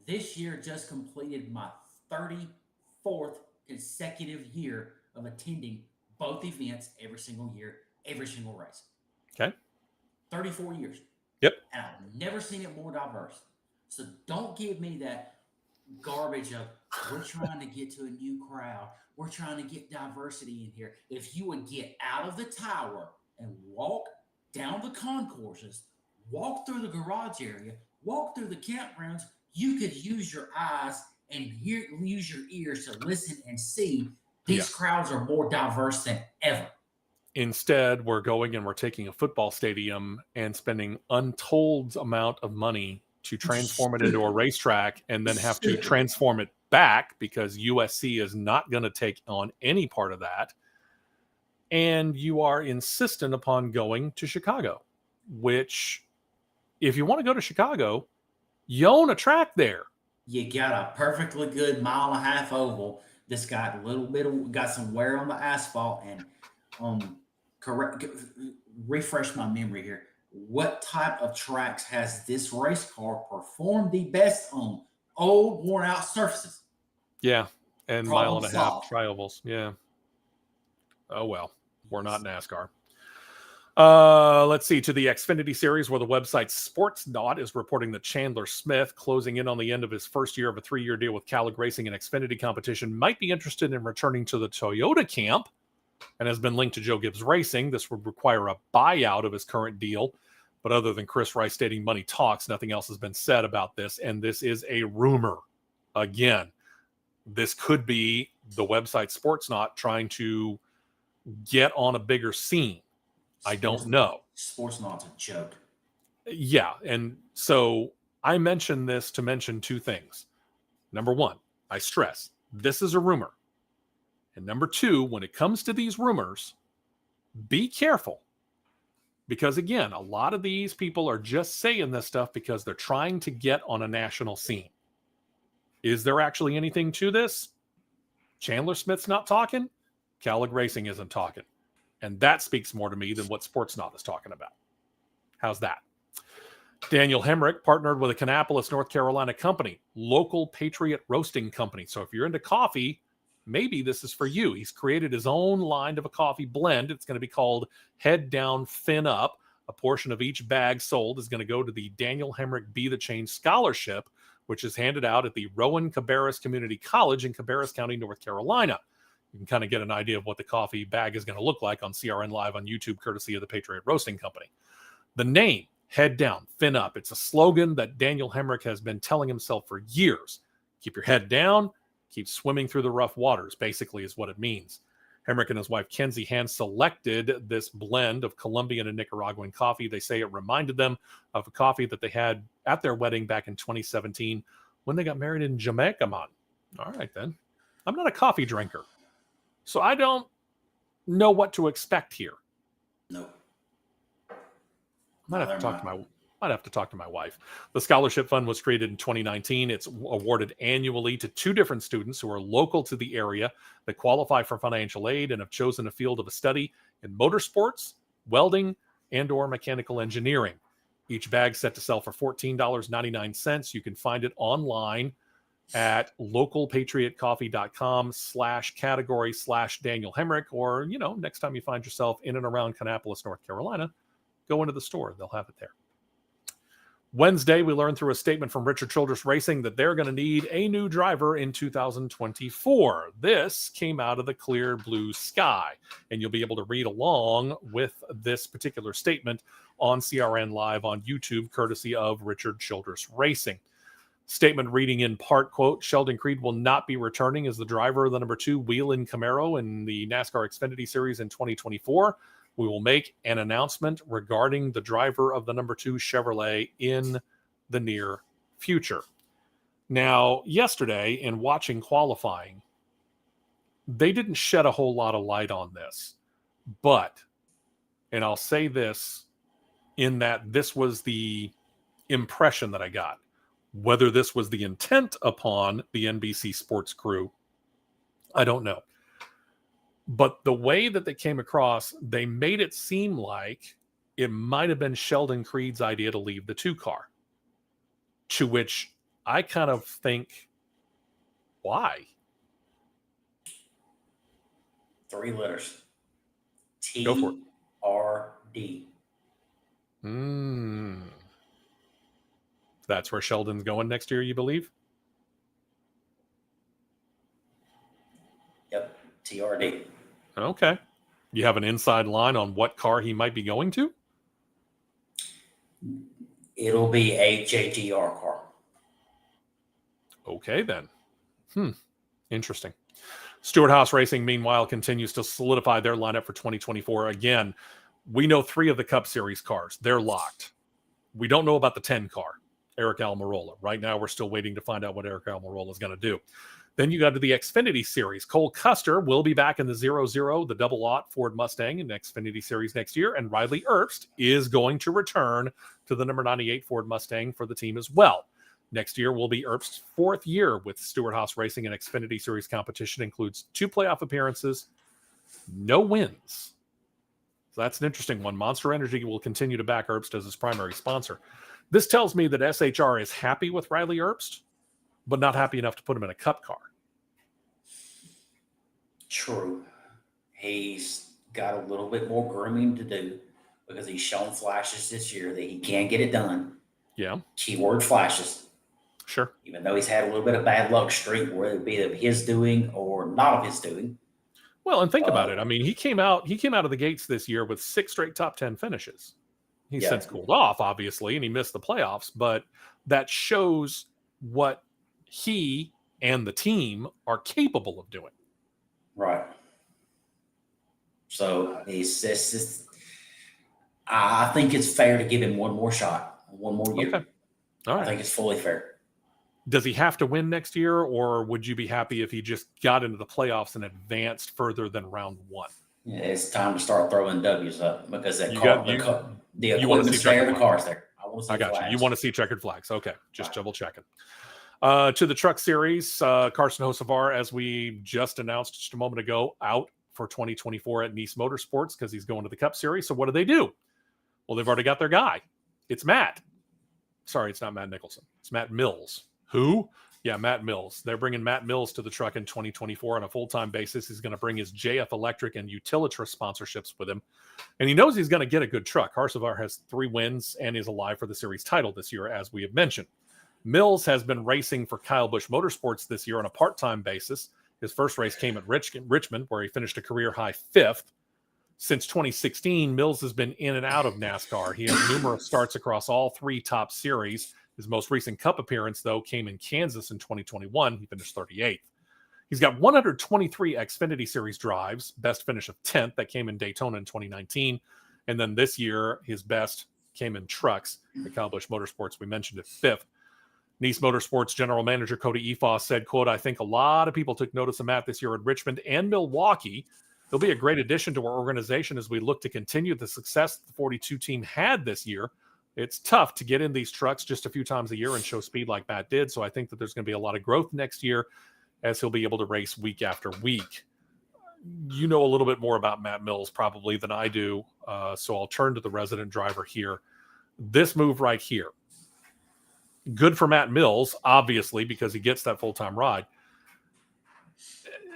[SPEAKER 4] This year just completed my 34th consecutive year of attending both events every single year, every single race.
[SPEAKER 3] Okay.
[SPEAKER 4] 34 years.
[SPEAKER 3] Yep.
[SPEAKER 4] And I've never seen it more diverse. So don't give me that garbage of we're trying to get to a new crowd. We're trying to get diversity in here. If you would get out of the tower and walk down the concourses, walk through the garage area, walk through the campgrounds, you could use your eyes and use your ears to listen and see. These crowds are more diverse than ever.
[SPEAKER 3] Instead, we're going and we're taking a football stadium and spending untold amount of money to transform it into a racetrack and then have to transform it back because USC is not going to take on any part of that. And you are insistent upon going to Chicago, which if you want to go to Chicago, you own a track there.
[SPEAKER 4] You got a perfectly good 1.5 mile oval that's got a little bit of, got some wear on the asphalt and refresh my memory here. What type of tracks has this race car performed the best on? Old, worn out surfaces.
[SPEAKER 3] Yeah. And
[SPEAKER 4] Problem
[SPEAKER 3] 1.5 mile tri-ovals. Yeah. Oh, well, we're not NASCAR. Let's see, to the Xfinity Series, where the website Sportsnaut is reporting that Chandler Smith, closing in on the end of his first year of a 3-year deal with Calic Racing and Xfinity competition, might be interested in returning to the Toyota camp and has been linked to Joe Gibbs Racing. This would require a buyout of his current deal. But other than Chris Rice stating money talks, nothing else has been said about this. And this is a rumor. Again, this could be the website Sportsnaut trying to get on a bigger scene. I don't know.
[SPEAKER 4] Sportsnaut's a joke.
[SPEAKER 3] Yeah. And so I mention this to mention two things. Number one, I stress this is a rumor. And number two, when it comes to these rumors, be careful. Because again, a lot of these people are just saying this stuff because they're trying to get on a national scene. Is there actually anything to this? Chandler Smith's not talking. Calic Racing isn't talking. And that speaks more to me than what Sportsnaut is talking about. How's that? Daniel Hemrick partnered with a Kannapolis, North Carolina company, local Patriot Roasting Company. So if you're into coffee, maybe this is for you. He's created his own line of a coffee blend. It's going to be called Head Down, Fin Up. A portion of each bag sold is going to go to the Daniel Hemrick Be the Change Scholarship, which is handed out at the Rowan Cabarrus Community College in Cabarrus County, North Carolina. You can kind of get an idea of what the coffee bag is going to look like on CRN Live on YouTube, courtesy of the Patriot Roasting Company. The name, Head Down, Fin Up. It's a slogan that Daniel Hemrick has been telling himself for years. Keep your head down, keep swimming through the rough waters, basically is what it means. Hemrick and his wife Kenzie hand-selected this blend of Colombian and Nicaraguan coffee. They say it reminded them of a coffee that they had at their wedding back in 2017 when they got married in Jamaica, man. All right, then. I'm not a coffee drinker, so I don't know what to expect here.
[SPEAKER 4] No.
[SPEAKER 3] Might have to talk to my wife. The scholarship fund was created in 2019. It's awarded annually to 2 different students who are local to the area that qualify for financial aid and have chosen a field of study in motorsports, welding, and or mechanical engineering. Each bag set to sell for $14.99. You can find it online at localpatriotcoffee.com/category/Daniel Hemrick, or, next time you find yourself in and around Kannapolis, North Carolina, go into the store. They'll have it there. Wednesday, we learned through a statement from Richard Childress Racing that they're going to need a new driver in 2024. This came out of the clear blue sky, and you'll be able to read along with this particular statement on CRN Live on YouTube, courtesy of Richard Childress Racing. Statement reading in part, quote, Sheldon Creed will not be returning as the driver of the number 2 Whelen Camaro in the NASCAR Xfinity Series in 2024. We will make an announcement regarding the driver of the number 2 Chevrolet in the near future. Now, yesterday, in watching qualifying, they didn't shed a whole lot of light on this. But, and I'll say this, in that this was the impression that I got. Whether this was the intent upon the NBC Sports crew, I don't know. But the way that they came across, they made it seem like it might have been Sheldon Creed's idea to leave the 2 car. To which I kind of think, why?
[SPEAKER 4] 3 letters.
[SPEAKER 3] Go for it.
[SPEAKER 4] TRD.
[SPEAKER 3] That's where Sheldon's going next year, you believe?
[SPEAKER 4] Yep, TRD.
[SPEAKER 3] Okay. You have an inside line on what car he might be going to?
[SPEAKER 4] It'll be a JGR car.
[SPEAKER 3] Okay, then. Interesting. Stewart House Racing, meanwhile, continues to solidify their lineup for 2024. Again, we know 3 of the Cup Series cars. They're locked. We don't know about the 10 car, Eric Almirola. Right now, we're still waiting to find out what Eric Almirola is going to do. Then you got to the Xfinity Series. Cole Custer will be back in the 00, the double-aught Ford Mustang in the Xfinity Series next year, and Riley Herbst is going to return to the number 98 Ford Mustang for the team as well. Next year will be Herbst's 4th year with Stewart House Racing, and Xfinity Series competition includes 2 playoff appearances, no wins. So that's an interesting one. Monster Energy will continue to back Herbst as his primary sponsor. This tells me that SHR is happy with Riley Herbst, but not happy enough to put him in a Cup car.
[SPEAKER 4] True. He's got a little bit more grooming to do because he's shown flashes this year that he can get it done.
[SPEAKER 3] Yeah.
[SPEAKER 4] Keyword flashes.
[SPEAKER 3] Sure.
[SPEAKER 4] Even though he's had a little bit of bad luck streak, whether it be of his doing or not of his doing.
[SPEAKER 3] Well, and think about it. I mean, he came out of the gates this year with 6 straight top 10 finishes. He's since cooled off, obviously, and he missed the playoffs, but that shows what he and the team are capable of doing.
[SPEAKER 4] Right. So I think it's fair to give him one more shot, one more year.
[SPEAKER 3] Okay. All right.
[SPEAKER 4] I think it's fully fair.
[SPEAKER 3] Does he have to win next year, or would you be happy if he just got into the playoffs and advanced further than round 1?
[SPEAKER 4] Yeah, it's time to start throwing W's up because the
[SPEAKER 3] you
[SPEAKER 4] equipment's there, the car's there.
[SPEAKER 3] I got you. You want to see checkered flags. Okay, just double checking. To the Truck Series, Carson Hocevar, as we just announced just a moment ago, out for 2024 at Nice Motorsports because he's going to the Cup Series. So what do? Well, they've already got their guy. It's Matt. Sorry, it's not Matt Nicholson. It's Matt Mills. Who? Yeah, Matt Mills. They're bringing Matt Mills to the truck in 2024 on a full-time basis. He's going to bring his JF Electric and Utilitris sponsorships with him. And he knows he's going to get a good truck. Hocevar has 3 wins and is alive for the series title this year, as we have mentioned. Mills has been racing for Kyle Busch Motorsports this year on a part-time basis. His first race came at Richmond, where he finished a career-high 5th. Since 2016, Mills has been in and out of NASCAR. He has numerous starts across all 3 top series. His most recent Cup appearance, though, came in Kansas in 2021. He finished 38th. He's got 123 Xfinity Series drives, best finish of 10th. That came in Daytona in 2019. And then this year, his best came in trucks. The Kyle Busch Motorsports, we mentioned it, 5th. Nice Motorsports General Manager Cody Efos said, quote, "I think a lot of people took notice of Matt this year at Richmond and Milwaukee. He'll be a great addition to our organization as we look to continue the success the 42 team had this year. It's tough to get in these trucks just a few times a year and show speed like Matt did. So I think that there's going to be a lot of growth next year as he'll be able to race week after week." You know a little bit more about Matt Mills probably than I do. So I'll turn to the resident driver here. This move right here. Good for Matt Mills, obviously, because he gets that full-time ride.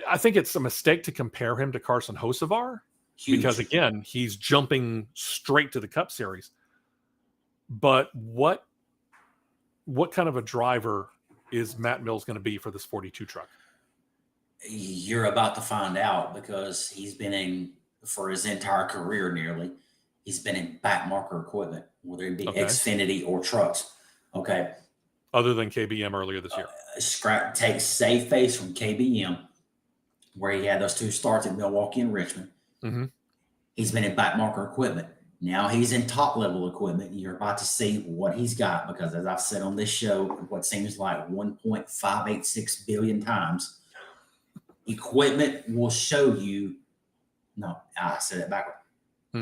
[SPEAKER 3] I think it's a mistake to compare him to Carson Hocevar because, again, he's jumping straight to the Cup Series. But what kind of a driver is Matt Mills going to be for this 42 truck?
[SPEAKER 4] You're about to find out because he's been in, for his entire career nearly, he's been in backmarker equipment, whether it be Xfinity or trucks. Okay.
[SPEAKER 3] Other than KBM earlier this year.
[SPEAKER 4] Take Safe Face from KBM, where he had those 2 starts at Milwaukee and Richmond.
[SPEAKER 3] Mm-hmm.
[SPEAKER 4] He's been in backmarker equipment. Now he's in top-level equipment. You're about to see what he's got because, as I've said on this show, what seems like 1.586 billion times, equipment will show you – no, I said it backward.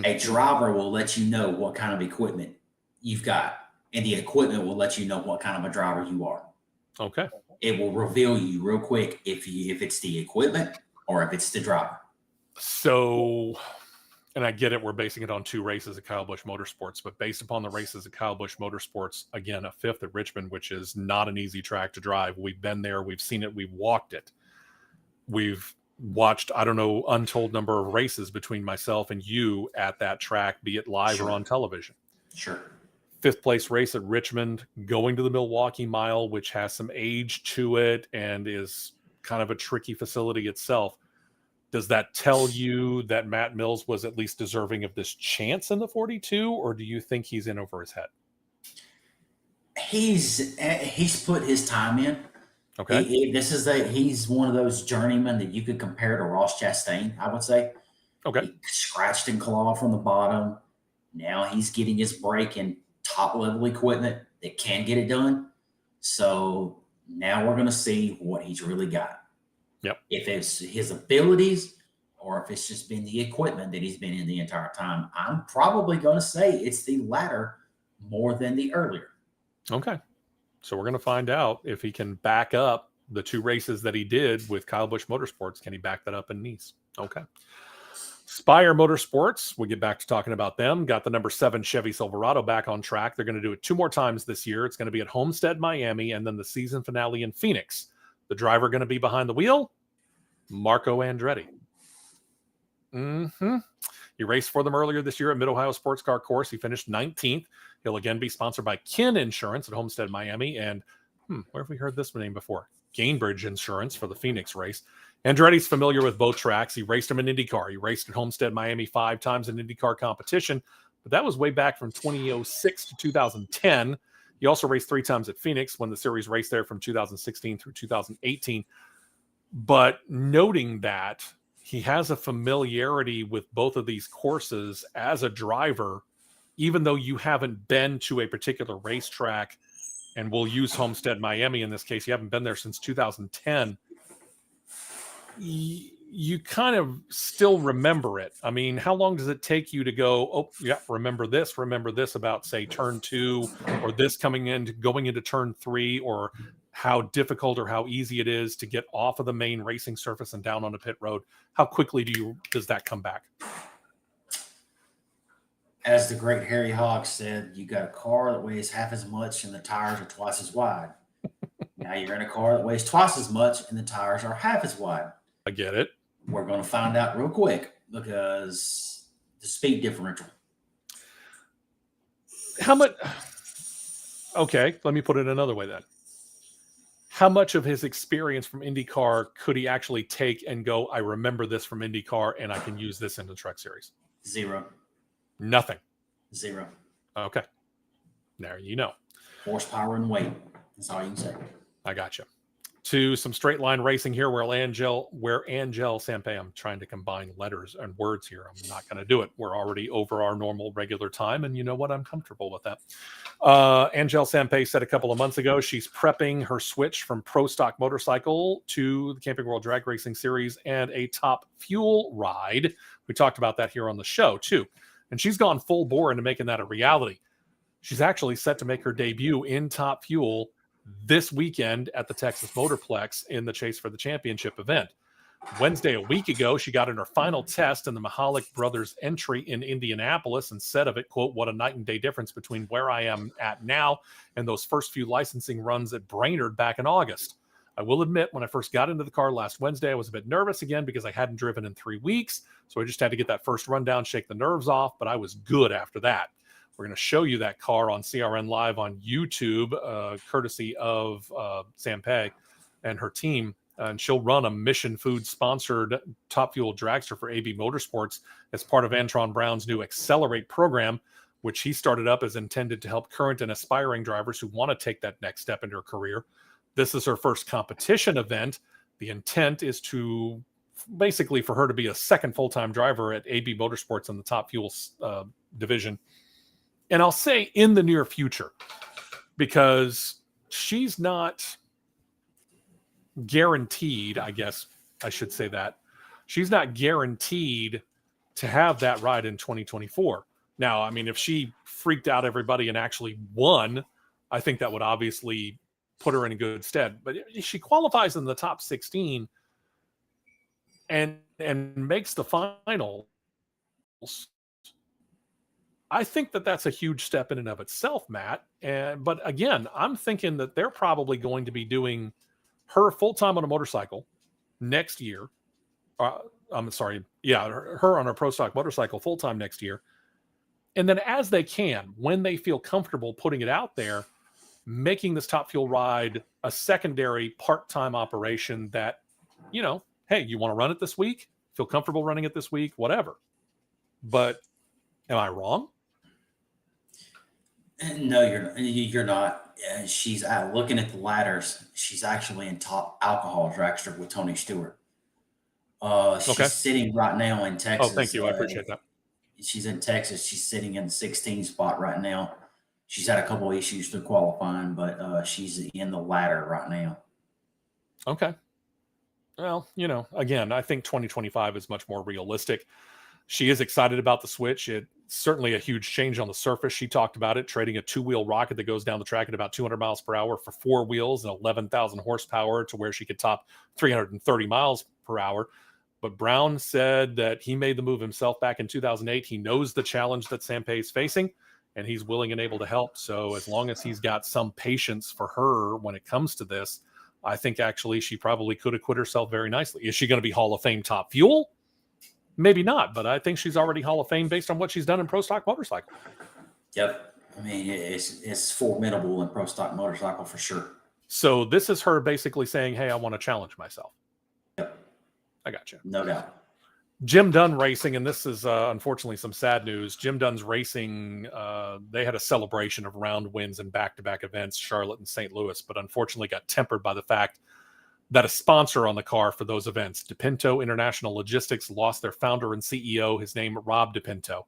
[SPEAKER 4] A driver will let you know what kind of equipment you've got, and the equipment will let you know what kind of a driver you are.
[SPEAKER 3] Okay.
[SPEAKER 4] It will reveal you real quick if it's the equipment or if it's the driver.
[SPEAKER 3] So – and I get it, we're basing it on 2 races at Kyle Busch Motorsports, but based upon the races at Kyle Busch Motorsports, again, a 5th at Richmond, which is not an easy track to drive. We've been there, we've seen it, we've walked it. We've watched, I don't know, untold number of races between myself and you at that track, be it live or on television.
[SPEAKER 4] Sure.
[SPEAKER 3] 5th place race at Richmond, going to the Milwaukee Mile, which has some age to it and is kind of a tricky facility itself. Does that tell you that Matt Mills was at least deserving of this chance in the 42, or do you think he's in over his head?
[SPEAKER 4] He's put his time in.
[SPEAKER 3] Okay.
[SPEAKER 4] He's one of those journeymen that you could compare to Ross Chastain, I would say.
[SPEAKER 3] Okay.
[SPEAKER 4] He scratched and clawed from the bottom. Now he's getting his break in top-level equipment that can get it done. So now we're going to see what he's really got.
[SPEAKER 3] Yep.
[SPEAKER 4] If it's his abilities or if it's just been the equipment that he's been in the entire time, I'm probably going to say it's the latter more than the earlier. Okay.
[SPEAKER 3] So we're going to find out if he can back up the 2 races that he did with Kyle Busch Motorsports. Can he back that up in Nice? Okay. Spire Motorsports, we'll get back to talking about them. Got the number 7 Chevy Silverado back on track. They're going to do it 2 more times this year. It's going to be at Homestead, Miami, and then the season finale in Phoenix. The driver going to be behind the wheel? Marco Andretti. He raced for them earlier this year at Mid-Ohio Sports Car Course. He finished 19th. He'll again be sponsored by Kin Insurance at Homestead, Miami. And where have we heard this name before? Gainbridge Insurance for the Phoenix race. Andretti's familiar with both tracks. He raced him in IndyCar. He raced at Homestead, Miami 5 times in IndyCar competition, but that was way back from 2006 to 2010. He also raced 3 times at Phoenix when the series raced there from 2016 through 2018. But noting that he has a familiarity with both of these courses as a driver, even though you haven't been to a particular racetrack, and we'll use Homestead, Miami in this case. You haven't been there since 2010. You kind of still remember it. I mean, how long does it take you to go, oh, yeah, remember this about, say, turn 2, or this going into turn 3, or how difficult or how easy it is to get off of the main racing surface and down on the pit road? How quickly does that come back?
[SPEAKER 4] As the great Harry Hogg said, you got a car that weighs half as much and the tires are twice as wide. Now you're in a car that weighs twice as much and the tires are half as wide.
[SPEAKER 3] I get it.
[SPEAKER 4] We're going to find out real quick because the speed differential.
[SPEAKER 3] How much? Okay, let me put it another way then. How much of his experience from IndyCar could he actually take and go, I remember this from IndyCar and I can use this in the Truck Series?
[SPEAKER 4] 0.
[SPEAKER 3] Nothing.
[SPEAKER 4] 0.
[SPEAKER 3] Okay. There you know.
[SPEAKER 4] Horsepower and weight. That's all you can say.
[SPEAKER 3] I got you. To some straight line racing here where Angel Sampey, I'm trying to combine letters and words here. I'm not going to do it. We're already over our normal regular time, and you know what? I'm comfortable with that. Angel Sampey said a couple of months ago she's prepping her switch from Pro Stock Motorcycle to the Camping World Drag Racing Series and a Top Fuel ride. We talked about that here on the show, too. And she's gone full bore into making that a reality. She's actually set to make her debut in Top Fuel this weekend at the Texas Motorplex in the Chase for the Championship event. Wednesday, a week ago, she got in her final test in the Mahalik Brothers entry in Indianapolis and said of it, quote, what a night and day difference between where I am at now and those first few licensing runs at Brainerd back in August. I will admit, when I first got into the car last Wednesday, I was a bit nervous again because I hadn't driven in 3 weeks. So I just had to get that first rundown, shake the nerves off, but I was good after that. We're going to show you that car on CRN Live on YouTube, courtesy of Sampey and her team. And she'll run a Mission Food-sponsored Top Fuel dragster for AB Motorsports as part of Antron Brown's new Accelerate program, which he started up as intended to help current and aspiring drivers who want to take that next step in their career. This is her first competition event. The intent is to basically for her to be a second full-time driver at AB Motorsports in the Top Fuel division. And I'll say in the near future, because she's not guaranteed, I guess I should say that. She's not guaranteed to have that ride in 2024. Now, I mean, if she freaked out everybody and actually won, I think that would obviously put her in a good stead. But if she qualifies in the top 16 and makes the finals, I think that that's a huge step in and of itself, Matt. But again, I'm thinking that they're probably going to be doing her full-time on a motorcycle next year. I'm sorry. Yeah, her on a Pro Stock motorcycle full-time next year. And then as they can, when they feel comfortable putting it out there, making this Top Fuel ride a secondary part-time operation that, you know, hey, you want to run it this week? Feel comfortable running it this week? Whatever. But am I wrong?
[SPEAKER 4] No, you're not. She's looking at the ladders. She's actually in top alcohol dragster with Tony Stewart. She's sitting right now in Texas.
[SPEAKER 3] Oh, thank you. I appreciate that.
[SPEAKER 4] She's in Texas. She's sitting in the 16 spot right now. She's had a couple of issues through qualifying, but she's in the ladder right now.
[SPEAKER 3] Okay. Well, you know, again, I think 2025 is much more realistic. She is excited about the switch. It's certainly a huge change on the surface. She talked about it, trading a two-wheel rocket that goes down the track at about 200 miles per hour for 4 wheels and 11,000 horsepower to where she could top 330 miles per hour. But Brown said that he made the move himself back in 2008. He knows the challenge that Sampey is facing, and he's willing and able to help. So as long as he's got some patience for her when it comes to this, I think actually she probably could acquit herself very nicely. Is she going to be Hall of Fame Top Fuel? Maybe not, but I think she's already Hall of Fame based on what she's done in pro stock motorcycle.
[SPEAKER 4] Yep. I mean, it's formidable in pro stock motorcycle for sure.
[SPEAKER 3] So this is her basically saying, hey, I want to challenge myself.
[SPEAKER 4] Yep.
[SPEAKER 3] I got you.
[SPEAKER 4] No doubt.
[SPEAKER 3] Jim Dunn Racing, and this is unfortunately some sad news. Jim Dunn's Racing, they had a celebration of round wins in back-to-back events, Charlotte and St. Louis, but unfortunately got tempered by the fact that a sponsor on the car for those events, DePinto International Logistics, lost their founder and CEO, his name Rob DePinto.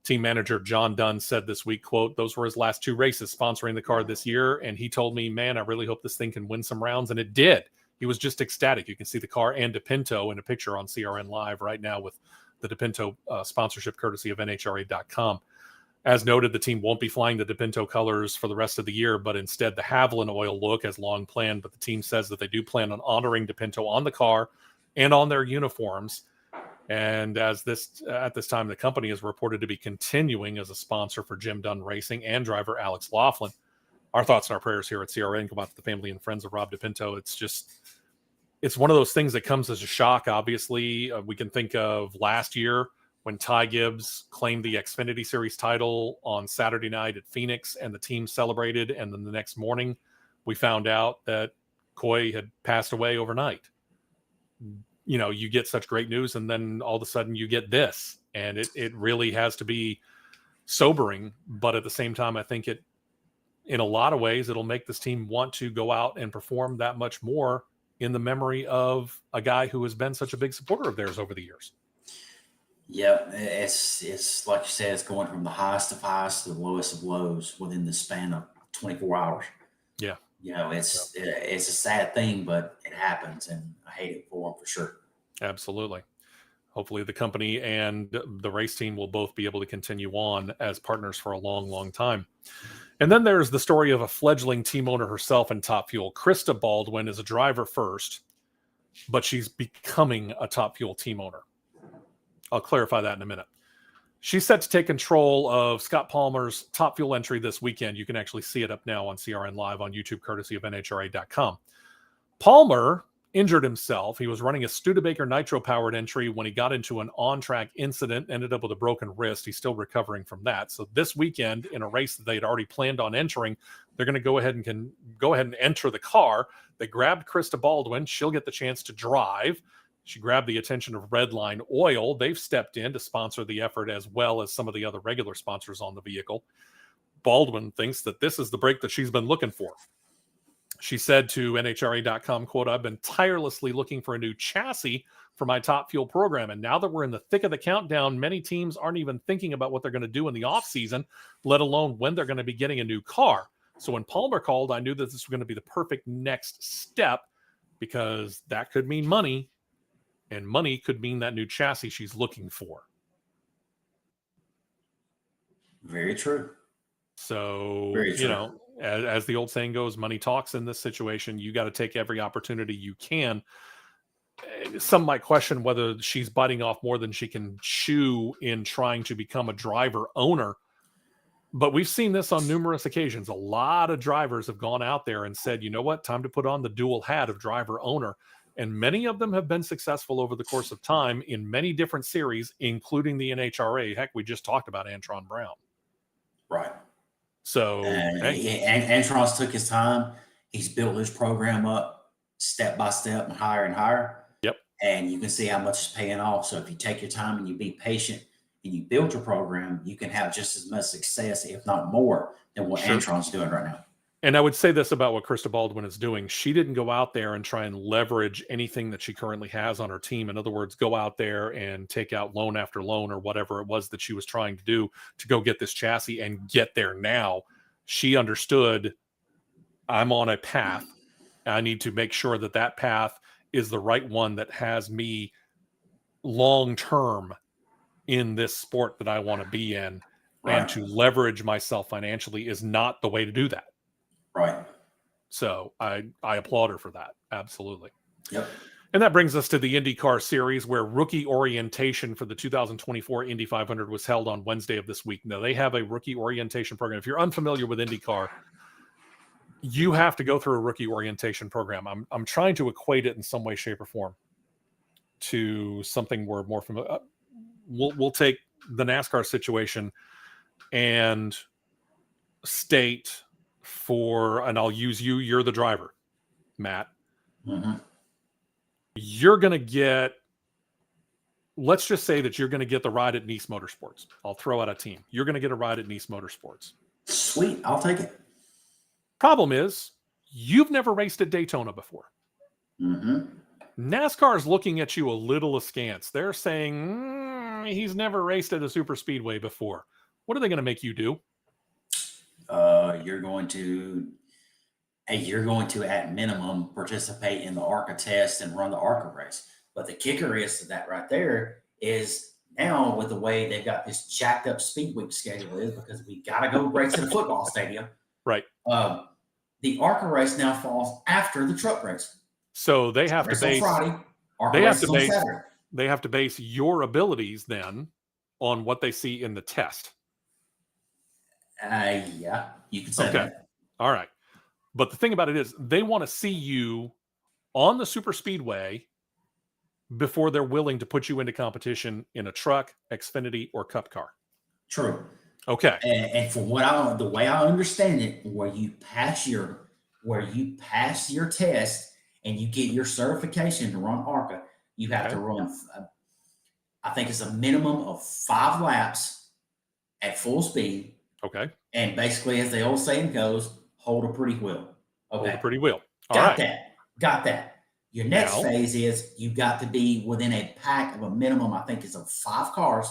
[SPEAKER 3] Team manager John Dunn said this week, quote, those were his last 2 races sponsoring the car this year, and he told me, man, I really hope this thing can win some rounds, and it did. He was just ecstatic. You can see the car and DePinto in a picture on CRN Live right now with the DePinto sponsorship courtesy of NHRA.com. As noted, the team won't be flying the DePinto colors for the rest of the year, but instead the Haviland oil look as long planned. But the team says that they do plan on honoring DePinto on the car and on their uniforms. And at this time, the company is reported to be continuing as a sponsor for Jim Dunn Racing and driver Alex Laughlin. Our thoughts and our prayers here at CRN go out to the family and friends of Rob DePinto. It's one of those things that comes as a shock. Obviously, we can think of last year when Ty Gibbs claimed the Xfinity Series title on Saturday night at Phoenix and the team celebrated. And then the next morning, we found out that Coy had passed away overnight. You know, you get such great news, and then all of a sudden you get this. And it really has to be sobering. But at the same time, I think in a lot of ways, it'll make this team want to go out and perform that much more in the memory of a guy who has been such a big supporter of theirs over the years.
[SPEAKER 4] Yeah, it's like you said, it's going from the highest of highs to the lowest of lows within the span of 24 hours.
[SPEAKER 3] Yeah.
[SPEAKER 4] You know, it's a sad thing, but it happens, and I hate it for them for sure.
[SPEAKER 3] Absolutely. Hopefully the company and the race team will both be able to continue on as partners for a long, long time. And then there's the story of a fledgling team owner herself in Top Fuel. Krista Baldwin is a driver first, but she's becoming a Top Fuel team owner. I'll clarify that in a minute. She's set to take control of Scott Palmer's Top Fuel entry this weekend. You can actually see it up now on CRN Live on YouTube, courtesy of NHRA.com. Palmer injured himself. He was running a Studebaker nitro-powered entry when he got into an on-track incident, ended up with a broken wrist. He's still recovering from that. So this weekend, in a race that they had already planned on entering, they're going to go ahead and enter the car. They grabbed Krista Baldwin. She'll get the chance to drive. She grabbed the attention of Redline Oil. They've stepped in to sponsor the effort, as well as some of the other regular sponsors on the vehicle. Baldwin thinks that this is the break that she's been looking for. She said to NHRA.com, quote, I've been tirelessly looking for a new chassis for my Top Fuel program. And now that we're in the thick of the countdown, many teams aren't even thinking about what they're going to do in the offseason, let alone when they're going to be getting a new car. So when Palmer called, I knew that this was going to be the perfect next step, because that could mean money, and money could mean that new chassis she's looking for.
[SPEAKER 4] Very true.
[SPEAKER 3] So,
[SPEAKER 4] Very true.
[SPEAKER 3] You know, as the old saying goes, money talks in this situation. You got to take every opportunity you can. Some might question whether she's biting off more than she can chew in trying to become a driver owner. But we've seen this on numerous occasions. A lot of drivers have gone out there and said, you know what, time to put on the dual hat of driver owner. And many of them have been successful over the course of time in many different series, including the NHRA. Heck, we just talked about Antron Brown.
[SPEAKER 4] Right.
[SPEAKER 3] So,
[SPEAKER 4] Antron's took his time. He's built his program up step by step and higher.
[SPEAKER 3] Yep.
[SPEAKER 4] And you can see how much is paying off. So if you take your time and you be patient and you build your program, you can have just as much success, if not more, than what Antron's doing right now.
[SPEAKER 3] And I would say this about what Krista Baldwin is doing. She didn't go out there and try and leverage anything that she currently has on her team. In other words, go out there and take out loan after loan or whatever it was that she was trying to do to go get this chassis and get there now. She understood, I'm on a path. I need to make sure that that path is the right one that has me long-term in this sport that I want to be in. Right. And to leverage myself financially is not the way to do that.
[SPEAKER 4] Right.
[SPEAKER 3] So I applaud her for that. Absolutely.
[SPEAKER 4] Yep.
[SPEAKER 3] And that brings us to the IndyCar series, where rookie orientation for the 2024 Indy 500 was held on Wednesday of this week. Now, they have a rookie orientation program. If you're unfamiliar with IndyCar, you have to go through a rookie orientation program. I'm trying to equate it in some way, shape, or form to something we're more familiar. we'll take the NASCAR situation and state and I'll use you're the driver, Matt.
[SPEAKER 4] Mm-hmm.
[SPEAKER 3] You're going to get, let's just say that you're going to get the ride at Nice Motorsports. I'll throw out a team. You're going to get a ride at Nice Motorsports.
[SPEAKER 4] Sweet. I'll take it.
[SPEAKER 3] Problem is, you've never raced at Daytona before.
[SPEAKER 4] Mm-hmm.
[SPEAKER 3] NASCAR is looking at you a little askance. They're saying, he's never raced at a super speedway before. What are they going to make you do?
[SPEAKER 4] You're going to at minimum participate in the ARCA test and run the ARCA race. But the kicker is to that right there is now with the way they've got this jacked up speed week schedule is because we got to go race at a football stadium.
[SPEAKER 3] Right.
[SPEAKER 4] The ARCA race now falls after the truck race.
[SPEAKER 3] So they have to base
[SPEAKER 4] Friday,
[SPEAKER 3] they have to base your abilities then on what they see in the test.
[SPEAKER 4] Yeah, you can say that.
[SPEAKER 3] All right. But the thing about it is they want to see you on the super speedway before they're willing to put you into competition in a truck, Xfinity, or Cup car.
[SPEAKER 4] True.
[SPEAKER 3] Okay.
[SPEAKER 4] And from the way I understand it, where you pass your test and you get your certification to run ARCA, you have to run, I think it's a minimum of 5 laps at full speed.
[SPEAKER 3] Okay.
[SPEAKER 4] And basically, as the old saying goes, hold a pretty wheel. Okay.
[SPEAKER 3] Hold a pretty wheel.
[SPEAKER 4] Got that. Your next phase is you got to be within a pack of a minimum, I think, is of 5 cars.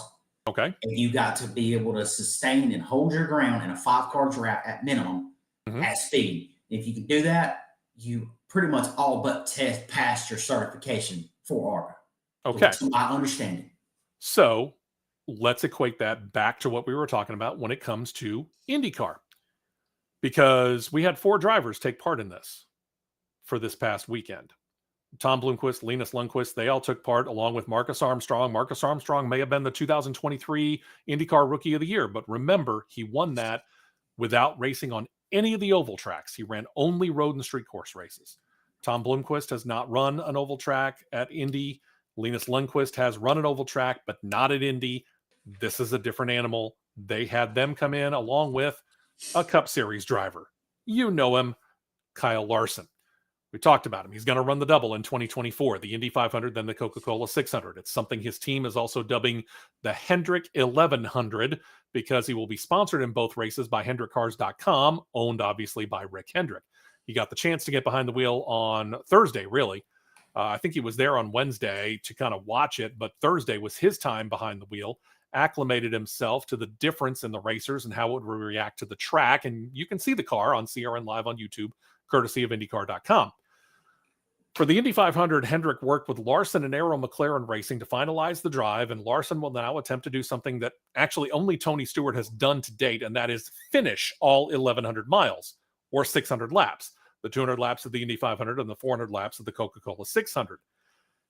[SPEAKER 3] Okay.
[SPEAKER 4] And you got to be able to sustain and hold your ground in a 5-car draft at minimum at speed. If you can do that, you pretty much all but passed your certification for ARCA.
[SPEAKER 3] Okay.
[SPEAKER 4] That's my understanding.
[SPEAKER 3] So let's equate that back to what we were talking about when it comes to IndyCar. Because we had 4 drivers take part in this for this past weekend. Tom Blomqvist, Linus Lundqvist, they all took part along with Marcus Armstrong. Marcus Armstrong may have been the 2023 IndyCar Rookie of the Year, but remember, he won that without racing on any of the oval tracks. He ran only road and street course races. Tom Blomqvist has not run an oval track at Indy. Linus Lundqvist has run an oval track, but not at Indy. This is a different animal. They had them come in along with a Cup Series driver. You know him, Kyle Larson. We talked about him. He's going to run the double in 2024, the Indy 500, then the Coca-Cola 600. It's something his team is also dubbing the Hendrick 1100 because he will be sponsored in both races by HendrickCars.com, owned obviously by Rick Hendrick. He got the chance to get behind the wheel on Thursday, really. I think he was there on Wednesday to kind of watch it, but Thursday was his time behind the wheel, acclimated himself to the difference in the racers and how it would react to the track. And you can see the car on CRN Live on YouTube, courtesy of IndyCar.com. For the Indy 500, Hendrick worked with Larson and Arrow McLaren Racing to finalize the drive, and Larson will now attempt to do something that actually only Tony Stewart has done to date, and that is finish all 1,100 miles, or 600 laps, the 200 laps of the Indy 500 and the 400 laps of the Coca-Cola 600.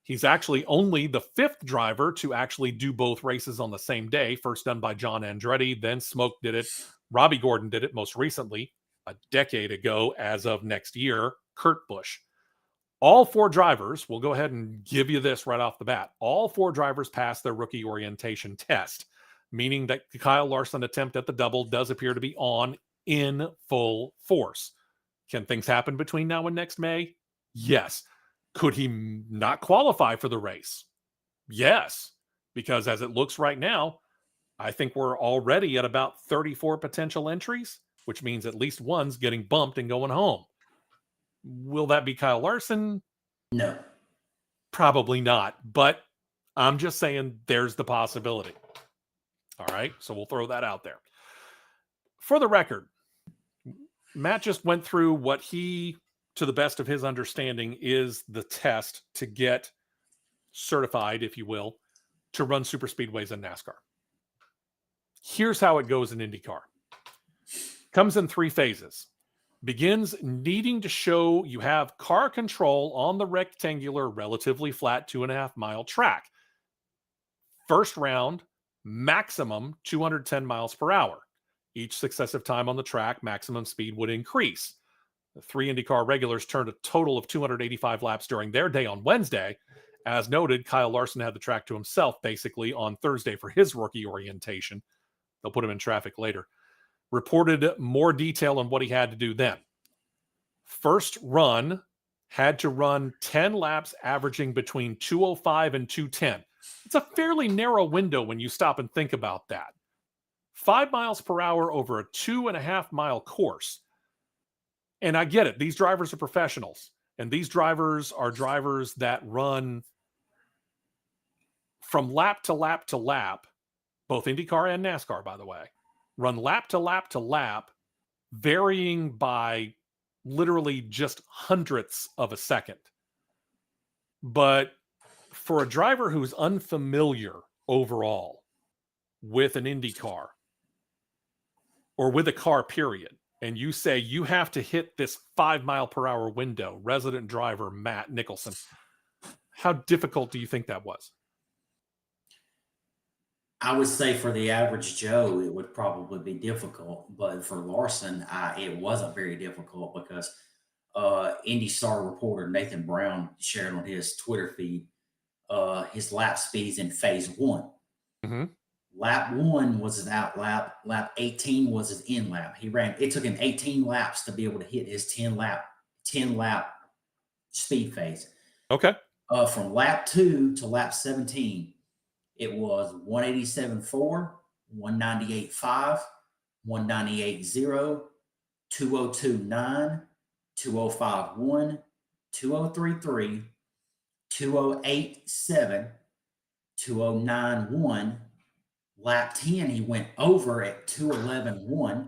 [SPEAKER 3] He's actually only the 5th driver to actually do both races on the same day, first done by John Andretti, then Smoke did it, Robbie Gordon did it most recently, a decade ago as of next year, Kurt Busch. All 4 drivers, we'll go ahead and give you this right off the bat. All 4 drivers passed their rookie orientation test, meaning that the Kyle Larson attempt at the double does appear to be on in full force. Can things happen between now and next May? Yes. Could he not qualify for the race? Yes. Because as it looks right now, I think we're already at about 34 potential entries, which means at least one's getting bumped and going home. Will that be Kyle Larson?
[SPEAKER 4] No.
[SPEAKER 3] Probably not, but I'm just saying there's the possibility. All right, so we'll throw that out there. For the record, Matt just went through what he, to the best of his understanding, is the test to get certified, if you will, to run super speedways in NASCAR. Here's how it goes in IndyCar. Comes in 3 phases. Begins needing to show you have car control on the rectangular, relatively flat 2.5-mile track. First round, maximum 210 miles per hour. Each successive time on the track, maximum speed would increase. The 3 IndyCar regulars turned a total of 285 laps during their day on Wednesday, as noted, Kyle Larson had the track to himself basically on Thursday for his rookie orientation. They'll put him in traffic later. Reported more detail on what he had to do then. First run, had to run 10 laps averaging between 205 and 210. It's a fairly narrow window when you stop and think about that. 5 miles per hour over a 2.5 mile course. And I get it. These drivers are professionals. And these drivers are drivers that run from lap to lap to lap, both IndyCar and NASCAR, by the way, run lap to lap to lap, varying by literally just hundredths of a second. But for a driver who's unfamiliar overall with an Indy car or with a car period, and you say you have to hit this 5 mile per hour window, resident driver Matt Nicholson, how difficult do you think that was?
[SPEAKER 4] I would say for the average Joe, it would probably be difficult, but for Larson, it wasn't very difficult because Indy Star reporter Nathan Brown shared on his Twitter feed his lap speeds in phase one.
[SPEAKER 3] Mm-hmm.
[SPEAKER 4] Lap 1 was his out lap. Lap 18 was his in lap. It took him 18 laps to be able to hit his 10 lap speed phase.
[SPEAKER 3] Okay.
[SPEAKER 4] From lap 2 to lap 17, it was 187.4, 198.5, 198.0, 202.9, 205.1, 203.3, 208.7, 209.1. Lap 10, he went over at 211.1,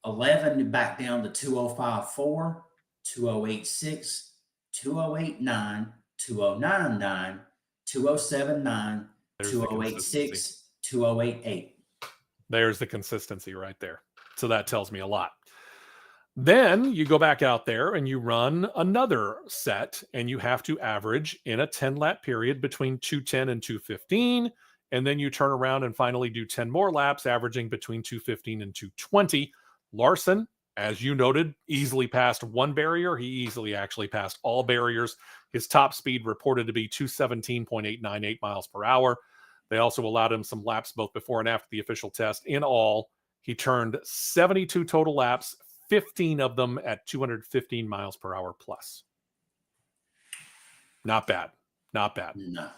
[SPEAKER 4] 11 back down to 205.4, 208.6, 208.9, 209.9, 207.9, 208.6, 208.8.
[SPEAKER 3] There's the consistency right there. So that tells me a lot. Then you go back out there and you run another set, and you have to average in a 10-lap period between 210 and 215. And then you turn around and finally do 10 more laps, averaging between 215 and 220. Larson, as you noted, easily passed one barrier. He easily actually passed all barriers. His top speed reported to be 217.898 miles per hour. They also allowed him some laps both before and after the official test. In all, he turned 72 total laps, 15 of them at 215 miles per hour plus. Not bad. Not bad.
[SPEAKER 4] No.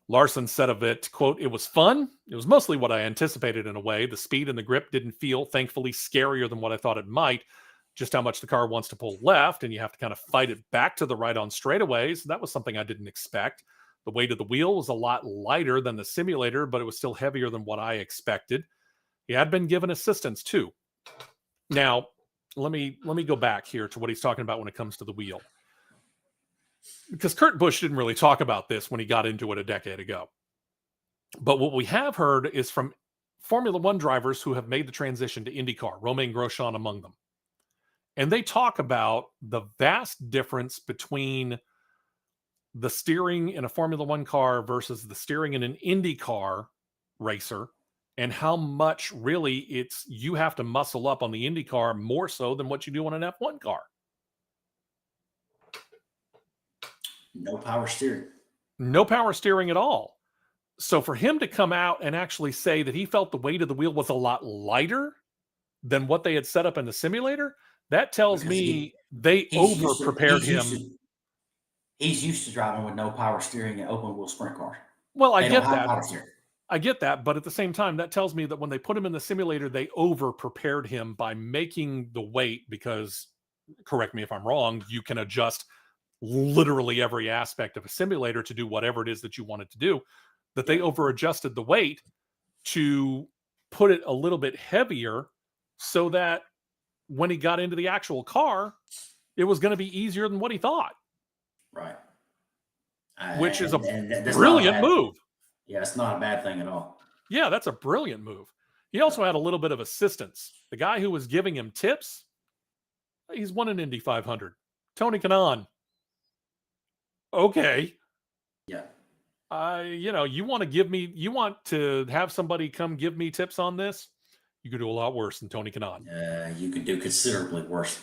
[SPEAKER 3] Larson said of it, quote, "It was fun. It was mostly what I anticipated in a way. The speed and the grip didn't feel, thankfully, scarier than what I thought it might. Just how much the car wants to pull left, and you have to kind of fight it back to the right on straightaways. That was something I didn't expect. The weight of the wheel was a lot lighter than the simulator, but it was still heavier than what I expected. He had been given assistance, too." Now, let me go back here to what he's talking about when it comes to the wheel. Because Kurt Busch didn't really talk about this when he got into it a decade ago. But what we have heard is from Formula One drivers who have made the transition to IndyCar, Romain Grosjean among them. And they talk about the vast difference between the steering in a Formula One car versus the steering in an IndyCar racer, and how much really you have to muscle up on the IndyCar more so than what you do on an F1 car.
[SPEAKER 4] No power steering.
[SPEAKER 3] No power steering at all. So for him to come out and actually say that he felt the weight of the wheel was a lot lighter than what they had set up in the simulator, that tells me they over-prepared him.
[SPEAKER 4] He's used to driving with no power steering in open wheel sprint cars.
[SPEAKER 3] Well, I get that. I get that. But at the same time, that tells me that when they put him in the simulator, they over-prepared him by making the weight, because, correct me if I'm wrong, you can adjust literally every aspect of a simulator to do whatever it is that you want it to do, that they over-adjusted the weight to put it a little bit heavier so that when he got into the actual car, it was going to be easier than what he thought.
[SPEAKER 4] Right.
[SPEAKER 3] Which is a brilliant move.
[SPEAKER 4] Yeah, it's not a bad thing at all.
[SPEAKER 3] Yeah, that's a brilliant move. He also had a little bit of assistance. The guy who was giving him tips, he's won an Indy 500. Tony Kanaan. Okay.
[SPEAKER 4] Yeah.
[SPEAKER 3] You want to have somebody come give me tips on this? You could do a lot worse than Tony Kanaan.
[SPEAKER 4] You could do considerably worse.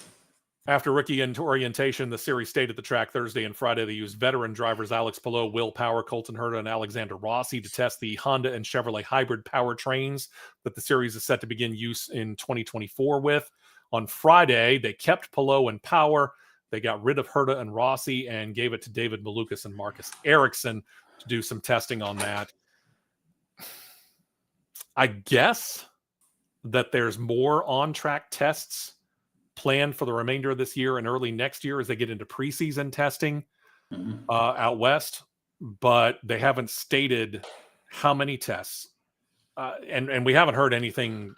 [SPEAKER 3] After rookie orientation, the series stayed at the track Thursday and Friday. They used veteran drivers Alex Palou, Will Power, Colton Herta, and Alexander Rossi to test the Honda and Chevrolet hybrid powertrains that the series is set to begin use in 2024 with. On Friday, they kept Palou and Power. They got rid of Herta and Rossi and gave it to David Malukas and Marcus Ericsson to do some testing on that. I guess that there's more on-track tests planned for the remainder of this year and early next year as they get into preseason testing out west, but they haven't stated how many tests. And we haven't heard anything,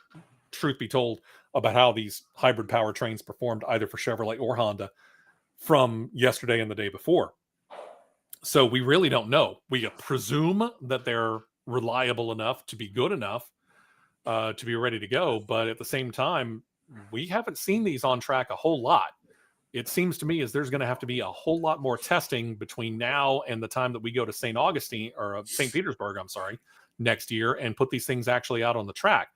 [SPEAKER 3] truth be told, about how these hybrid powertrains performed either for Chevrolet or Honda from yesterday and the day before. So we really don't know. We presume that they're reliable enough to be good enough to be ready to go. But at the same time, we haven't seen these on track a whole lot. It seems to me as there's going to have to be a whole lot more testing between now and the time that we go to St. Petersburg, next year and put these things actually out on the track.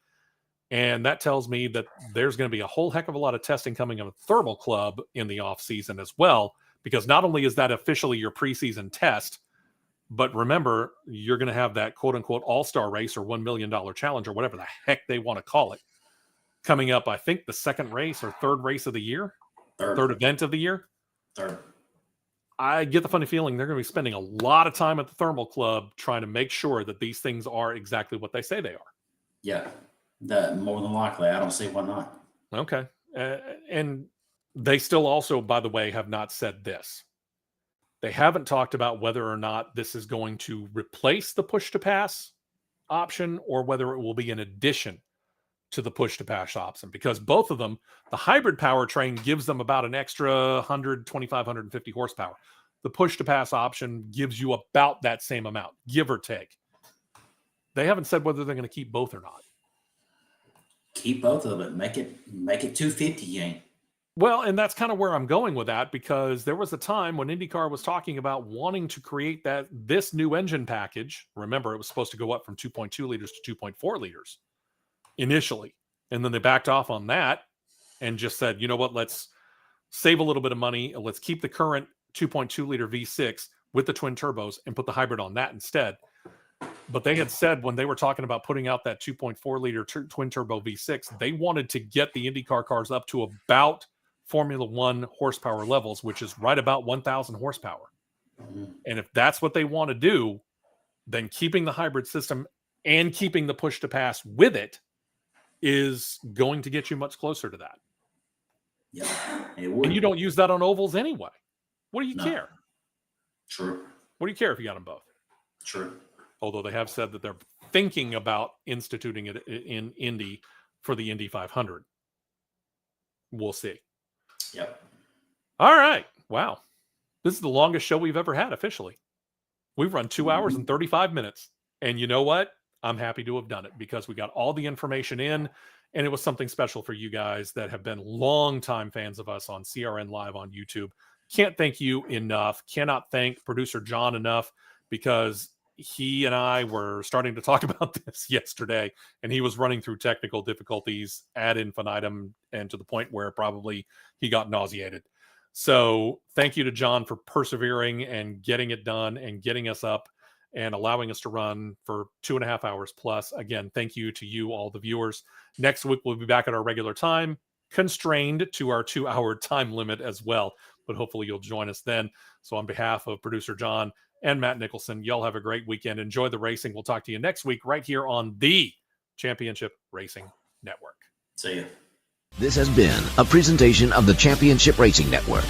[SPEAKER 3] And that tells me that there's going to be a whole heck of a lot of testing coming on the Thermal Club in the off season as well, because not only is that officially your preseason test, but remember, you're going to have that quote unquote all-star race or $1 million challenge or whatever the heck they want to call it coming up. I think the second race or third race of the year, third event of the year.
[SPEAKER 4] Third.
[SPEAKER 3] I get the funny feeling they're going to be spending a lot of time at the Thermal Club trying to make sure that these things are exactly what they say they are.
[SPEAKER 4] Yeah, that more than likely. I don't see why not.
[SPEAKER 3] Okay. And they still also, by the way, have not said this. They haven't talked about whether or not this is going to replace the push-to-pass option or whether it will be an addition to the push-to-pass option, because both of them, the hybrid powertrain gives them about an extra 125, 150 horsepower. The push-to-pass option gives you about that same amount, give or take. They haven't said whether they're going to keep both or not.
[SPEAKER 4] Keep both of it. Make it 250 game.
[SPEAKER 3] Well, and that's kind of where I'm going with that, because there was a time when IndyCar was talking about wanting to create this new engine package. Remember, it was supposed to go up from 2.2 liters to 2.4 liters initially. And then they backed off on that and just said, you know what, let's save a little bit of money. Let's keep the current 2.2 liter V6 with the twin turbos and put the hybrid on that instead. But they had said when they were talking about putting out that 2.4 liter twin turbo V6, they wanted to get the IndyCar cars up to about Formula One horsepower levels, which is right about 1,000 horsepower. And if that's what they want to do, then keeping the hybrid system and keeping the push to pass with it is going to get you much closer to that.
[SPEAKER 4] Yeah, it would.
[SPEAKER 3] And you don't use that on ovals anyway. What do you care?
[SPEAKER 4] True.
[SPEAKER 3] What do you care if you got them both?
[SPEAKER 4] True.
[SPEAKER 3] Although they have said that they're thinking about instituting it in Indy for the Indy 500. We'll see.
[SPEAKER 4] Yep.
[SPEAKER 3] All right. Wow. This is the longest show we've ever had officially. We've run 2 hours and 35 minutes. And you know what? I'm happy to have done it because we got all the information in, and it was something special for you guys that have been longtime fans of us on CRN Live on YouTube. Can't thank you enough. Cannot thank producer John enough, because he and I were starting to talk about this yesterday, and he was running through technical difficulties ad infinitum, and to the point where probably he got nauseated. So thank you to John for persevering and getting it done and getting us up and allowing us to run for 2.5 hours plus. Again, thank you to you, all the viewers. Next week, we'll be back at our regular time, constrained to our 2-hour time limit as well, but hopefully you'll join us then. So on behalf of producer John and Matt Nicholson, y'all have a great weekend. Enjoy the racing. We'll talk to you next week right here on the Championship Racing Network.
[SPEAKER 4] See ya.
[SPEAKER 1] This has been a presentation of the Championship Racing Network.